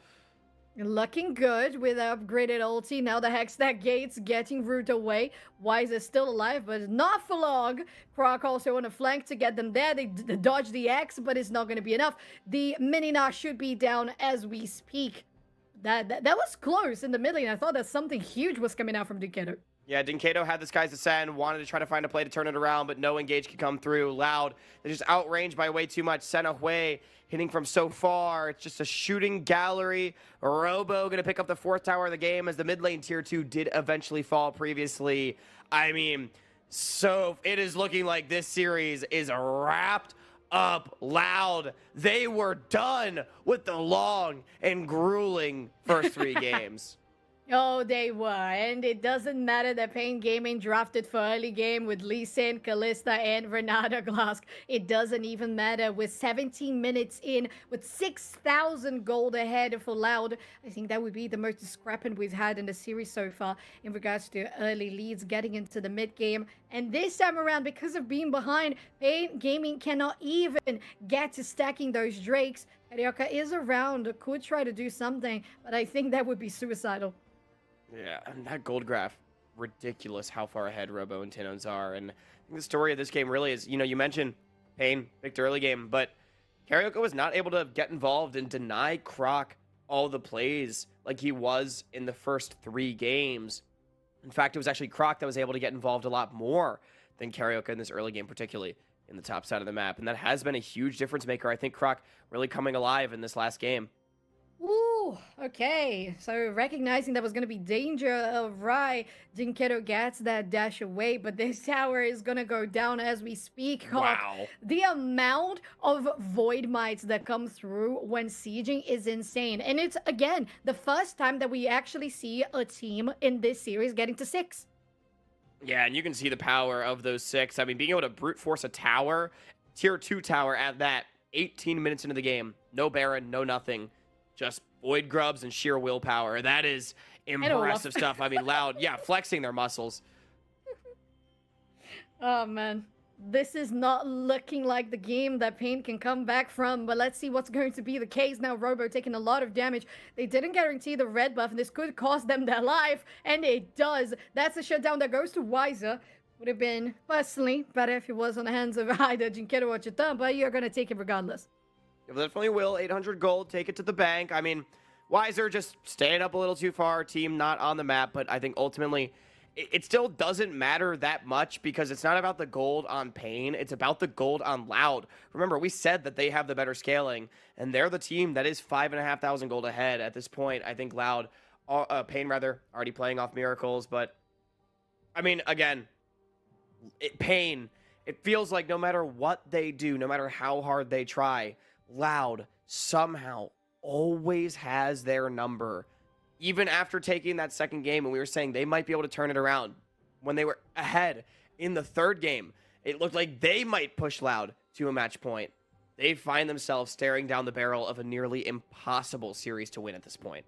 Looking good with the upgraded ulti. Now the Hextech Gates getting Root away. Wise is still alive, but not for long. Croc also on a flank to get them there. They dodge the X, but it's not going to be enough. The Minina should be down as we speak. That was close in the middle, and I thought that something huge was coming out from Dinketo. Yeah, Dinketo had this guy's ascend, wanted to try to find a play to turn it around, but no engage could come through. Loud, they're just outranged by way too much. Sent away, hitting from so far. It's just a shooting gallery. Robo going to pick up the 4th tower of the game as the mid lane tier 2 did eventually fall previously. I mean, so it is looking like this series is wrapped up. Loud, they were done with the long and grueling first 3 games. Oh, they were. And it doesn't matter that Pain Gaming drafted for early game with Lee Sin, Callista, and Renata Glask. It doesn't even matter. With 17 minutes in, with 6,000 gold ahead for Loud, I think that would be the most discrepant we've had in the series so far in regards to early leads getting into the mid game. And this time around, because of being behind, Pain Gaming cannot even get to stacking those Drakes. Carioca is around, could try to do something, but I think that would be suicidal. Yeah, and that gold graph, ridiculous how far ahead Robo and Tinones are. And I think the story of this game really is, you mentioned Pain picked early game, but Carioca was not able to get involved and deny Croc all the plays like he was in the first 3 games. In fact, it was actually Croc that was able to get involved a lot more than Carioca in this early game, particularly in the top side of the map. And that has been a huge difference maker. I think Croc really coming alive in this last game. Ooh, Ooh, okay. So recognizing there was going to be danger of Rai, Jinkedo gets that dash away, but this tower is going to go down as we speak. Hawk. Wow. The amount of void mites that come through when sieging is insane. And it's, again, the first time that we actually see a team in this series getting to 6. Yeah, and you can see the power of those 6. I mean, being able to brute force a tower, tier 2 tower at that, 18 minutes into the game. No Baron, no nothing. Just void grubs and sheer willpower. That is impressive stuff. I mean, Loud, yeah, flexing their muscles. Oh, man. This is not looking like the game that Pain can come back from, but let's see what's going to be the case now. Robo taking a lot of damage. They didn't guarantee the red buff, and this could cost them their life, and it does. That's a shutdown that goes to Wiser. Would have been, personally, better if it was on the hands of either Jinkedo or Chatan, but you're going to take it regardless. You definitely will. 800 gold, take it to the bank. I mean, Wiser just staying up a little too far, team not on the map, but I think ultimately it still doesn't matter that much because it's not about the gold on Pain, it's about the gold on Loud. Remember, we said that they have the better scaling, and they're the team that is 5,500 gold ahead at this point. I think Loud, Pain rather, already playing off miracles, but I mean, again, Pain, it feels like no matter what they do, no matter how hard they try, Loud somehow always has their number. Even after taking that second game, and we were saying they might be able to turn it around, when they were ahead in the third game, it looked like they might push Loud to a match point. They find themselves staring down the barrel of a nearly impossible series to win at this point.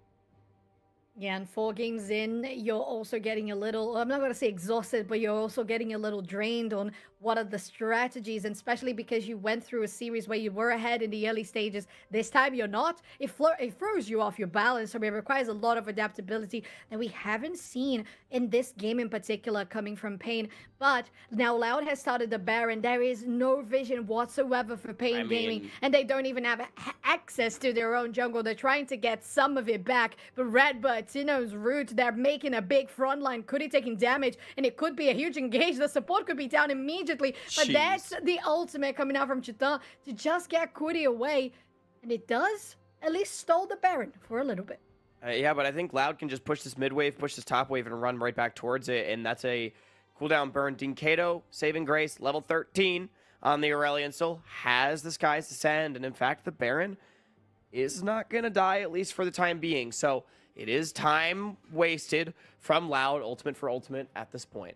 Yeah, and 4 games in, you're also getting a little, I'm not going to say exhausted, but you're also getting a little drained on what are the strategies, and especially because you went through a series where you were ahead in the early stages. This time you're not. It throws you off your balance, so it requires a lot of adaptability that we haven't seen in this game in particular coming from Pain. But now Loud has started the Baron. There is no vision whatsoever for Pain Gaming, and they don't even have access to their own jungle. They're trying to get some of it back, but Redbird, Tino's Root, they're making a big front line. Cudi taking damage, and it could be a huge engage. The support could be down immediately, but that's the ultimate coming out from Chatan to just get Cudi away, and it does at least stall the Baron for a little bit. Yeah, but I think Loud can just push this mid wave, push this top wave, and run right back towards it, and that's a cooldown burn. Jinkedo, saving grace, level 13 on the Aurelion, still has the Sky's Descend, and in fact, the Baron is not going to die, at least for the time being. So it is time wasted from Loud, ultimate for ultimate at this point.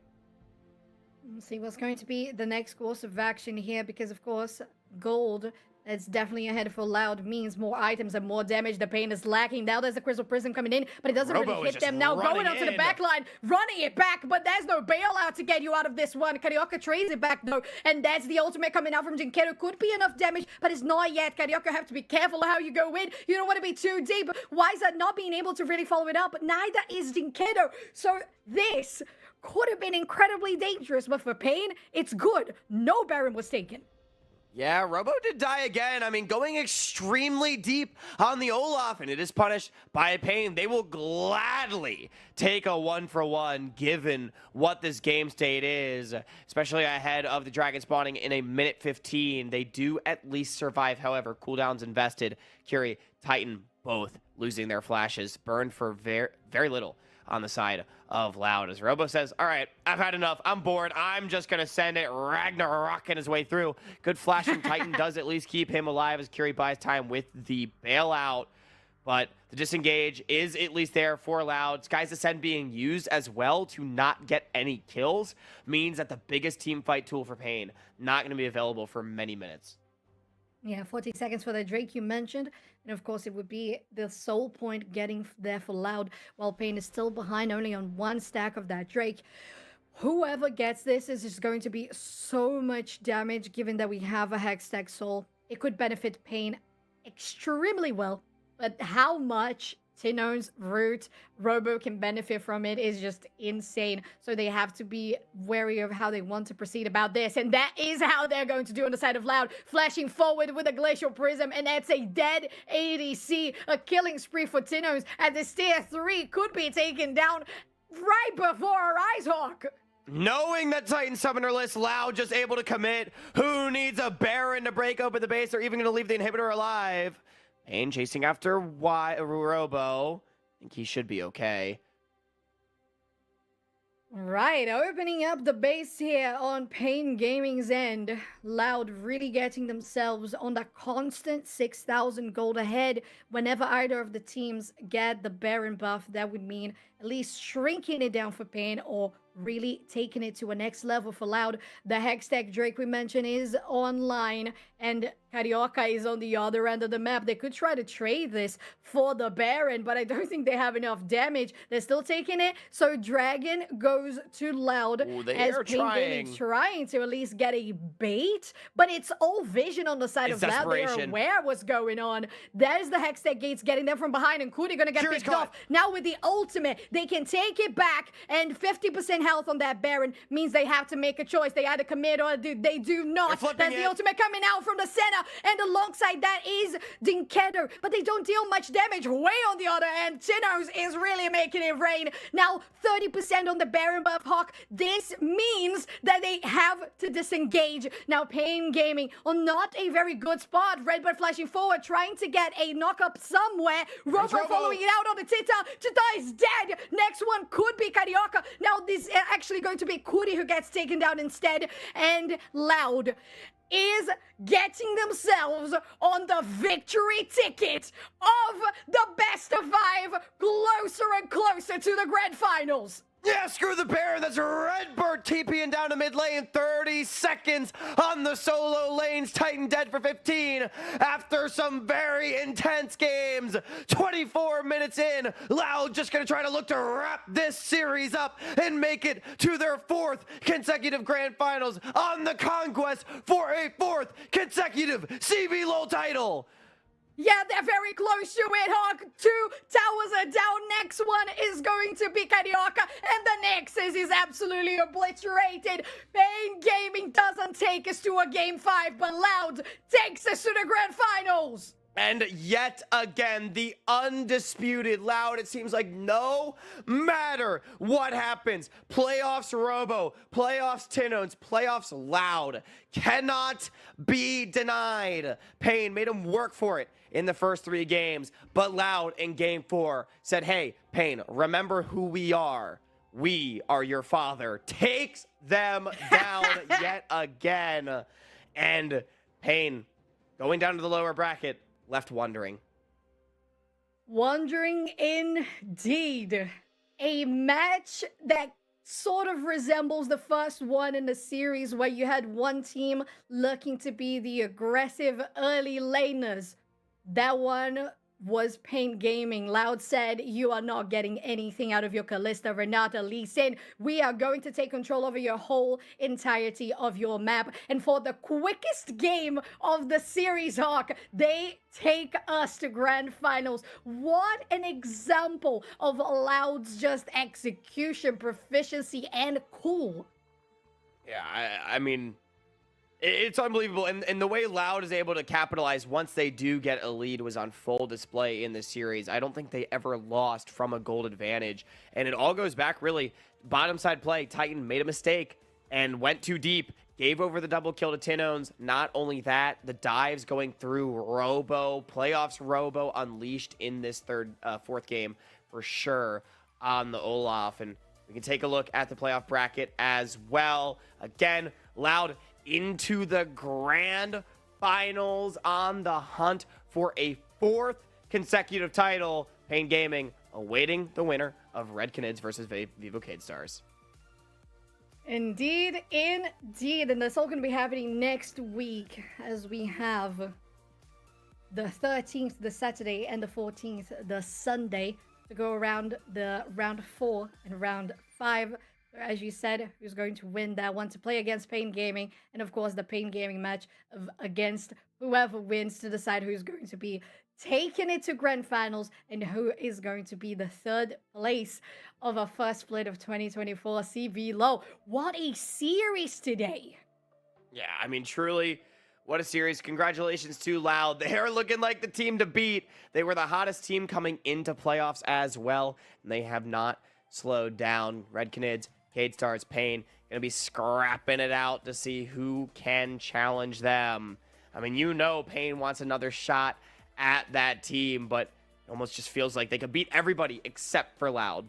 Let's see what's going to be the next course of action here, because of course, gold is definitely ahead for Loud means more items and more damage. The Pain is lacking. Now there's a Crystal Prism coming in, but it doesn't Robo really hit them. Now going onto the back line, running it back, but there's no bailout to get you out of this one. Carioca trades it back though, and that's the ultimate coming out from Jinkedo. Could be enough damage, but it's not yet. Carioca have to be careful how you go in. You don't want to be too deep. Wiser not being able to really follow it up, but neither is Jinkedo. So this could have been incredibly dangerous, but for Pain, it's good. No Baron was taken. Yeah, Robo did die again. I mean, going extremely deep on the Olaf, and it is punished by Pain. They will gladly take a 1-for-1 given what this game state is, especially ahead of the Dragon spawning in a minute 15. They do at least survive, however. Cooldowns invested. Curie, Titan, both losing their flashes. Burned for very little on the side of Loud, as Robo says, all right, I've had enough. I'm bored. I'm just going to send it Ragnarok in his way through. Good flash from Titan does at least keep him alive as Curie buys time with the bailout. But the disengage is at least there for Loud. Sky's Ascend being used as well to not get any kills means that the biggest team fight tool for Pain not going to be available for many minutes. Yeah, 40 seconds for the Drake you mentioned. And of course, it would be the soul point getting there for Loud, while Pain is still behind only on 1 stack of that Drake. Whoever gets this is just going to be so much damage, given that we have a Hextech Soul. It could benefit Pain extremely well, but how much Tino's Root, Robo can benefit from it is just insane. So they have to be wary of how they want to proceed about this. And that is how they're going to do on the side of Loud. Flashing forward with a Glacial Prism. And that's a dead ADC. A killing spree for Tino's. And this tier 3 could be taken down right before our eyes, Hawk. Knowing that Titan summonerless, Loud just able to commit. Who needs a Baron to break open the base? They're even going to leave the inhibitor alive. Pain chasing after Robo. I think he should be okay. Right, opening up the base here on Pain Gaming's end. Loud really getting themselves on that constant 6,000 gold ahead. Whenever either of the teams get the Baron buff, that would mean at least shrinking it down for Pain or really taking it to a next level for Loud. The Hextech Drake we mentioned is online, and Carioca is on the other end of the map. They could try to trade this for the Baron, but I don't think they have enough damage. They're still taking it, so Dragon goes to Loud. Ooh, they as are Pain Gaming trying to at least get a bait, but it's all vision on the side It's of Loud. They are desperation. aware what's going on. There's the Hextech Gates getting them from behind, and Kudi gonna get Curious picked off. caught. Now with the ultimate, they can take it back, and 50% health on that Baron means they have to make a choice. They either commit or they do not. They're flipping That's the it. ultimate coming out from the center, and alongside that is Dinkedo, but they don't deal much damage. Way on the other end, Tinos is really making it rain. Now 30% on the Baron buff, Hawk. This means that they have to disengage. Now Pain Gaming on not a very good spot. Redbird flashing forward, trying to get a knock up somewhere. Robo Robo. following it out on the Tita. Tita is dead. Next one could be Carioca. Now this is actually going to be Kudi who gets taken down instead. And Loud is getting themselves on the victory ticket of the best of 5, closer and closer to the grand finals. Yeah, screw the Baron. That's Redbird TPing down to mid lane. 30 seconds on the solo lanes. Titan dead for 15 after some very intense games. 24 minutes in. Loud just going to try to look to wrap this series up and make it to their 4th consecutive grand finals on the conquest for a 4th consecutive CBLOL title. Yeah, they're very close to it, Hawk. 2 towers are down. Next one is going to be Carioca, and the Nexus is absolutely obliterated. Pain Gaming doesn't take us to a game 5, but Loud takes us to the grand finals. And yet again, the undisputed Loud. It seems like no matter what happens, playoffs Robo, playoffs Tinones, playoffs Loud cannot be denied. Pain made him work for it in the first 3 games, but Loud in game 4 said, hey, Pain, remember who we are. We are your father. Takes them down yet again. And Pain going down to the lower bracket, left wondering. Wondering indeed. A match that sort of resembles the first one in the series where you had one team looking to be the aggressive early laners. That one was Pain Gaming. Loud said, you are not getting anything out of your Kalista, Renata, Lee Sin. We are going to take control over your whole entirety of your map. And for the quickest game of the series, Hawk, they take us to grand finals. What an example of Loud's just execution, proficiency, and cool. Yeah, I mean, it's unbelievable. And the way Loud is able to capitalize once they do get a lead was on full display in this series. I don't think they ever lost from a gold advantage. And it all goes back, really, bottom side play. Titan made a mistake and went too deep. Gave over the double kill to Tinones. Not only that, the dives going through Robo. Playoffs Robo unleashed in this 4th game for sure on the Olaf. And we can take a look at the playoff bracket as well. Again, Loud into the grand finals on the hunt for a 4th consecutive title. Pain Gaming awaiting the winner of Red Canids versus Vivo Cade Stars. Indeed, indeed. And that's all going to be happening next week as we have the 13th, the Saturday, and the 14th, the Sunday, to go around the round 4 and round 5. As you said, who's going to win that one to play against Pain Gaming, and of course the Pain Gaming match against whoever wins to decide who's going to be taking it to grand finals and who is going to be the 3rd place of our first split of 2024 CBLOL. What a series today! Yeah, I mean, truly, what a series. Congratulations to Loud. They are looking like the team to beat. They were the hottest team coming into playoffs as well, and they have not slowed down. Red Canids, Cade Stars, Pain, gonna be scrapping it out to see who can challenge them. I mean, you know Pain wants another shot at that team, but it almost just feels like they could beat everybody except for Loud.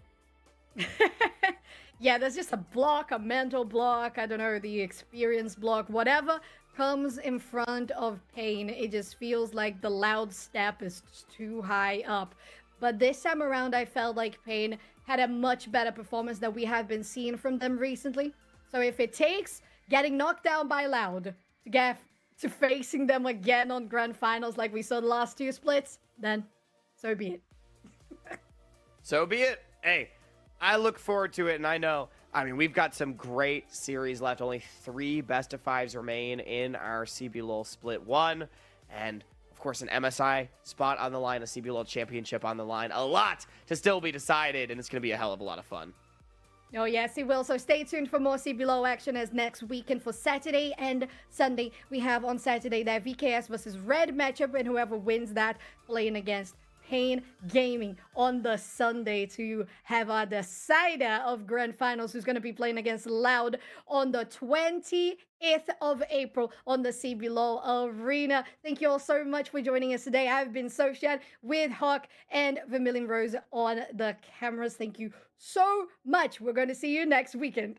Yeah, there's just a block, a mental block, I don't know, the experience block, whatever comes in front of Pain. It just feels like the Loud step is too high up. But this time around, I felt like Pain had a much better performance than we have been seeing from them recently. So if it takes getting knocked down by Loud to get to facing them again on Grand Finals like we saw the last two splits, then so be it. So be it. Hey, I look forward to it, and I mean, we've got some great series left. Only 3 best of 5s remain in our CBLOL Split 1, and of course, an MSI spot on the line, a CBLOL championship on the line. A lot to still be decided, and it's going to be a hell of a lot of fun. Oh, yes, it will. So stay tuned for more CBLOL action as next weekend for Saturday and Sunday. We have on Saturday that VKS versus Red matchup, and whoever wins that playing against Pain Gaming on the Sunday to have our decider of Grand Finals, who's going to be playing against Loud on the 20th of April on the CBLOL Arena. Thank you all so much for joining us today. I've been Sofshan with Hawk and Vermilion Rose on the cameras. Thank you so much. We're going to see you next weekend.